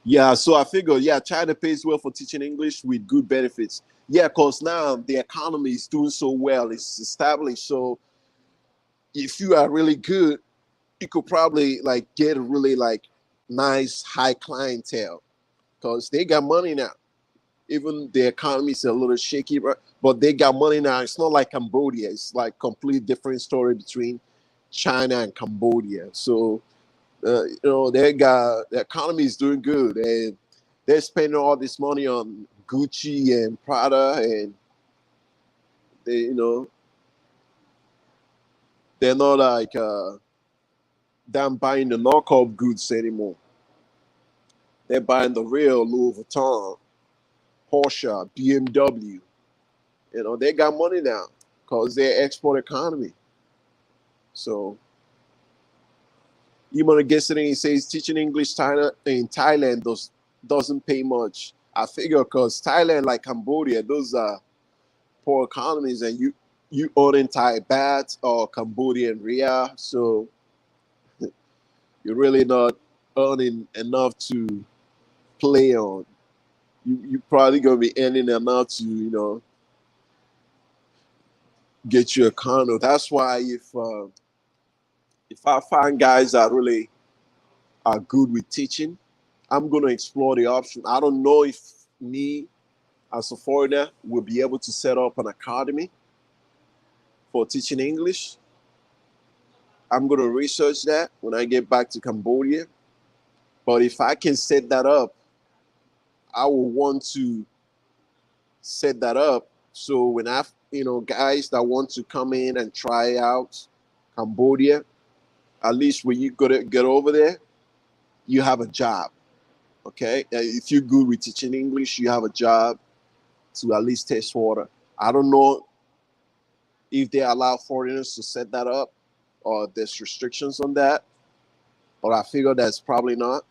Yeah, so I figure, yeah, China pays well for teaching English with good benefits. Yeah, because now the economy is doing so well, it's established. So if you are really good, you could probably like get a really like nice high clientele because they got money now. Even the economy is a little shaky, but they got money now. It's not like Cambodia. It's like completely different story between China and Cambodia. So the economy is doing good, and they're spending all this money on Gucci and Prada, and they, they're not like them buying the knockoff goods anymore. They're buying the real Louis Vuitton, Porsche, BMW. They got money now because they're export economy. So you want to get something, he says teaching English in Thailand doesn't pay much. I figure because Thailand, like Cambodia, those are poor economies, and you own in Thai baht or Cambodian rial, so you're really not earning enough to play on. You probably gonna be earning enough to get you a condo. That's why if I find guys that really are good with teaching, I'm gonna explore the option. I don't know if me as a foreigner will be able to set up an academy for teaching English. I'm gonna research that when I get back to Cambodia. But if I can set that up, I will want to set that up so when guys that want to come in and try out Cambodia, at least when you get over there, you have a job. Okay, if you're good with teaching English, you have a job to at least test water. I don't know if they allow foreigners to set that up or there's restrictions on that, but I figure that's probably not.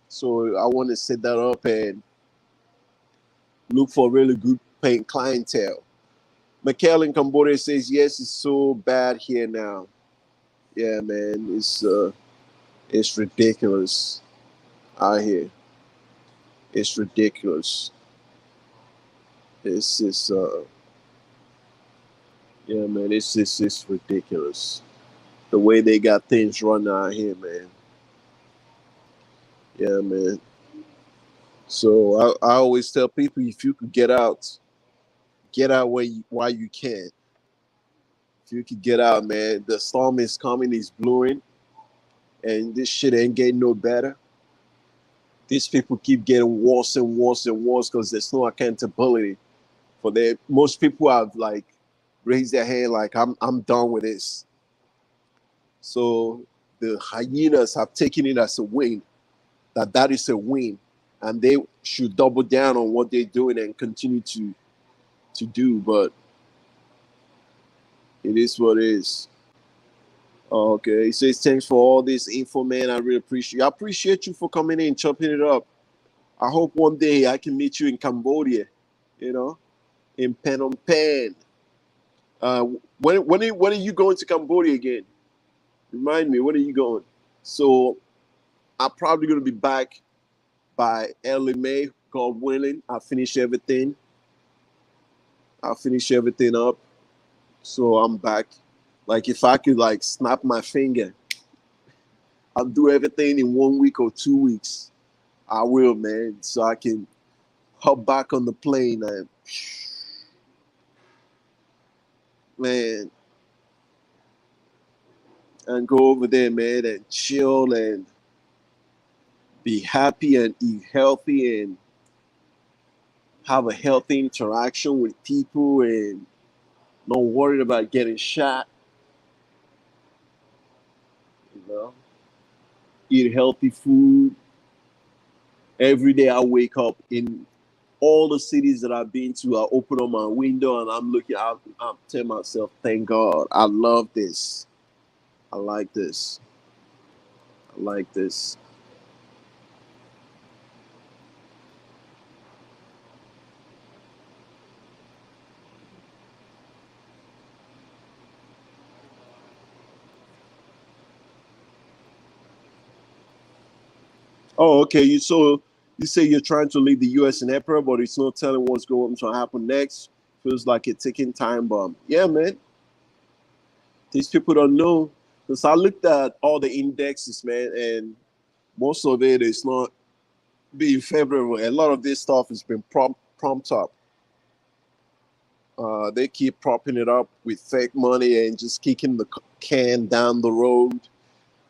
So I want to set that up and look for really good paying clientele. Mikhail in Cambodia says, yes, it's so bad here now. Yeah, man, it's ridiculous out here. It's ridiculous. It's just yeah, man, it's ridiculous. The way they got things run out here, man. Yeah, man. So I always tell people, if you could get out while you can. If you could get out, man, the storm is coming, it's blowing, and this shit ain't getting no better. These people keep getting worse and worse and worse because there's no accountability for them. Most people have like raised their hand like I'm done with this. So the hyenas have taken it as a win, that is a win, and they should double down on what they're doing and continue to do. But it is what it is. Okay, he says thanks for all this info, man. I really appreciate you. I appreciate you for coming in, chopping it up. I hope one day I can meet you in Cambodia, you know, in Phnom Penh. When are you going to Cambodia again? Remind me, when are you going? So I'm probably going to be back by early May, God willing. I'll finish everything. I'll finish everything up. So I'm back. Like if I could like snap my finger, I'll do everything in 1 week or 2 weeks. I will, man. So I can hop back on the plane and man and go over there, man, and chill and be happy and eat healthy and have a healthy interaction with people and not worried about getting shot. You know, eat healthy food. Every day I wake up in all the cities that I've been to. I open up my window and I'm looking out. I'm telling myself, thank God, I love this. I like this. I like this. Oh, okay. You say you're trying to leave the U.S. in April, but it's not telling what's going to happen next. Feels like a ticking time bomb. Yeah, man. These people don't know. Because I looked at all the indexes, man, and most of it is not being favorable. A lot of this stuff has been propped up. They keep propping it up with fake money and just kicking the can down the road.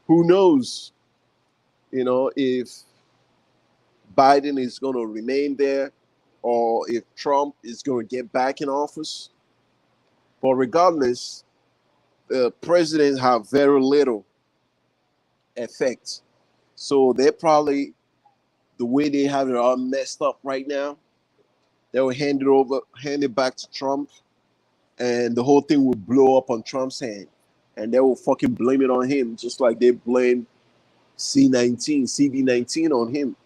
Who knows? if Biden is going to remain there or if Trump is going to get back in office. But regardless, the president have very little effect. So they're probably, the way they have it all messed up right now, they will hand it back to Trump, and the whole thing will blow up on Trump's hand. And they will fucking blame it on him, just like they blame CD19 on him.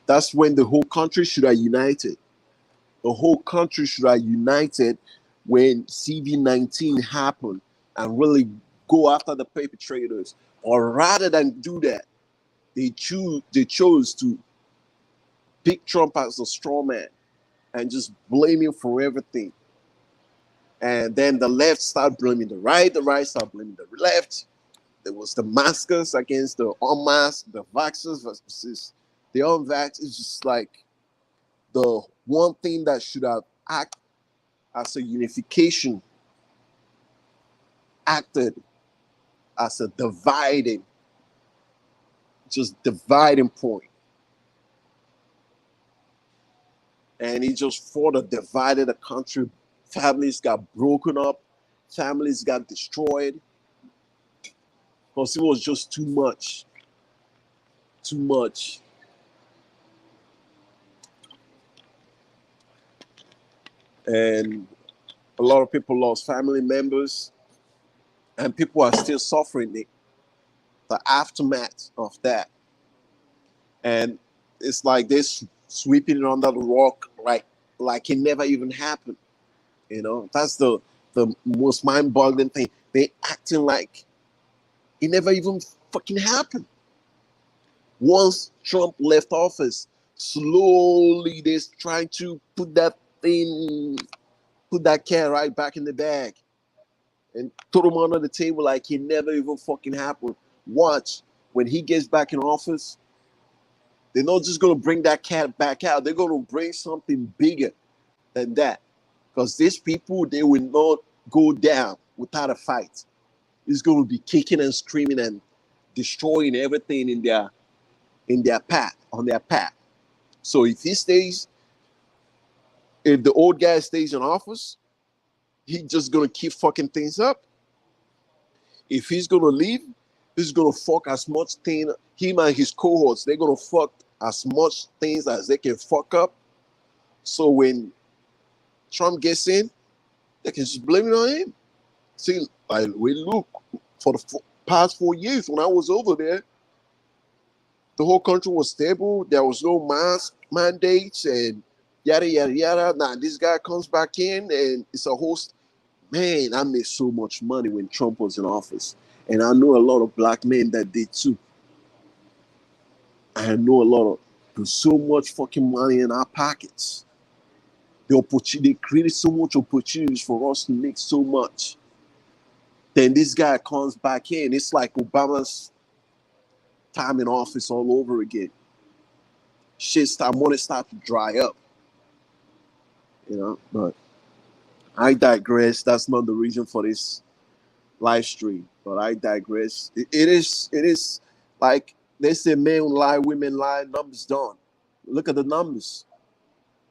That's when the whole country should have united. The whole country should have united when CV19 happened and really go after the perpetrators. Or rather than do that, they chose to pick Trump as a straw man and just blame him for everything. And then the left started blaming the right started blaming the left. There was the maskers against the unmasked, the vaxxers versus the unvaxxed. It's just like the one thing that should have acted as a unification acted as a dividing point. And it just further divided the country. Families got broken up, families got destroyed because it was just too much. Too much. And a lot of people lost family members, and people are still suffering the aftermath of that. And it's like they're sweeping it under the rug like it never even happened. That's the most mind-boggling thing. They acting like it never even fucking happened. Once Trump left office, slowly they're trying to put that cat right back in the bag and throw him under the table like it never even fucking happened. Watch, when he gets back in office, they're not just going to bring that cat back out. They're going to bring something bigger than that. Because these people, they will not go down without a fight. It's going to be kicking and screaming and destroying everything in their path, on their path. So if the old guy stays in office, he's just going to keep fucking things up. If he's going to leave, he's going to fuck as much thing, him and his cohorts, they're going to fuck as much things as they can fuck up. So when Trump gets in, they can just blame it on him. See, like we look for the past 4 years when I was over there, the whole country was stable. There was no mask mandates and yada yada yada. Now this guy comes back in and it's a host. Man, I made so much money when Trump was in office, and I know a lot of black men that did too. I know a lot of there's so much fucking money in our pockets. They created so much opportunities for us to make so much. Then this guy comes back in. It's like Obama's time in office all over again. Money start to dry up. But I digress. That's not the reason for this live stream. But I digress. It is like they say men lie, women lie, numbers don't. Look at the numbers.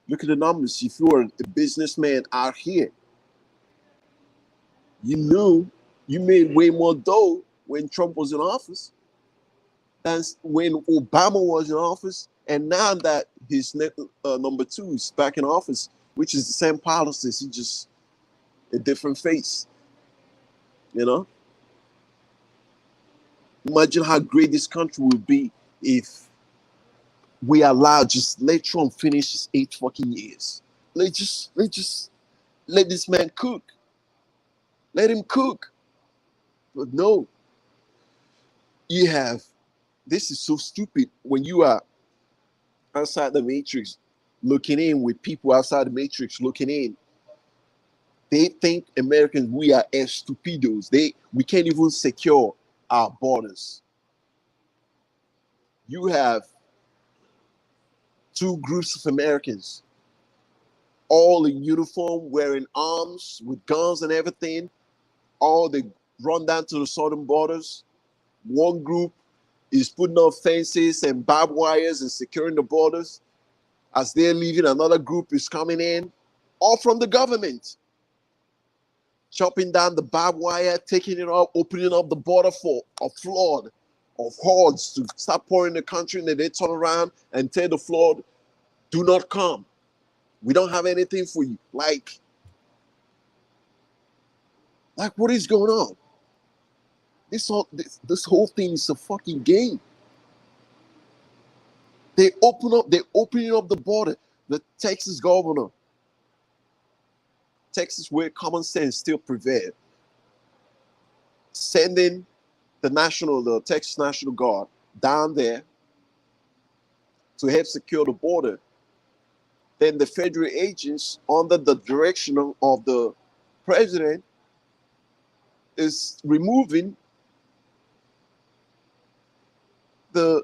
Look at the numbers. If you're a businessman out here, you made way more dough when Trump was in office than when Obama was in office. And now that his number two is back in office, which is the same policies, he just a different face. Imagine how great this country would be if we allowed just let Trump finish his 8 fucking years. Let this man cook. Let him cook. But no, this is so stupid when you are outside the matrix looking in with people outside the matrix looking in. They think Americans, we are stupidos. We can't even secure our borders. You have 2 groups of Americans, all in uniform, wearing arms, with guns and everything. All they run down to the southern borders. One group is putting up fences and barbed wires and securing the borders. As they're leaving, another group is coming in, all from the government, chopping down the barbed wire, taking it up, opening up the border for a flood of hordes to start pouring the country, and then they turn around and tell the flood, do not come. We don't have anything for you. Like what is going on? This whole thing is a fucking game. They're opening up the border. The Texas governor, Texas where common sense still prevails, sending the Texas National Guard down there to help secure the border. Then the federal agents, under the direction of the president, is removing the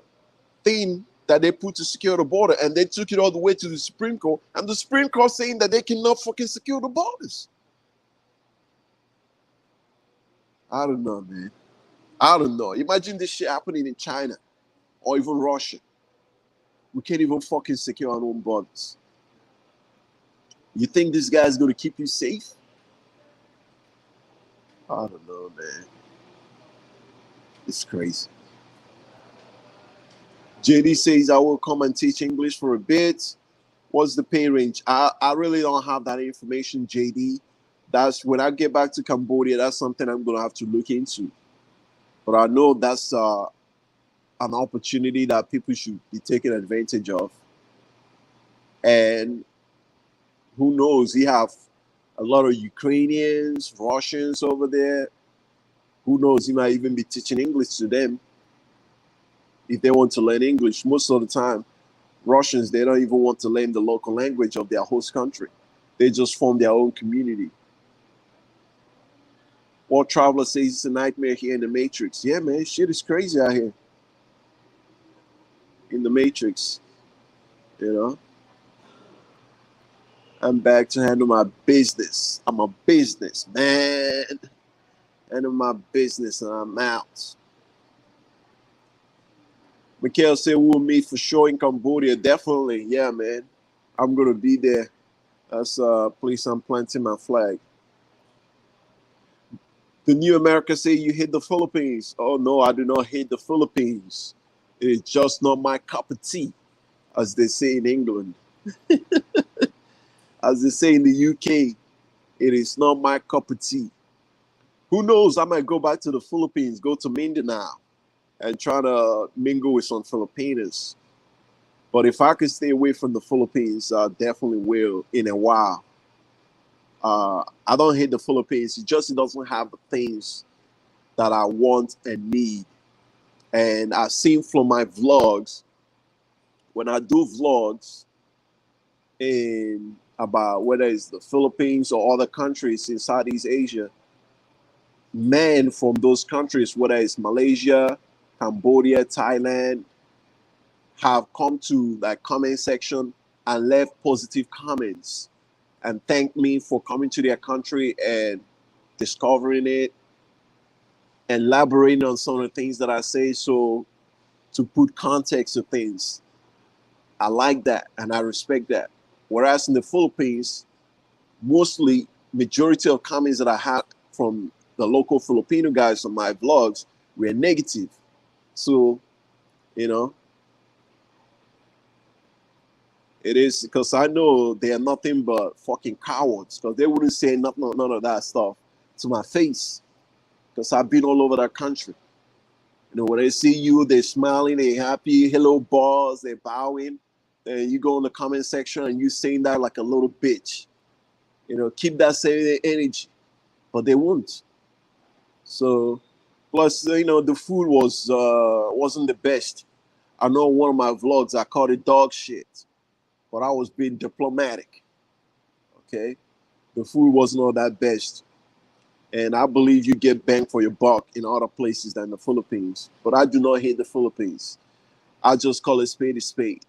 thing that they put to secure the border, and they took it all the way to the Supreme Court, and the Supreme Court saying that they cannot fucking secure the borders. I don't know, man. I don't know. Imagine this shit happening in China or even Russia. We can't even fucking secure our own borders. You think this guy's going to keep you safe? I don't know, man. It's crazy. JD says, I will come and teach English for a bit. What's the pay range? I really don't have that information, JD. That's when I get back to Cambodia, that's something I'm going to have to look into. But I know that's an opportunity that people should be taking advantage of. And who knows? You have a lot of Ukrainians, Russians over there. Who knows? He might even be teaching English to them if they want to learn English. Most of the time, Russians, they don't even want to learn the local language of their host country. They just form their own community. Or Traveler says it's a nightmare here in the Matrix. Yeah, man, shit is crazy out here in the Matrix. You know, I'm back to handle my business. I'm a businessman. Handle my business and I'm out. Mikhail said we'll meet for sure in Cambodia. Definitely. Yeah, man. I'm going to be there. That's a place I'm planting my flag. The New America say you hate the Philippines. Oh, no, I do not hate the Philippines. It's just not my cup of tea, as they say in England. As they say in the UK, it is not my cup of tea. Who knows? I might go back to the Philippines, go to Mindanao, and try to mingle with some Filipinos. But if I could stay away from the Philippines, I definitely will in a while. I don't hate the Philippines. It doesn't have the things that I want and need. And I've seen from my vlogs, when I do vlogs in about whether it's the Philippines or other countries in Southeast Asia, men from those countries, whether it's Malaysia, Cambodia, Thailand, have come to that comment section and left positive comments and thanked me for coming to their country and discovering it, elaborating on some of the things that I say, so to put context to things. I like that and I respect that. Whereas in the Philippines, majority of comments that I had from the local Filipino guys on my vlogs were negative. So, you know, it is because I know they are nothing but fucking cowards, because they wouldn't say none of that stuff to my face, because I've been all over that country. You know, when they see you, they're smiling, they're happy, hello boss, they're bowing. Then you go in the comment section and you saying that like a little bitch. You know, keep that same energy, but they won't. So, plus, you know, the food wasn't the best. I know one of my vlogs, I called it dog shit, but I was being diplomatic. Okay, the food wasn't all that best, and I believe you get bang for your buck in other places than the Philippines. But I do not hate the Philippines. I just call it spade a spade,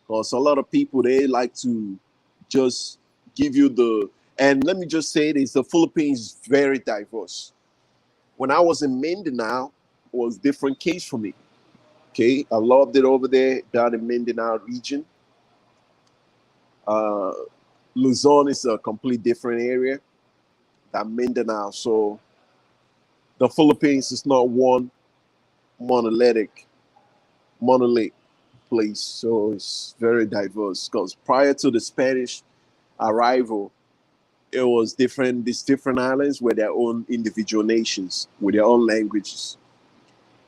because a lot of people, they like to just give you the. And let me just say this: the Philippines is very diverse. When I was in Mindanao, it was a different case for me. Okay, I loved it over there down in Mindanao region. Uh, Luzon is a complete different area than Mindanao. So the Philippines is not one monolithic monolith place. So it's very diverse. Because prior to the Spanish arrival, it was different. These different islands were their own individual nations with their own languages.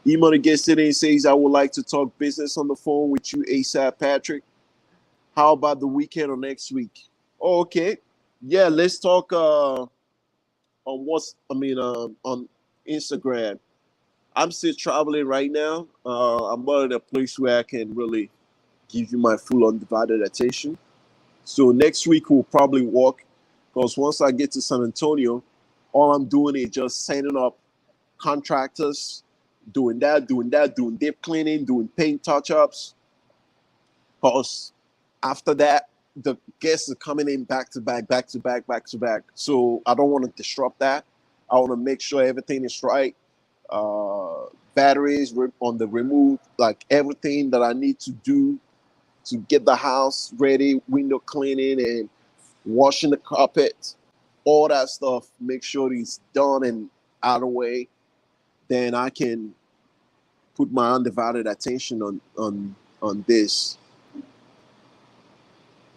Email the guest today and says, "I would like to talk business on the phone with you, ASAP Patrick. How about the weekend or next week?" Oh, okay. Yeah, let's talk on on Instagram. I'm still traveling right now. I'm not in a place where I can really give you my full undivided attention. So next week we'll probably walk because once I get to San Antonio, all I'm doing is just signing up contractors, doing deep cleaning, doing paint touch-ups. Because after that, the guests are coming in back to back, back to back, back to back. So I don't want to disrupt that. I want to make sure everything is right. Uh, Batteries on the remove, like everything that I need to do to get the house ready, window cleaning and washing the carpet, all that stuff. Make sure it's done and out of the way. Then I can put my undivided attention on this.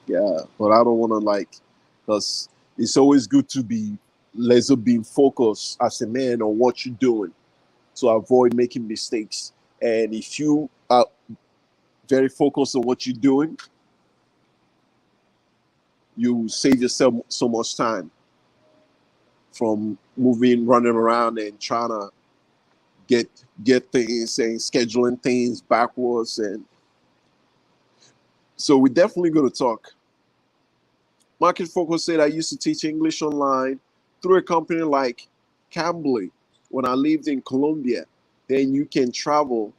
Yeah, but I don't want to because it's always good to be laser beam focused as a man on what you're doing to avoid making mistakes. And if you are very focused on what you're doing, you save yourself so much time from moving, running around, and trying to get things and scheduling things backwards. And so we're definitely going to talk. Market Focus said I used to teach English online through a company like Cambly when I lived in Colombia. Then you can travel.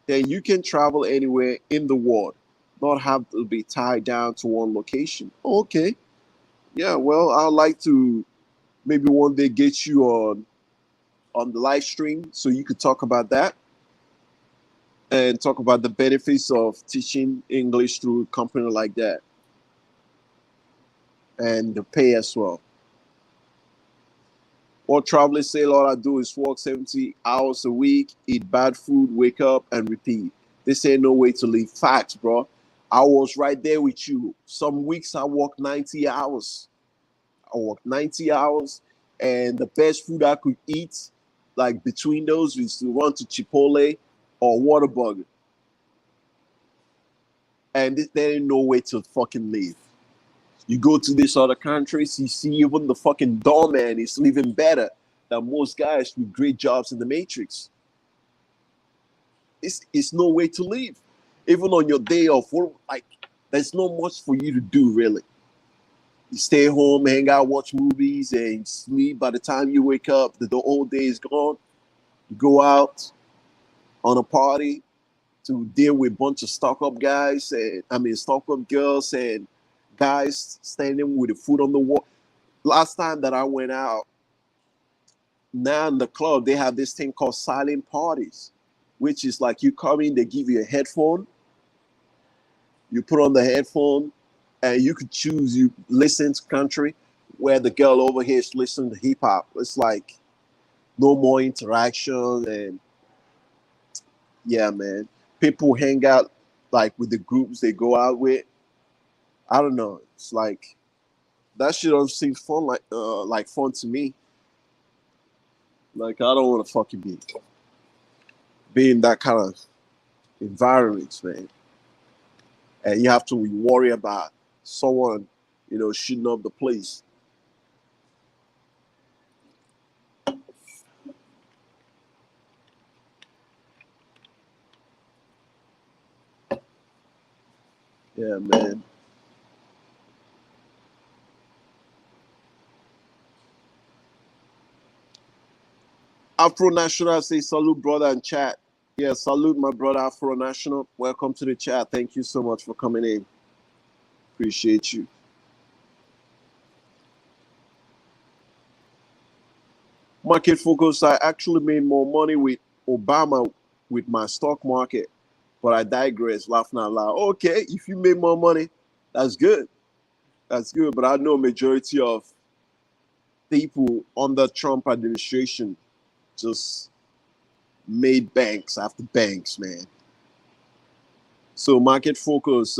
Then you can travel anywhere in the world, not have to be tied down to one location. Okay. Yeah, well, I'd like to maybe one day get you on the live stream so you could talk about that and talk about the benefits of teaching English through a company like that and the pay as well. Or travelers say all I do is work 70 hours a week, eat bad food, wake up, and repeat. This ain't no way to live. Facts, bro. I was right there with you. Some weeks I worked 90 hours. I worked 90 hours, and the best food I could eat, like between those, is to run to Chipotle or Whataburger. And there ain't no way to fucking live. You go to these other countries, you see even the fucking doorman is living better than most guys with great jobs in the Matrix. It's no way to live. Even on your day off, like there's not much for you to do really. You stay home, hang out, watch movies, and sleep. By the time you wake up, the whole day is gone. You go out on a party to deal with a bunch of stock up guys, and stock up girls and guys standing with the food on the wall. Last time that I went out, now in the club, they have this thing called silent parties, which is like you come in, they give you a headphone, you put on the headphone, and you could choose, you listen to country, where the girl over here is listening to hip hop. It's like no more interaction, and yeah, man. People hang out like with the groups they go out with. I don't know. It's like that shit don't seem fun like fun to me. Like I don't want to fucking be in that kind of environments, man. And you have to worry about someone, shooting up the place. Yeah, man. Afro National say salute, brother, and chat. Yeah, salute, my brother, Afro National. Welcome to the chat. Thank you so much for coming in. Appreciate you. Market Focus, I actually made more money with Obama with my stock market. But I digress, laughing out loud. Okay, if you make more money, that's good. That's good. But I know majority of people under Trump administration just made banks after banks, man. So market focus,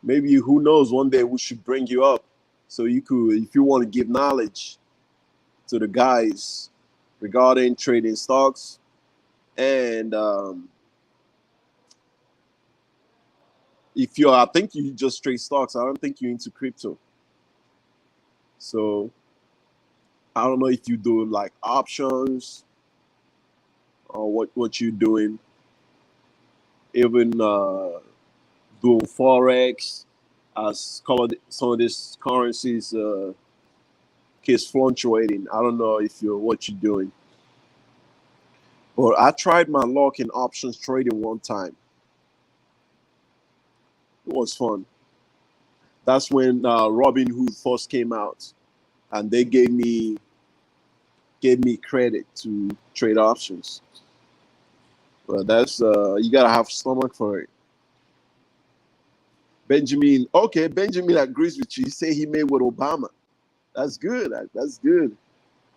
maybe who knows, one day we should bring you up so you could, if you want to give knowledge to the guys regarding trading stocks and if you're, I think you just trade stocks. I don't think you're into crypto. So I don't know if you do like options or what you're doing, even doing forex, as some of these currencies keeps fluctuating. I don't know if you're what you're doing, but I tried my luck in options trading one time. It was fun. That's when Robinhood first came out, and they gave me credit to trade options. But that's you gotta have stomach for it. Benjamin, okay, Benjamin agrees with you. He say he made with Obama. That's good. That's good.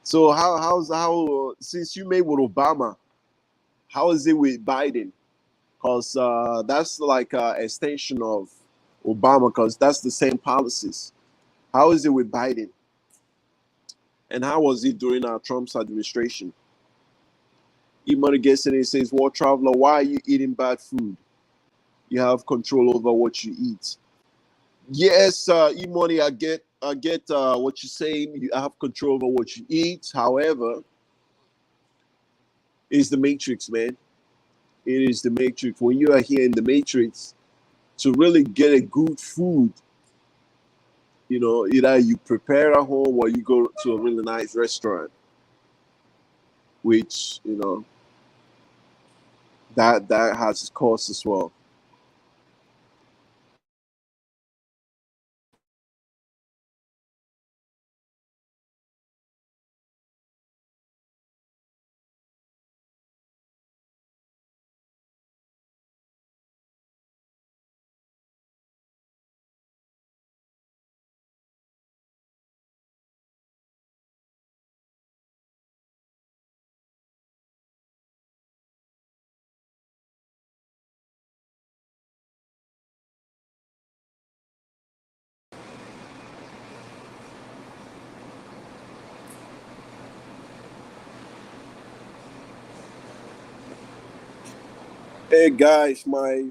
So how since you made with Obama, how is it with Biden? Because that's like an extension of Obama. Because that's the same policies. How is it with Biden? And how was it during Trump's administration? E-money gets in and says, "War traveler, why are you eating bad food? You have control over what you eat." Yes, E-money, I get what you're saying. You have control over what you eat. However, it's the matrix, man. It is the matrix. When you are here in the matrix, to really get a good food, either you prepare at home or you go to a really nice restaurant, which that has its cost as well. Hey guys, my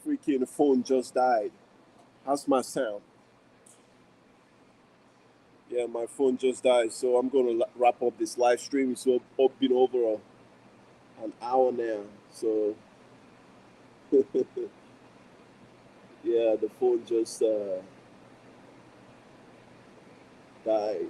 freaking phone just died. How's my sound? Yeah, my phone just died, so I'm gonna wrap up this live stream. It's been over an hour now, so yeah, the phone just died.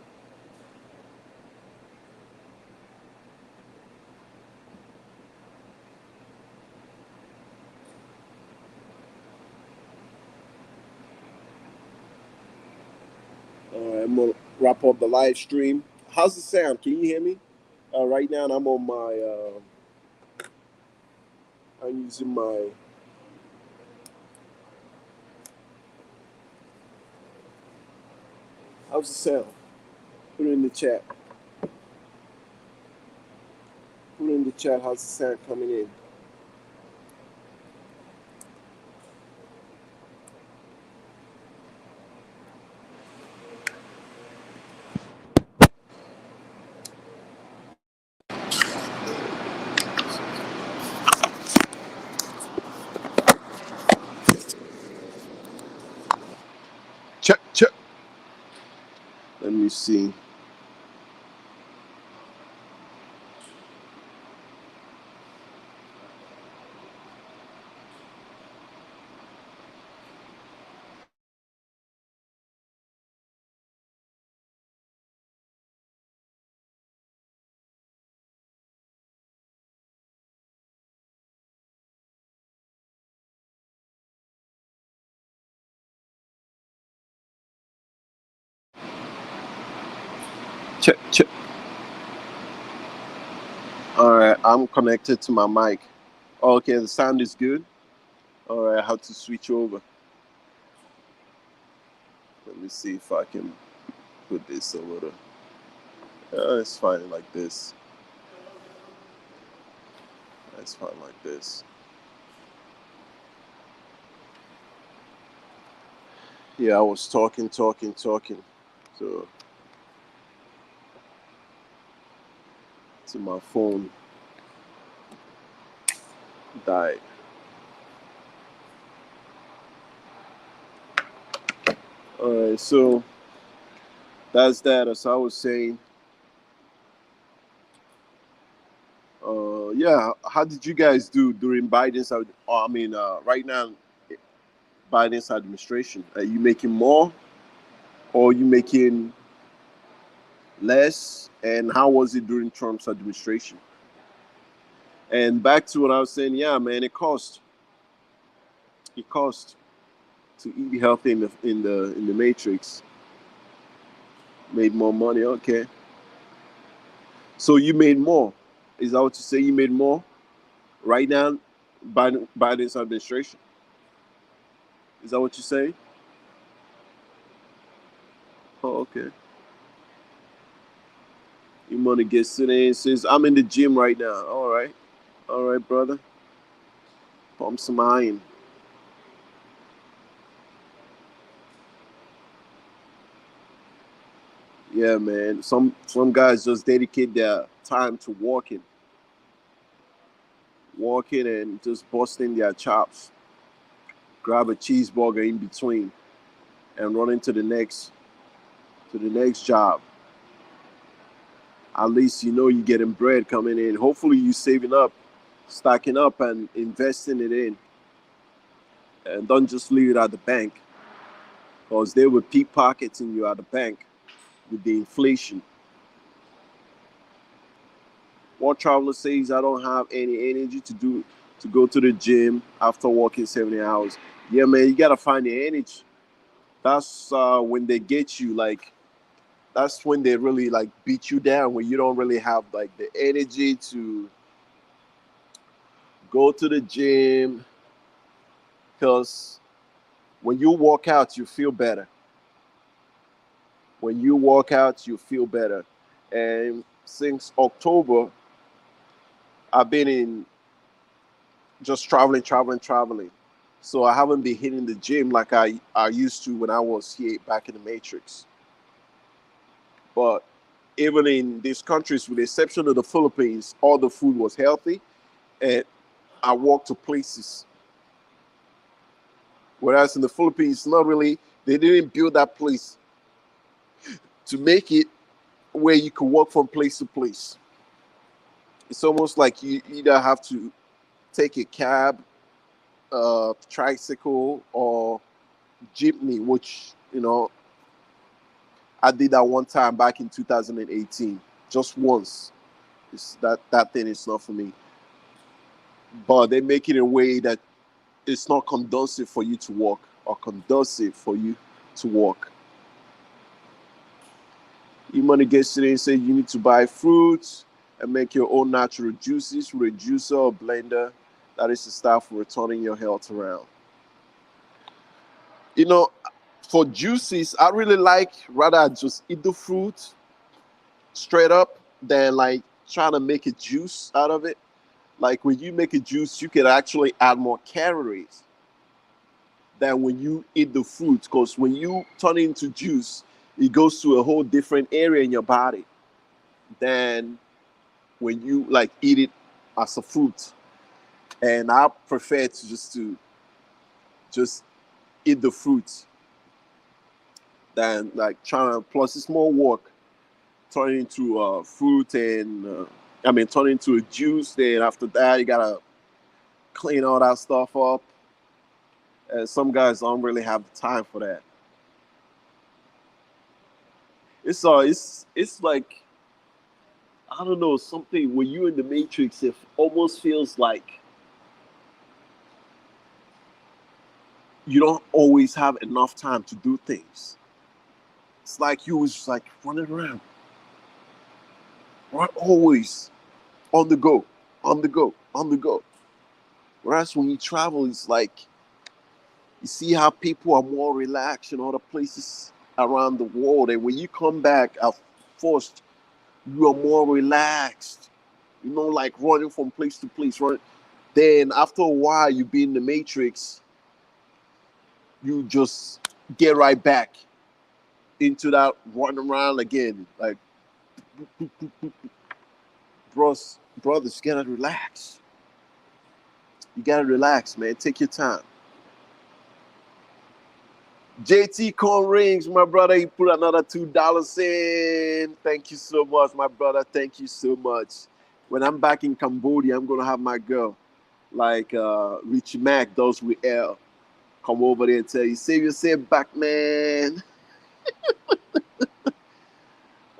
All right, I'm gonna wrap up the live stream. How's the sound? Can you hear me? Right now, I'm on my. I'm using my. How's the sound? Put it in the chat. Put it in the chat. How's the sound coming in? Check, check. Let me see. Check, check. All right, I'm connected to my mic. Okay, the sound is good. All right, I have to switch over. Let me see if I can put this a little. It's fine like this. It's fine like this. Yeah, I was talking. So to my phone died. All right, so that's that. As I was saying, yeah. How did you guys do during Biden's? Right now, Biden's administration. Are you making more, or are you making less? And how was it during Trump's administration? And back to what I was saying, yeah, man, it cost. It cost to eat healthy in the Matrix. Made more money, okay. So you made more. Is that what you say? You made more right now, Biden's administration. Is that what you say? Oh, okay. You want to get sitting and says, I'm in the gym right now. All right, brother. Pump some iron. Yeah, man. Some guys just dedicate their time to walking and just busting their chops. Grab a cheeseburger in between and run into the next job. At least you know you're getting bread coming in. Hopefully you saving up, stacking up and investing it in. And don't just leave it at the bank. Because they will pickpocketing you at the bank with the inflation. One traveler says, I don't have any energy to go to the gym after working 70 hours. Yeah, man, you gotta find the energy. That's when they get you, like, that's when they really like beat you down, when you don't really have like the energy to go to the gym. Because when you walk out, you feel better. When you walk out, you feel better. And since October, I've been in just traveling. So I haven't been hitting the gym like I used to when I was here back in the Matrix. But even in these countries, with the exception of the Philippines, all the food was healthy, and I walked to places. Whereas in the Philippines, not really, they didn't build that place to make it where you could walk from place to place. It's almost like you either have to take a cab, tricycle, or jeepney, which, I did that one time back in 2018, just once. That thing is not for me. But they make it in a way that it's not conducive for you to walk, or conducive for you to walk. You want to get today and say you need to buy fruits and make your own natural juices with a juicer or blender. That is the stuff for returning your health around. You know, for juices, I really like rather just eat the fruit straight up than like trying to make a juice out of it. Like when you make a juice, you can actually add more calories than when you eat the fruit. Because when you turn it into juice, it goes to a whole different area in your body than when you like eat it as a fruit. And I prefer to just eat the fruit than like trying to. Plus, it's more work turning into fruit and turn into a juice. Then after that, you gotta clean all that stuff up. And some guys don't really have the time for that. It's like, I don't know, something when you're in the Matrix, it almost feels like you don't always have enough time to do things. It's like you was just like running around, right? Always on the go, on the go, on the go. Whereas when you travel, it's like you see how people are more relaxed in other places around the world, and when you come back at first, you are more relaxed. You know, like running from place to place. Run. Then after a while, you be in the matrix. You just get right back into that run around again. Like, brothers, you gotta relax. You gotta relax, man. Take your time. JT Con Rings, my brother, he put another $2 in. Thank you so much, my brother. Thank you so much. When I'm back in Cambodia, I'm gonna have my girl, like Richie Mack does with L, come over there and tell you, save yourself back, man,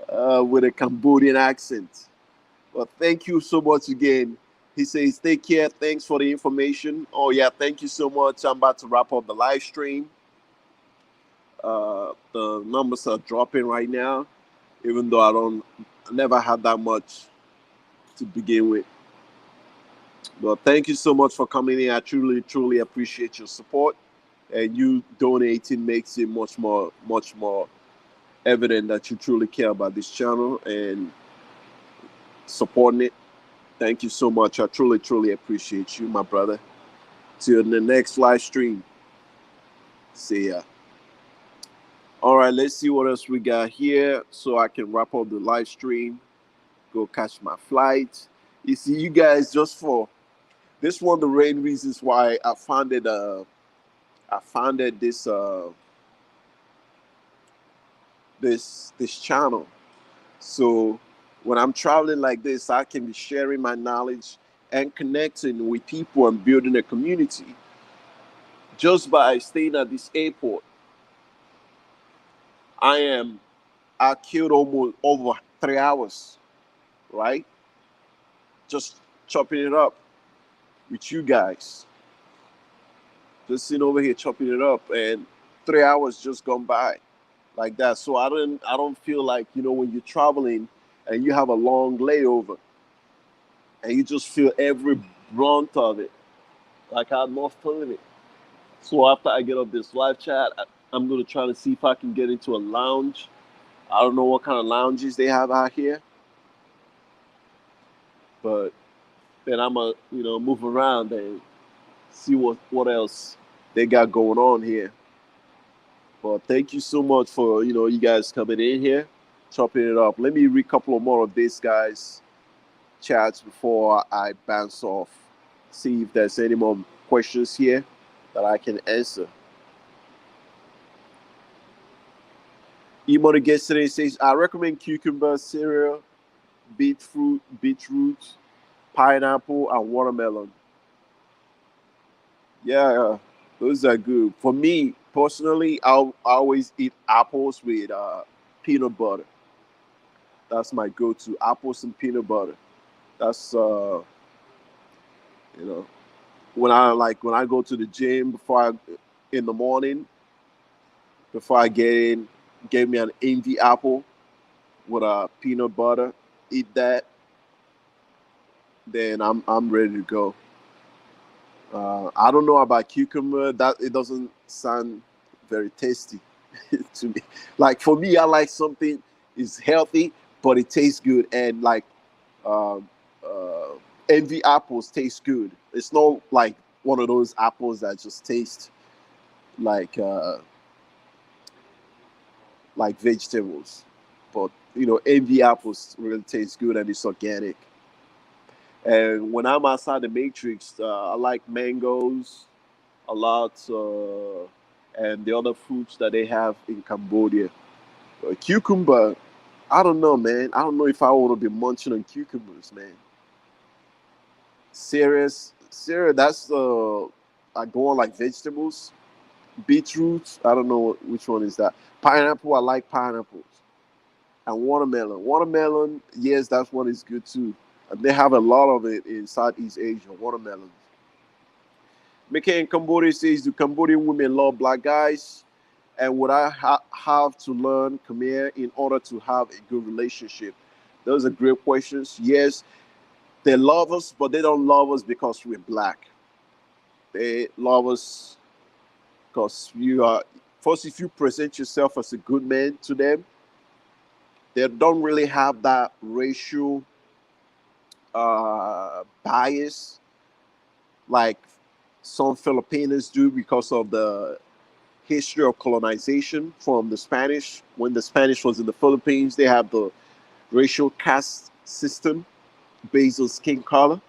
with a Cambodian accent. Well, thank you so much again. He says, take care. Thanks for the information. Oh, yeah, thank you so much. I'm about to wrap up the live stream. The numbers are dropping right now, even though I never had that much to begin with. But thank you so much for coming in. I truly, truly appreciate your support. And you donating makes it much more evident that you truly care about this channel and supporting it. Thank you so much. I truly, truly appreciate you, my brother. Till the next live stream. See ya. All right, let's see what else we got here so I can wrap up the live stream. Go catch my flight. You see, you guys, just for this one, the main reasons why I founded this this channel. So when I'm traveling like this, I can be sharing my knowledge and connecting with people and building a community just by staying at this airport. I killed almost over 3 hours, right? Just chopping it up with you guys. Just sitting over here chopping it up, and 3 hours just gone by like that. So I don't feel like, when you're traveling and you have a long layover and you just feel every brunt of it. Like I'm not feeling it. So after I get off this live chat, I'm gonna try to see if I can get into a lounge. I don't know what kind of lounges they have out here, but then I'm gonna move around and see what else they got going on here. But thank you so much for you guys coming in here, chopping it up. Let me read a couple of more of these guys' chats before I bounce off. See if there's any more questions here that I can answer. Imoni yesterday says, I recommend cucumber cereal, beetroot, pineapple, and watermelon. Yeah, those are good. For me personally, I always eat apples with peanut butter. That's my go-to. Apples and peanut butter. That's you know when I go to the gym in the morning before I get in, get me an envy apple with a peanut butter. Eat that, then I'm ready to go. I don't know about cucumber. That it doesn't sound very tasty to me. Like for me, I like something is healthy, but it tastes good, and like um, envy apples taste good. It's not like one of those apples that just taste like uh, like vegetables. But envy apples really taste good and it's organic. And when I'm outside the matrix, I like mangoes a lot, and the other fruits that they have in Cambodia. Cucumber, I don't know, man. I don't know if I want to be munching on cucumbers, man. Serious, that's I go on like vegetables. Beetroot, I don't know which one is that. Pineapple, I like pineapples. And watermelon. Watermelon, yes, that one is good too. And they have a lot of it in Southeast Asia, watermelons. Mickey in Cambodia says, do Cambodian women love black guys? And would I have to learn Khmer in order to have a good relationship? Those are great questions. Yes, they love us, but they don't love us because we're black. They love us because you are first. If you present yourself as a good man to them, they don't really have that racial bias like some Filipinos do because of the history of colonization from the Spanish. When the Spanish was in the Philippines, they have the racial caste system based on skin color,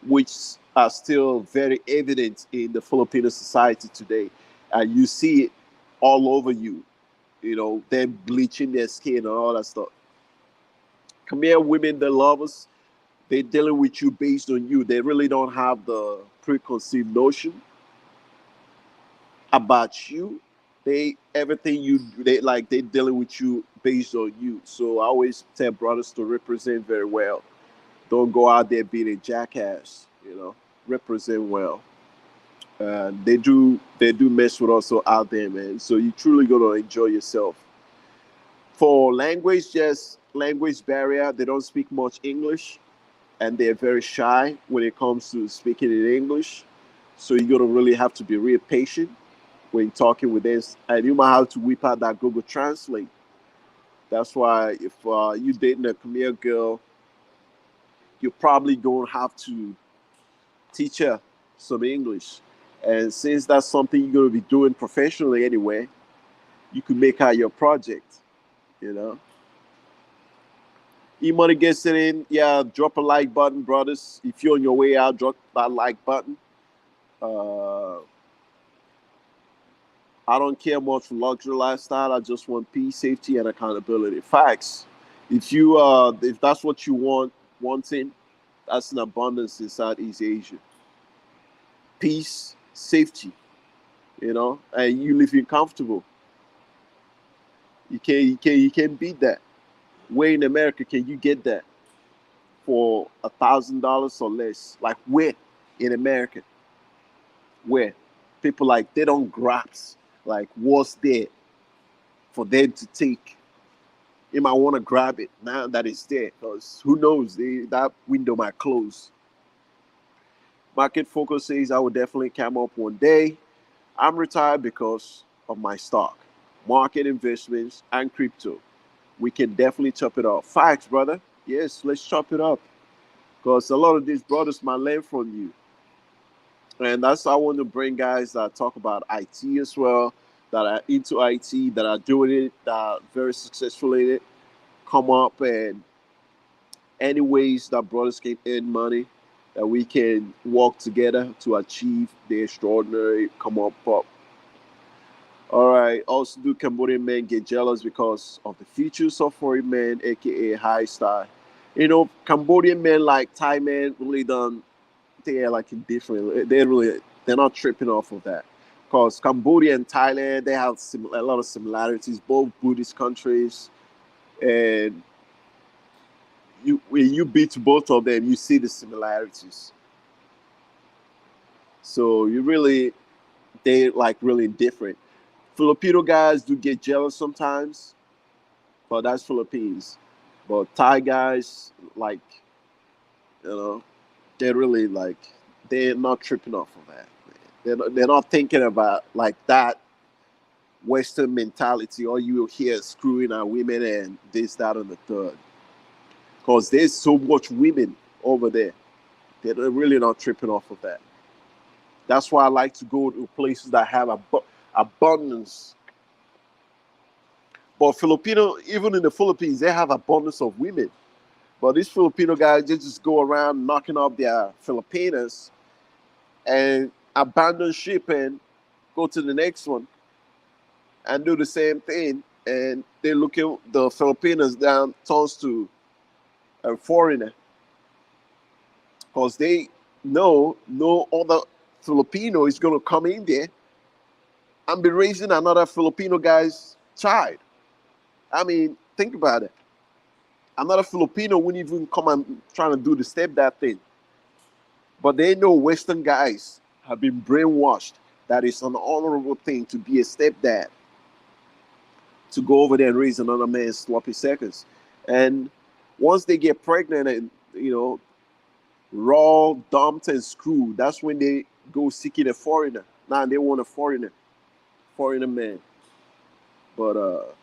which are still very evident in the Filipino society today. And you see it all over you, them bleaching their skin and all that stuff. Khmer women, they love us. They're dealing with you based on you. They really don't have the preconceived notion about you. They everything you they like they're dealing with you based on you. So I always tell brothers to represent very well. Don't go out there being a jackass, Represent well. They do mess with us out there, man. So you truly gonna enjoy yourself. For language, just language barrier. They don't speak much English, and they're very shy when it comes to speaking in English. So you're gonna really have to be real patient when talking with them, and you might have to whip out that Google Translate. That's why if you dating a Khmer girl, you're probably gonna have to teach her some English. And since that's something you're gonna be doing professionally anyway, you could make out your project. You know. E-money gets it in. Yeah, drop a like button, brothers. If you're on your way out, drop that like button. Uh, I don't care much for luxury lifestyle. I just want peace, safety, and accountability. Facts. If that's what you wanting, that's an abundance in Southeast Asia. Peace, safety, and you living comfortable. You can't beat that. Where in America can you get that for $1,000 or less? Like where in America? Where people like they don't grasp like what's there for them to take. You might want to grab it now that it's there because who knows, that window might close. Market Focus says I will definitely come up one day. I'm retired because of my stock, market investments, and crypto. We can definitely chop it up. Facts, brother. Yes, let's chop it up because a lot of these brothers might learn from you. And that's I want to bring guys that talk about IT as well, that are into IT, that are doing it, that are very successful in it, come up and any ways that brothers can earn money, that we can work together to achieve the extraordinary come up. All right. Also, do Cambodian men get jealous because of the features of foreign men, aka high style? Cambodian men like Thai men really don't. They're like indifferent. They're not tripping off of that. Because Cambodia and Thailand, they have a lot of similarities. Both Buddhist countries, and when you beat both of them, you see the similarities. So they like really different. Filipino guys do get jealous sometimes, but that's Philippines. But Thai guys, like, you know, they're really like, they're not tripping off of that. They're not thinking about like that Western mentality. All you hear is screwing our women and this, that, and the third. Because there's so much women over there. They're really not tripping off of that. That's why I like to go to places that have abundance. But even in the Philippines, they have abundance of women. But these Filipino guys, they just go around knocking up their Filipinas and abandon ship and go to the next one and do the same thing. And they look at the Filipinos down, turns to a foreigner. Because they know no other Filipino is going to come in there and be raising another Filipino guy's child. I mean, think about it. Another Filipino wouldn't even come and try to do the stepdad thing. But they know Western guys have been brainwashed that it's an honorable thing to be a stepdad, to go over there and raise another man's sloppy seconds. And once they get pregnant and, raw, dumped, and screwed, that's when they go seeking a foreigner. Now they want a foreigner man. But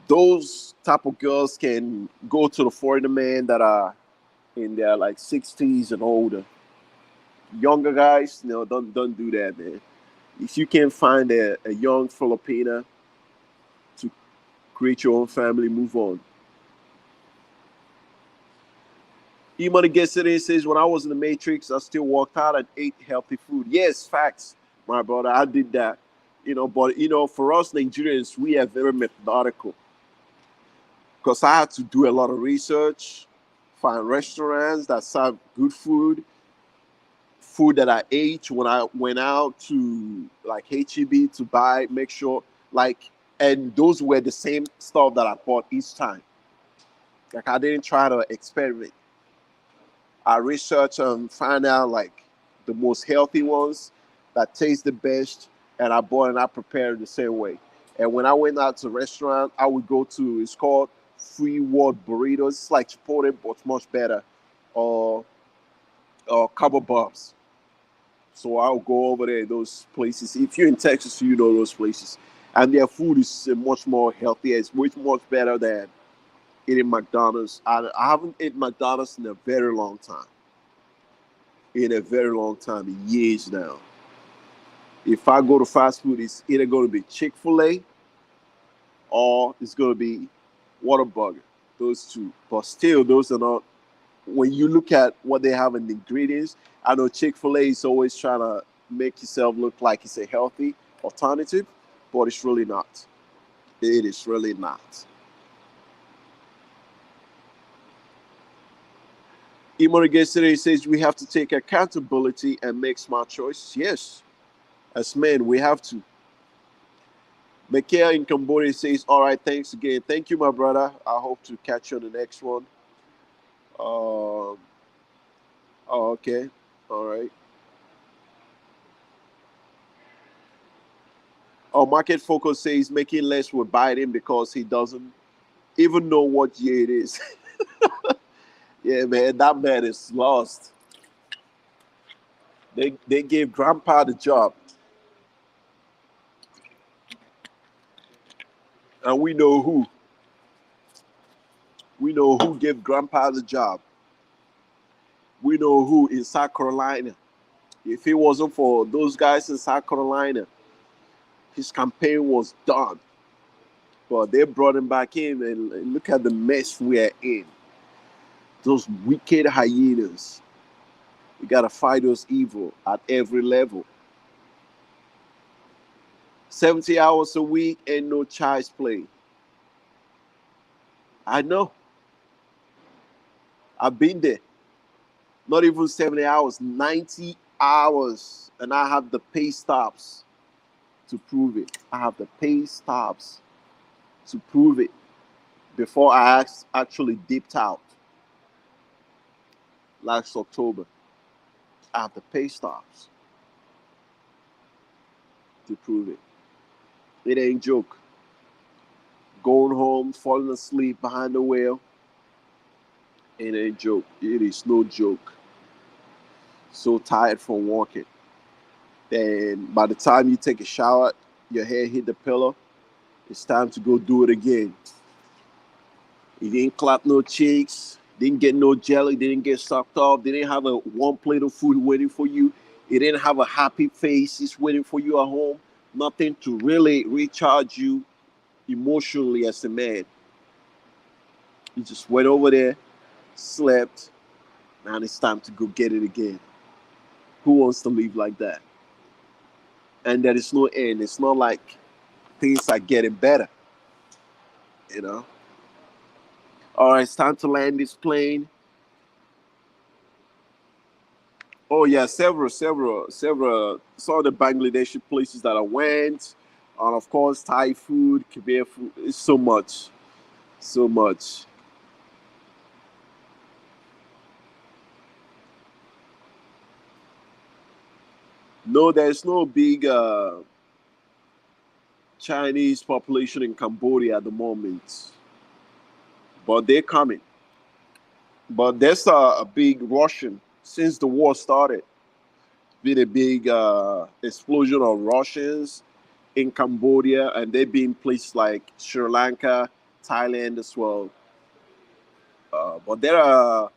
those type of girls can go to the foreigner men that are in their like 60s and older. Younger guys, no, don't do that, man. If you can find a young Filipina to create your own family, move on. E-Money gets it in says, when I was in the Matrix, I still walked out and ate healthy food. Yes, facts, my brother. I did that. But for us Nigerians, we are very methodical. Because I had to do a lot of research, find restaurants that serve good food that I ate when I went out to like HEB to buy, make sure and those were the same stuff that I bought each time. Like I didn't try to experiment. I researched and find out like the most healthy ones that taste the best, and I bought and I prepared the same way. And when I went out to restaurant, I would go to it's called Free World Burritos. It's like Chipotle, but much better, or Cabo Bobs. So I'll go over there, those places. If you're in Texas, you know those places. And their food is much more healthier. It's much better than eating McDonald's. I haven't eaten McDonald's in a very long time. In a very long time, in years now. If I go to fast food, it's either going to be Chick-fil-A or it's going to be Whataburger. Those two. But still, those are not. When you look at what they have in the ingredients, I know Chick-fil-A is always trying to make yourself look like it's a healthy alternative, but it's really not. It is really not. Imorigesere says we have to take accountability and make smart choices. Yes, as men, we have to. Mikhail in Cambodia says, all right, thanks again. Thank you, my brother. I hope to catch you on the next one. Oh, okay. All right. Oh, Market Focus says making less with Biden because he doesn't even know what year it is. Yeah, man, that man is lost. They gave Grandpa the job, and we know who. We know who gave Grandpa the job. We know who in South Carolina. If it wasn't for those guys in South Carolina, his campaign was done. But they brought him back in, and look at the mess we are in. Those wicked hyenas. We gotta fight those evil at every level. 70 hours a week and no child's play. I know. I've been there. Not even 70 hours, 90 hours. And I have the pay stops to prove it. I have the pay stops to prove it before I actually dipped out last October. I have the pay stops to prove it. It ain't joke. Going home, falling asleep behind the wheel, it ain't joke. It is no joke. So tired from walking. Then by the time you take a shower, your hair hit the pillow, it's time to go do it again. You didn't clap no cheeks, didn't get no jelly, didn't get sucked off, didn't have a one plate of food waiting for you. You didn't have a happy face just waiting for you at home. Nothing to really recharge you emotionally as a man. You just went over there, slept, now it's time to go get it again. Who wants to live like that? And there is no end. It's not like things are getting better, you know? All right, it's time to land this plane. Oh yeah, several. Some of the Bangladeshi places that I went, and of course Thai food, Khmer food. It's so much, so much. No, there's no big Chinese population in Cambodia at the moment, but they're coming. But there's a big Russian since the war started. been a big explosion of Russians in Cambodia, and they've been places like Sri Lanka, Thailand as well. But there are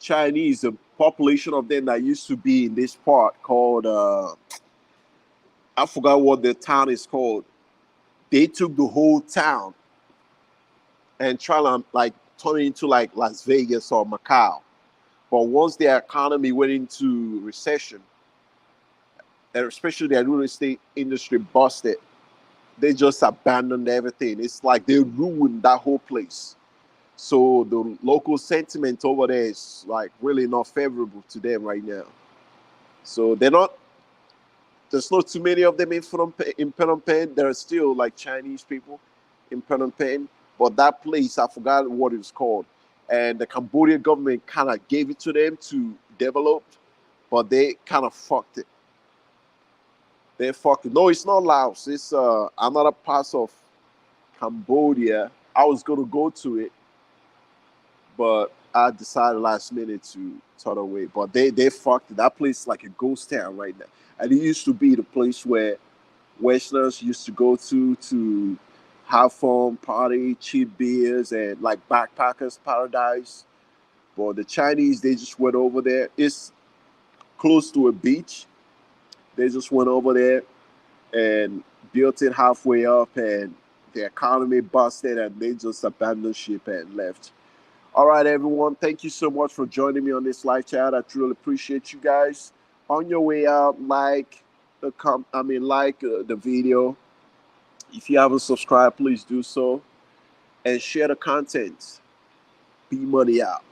Chinese, the population of them that used to be in this part called, I forgot what the town is called. They took the whole town and try to like turn it into like Las Vegas or Macau. But once their economy went into recession, and especially their real estate industry busted, they just abandoned everything. It's like they ruined that whole place. So the local sentiment over there is like really not favorable to them right now. So they're not. There's not too many of them in Phnom Penh. There are still like Chinese people in Phnom Penh, but that place I forgot what it was called. And the Cambodian government kind of gave it to them to develop, but they kind of fucked it. They fucked it. No, it's not Laos. It's another part of Cambodia. I was gonna go to it, but I decided last minute to turn away. But they fucked it. That place is like a ghost town right now. And it used to be the place where Westerners used to go to have fun, party, cheap beers, and like backpackers paradise. But the Chinese, they just went over there. It's close to a beach. They just went over there and built it halfway up, and the economy busted, and they just abandoned ship and left. All right, everyone. Thank you so much for joining me on this live chat. I truly appreciate you guys. On your way out, like the video. If you haven't subscribed, please do so, and share the content. B Money out.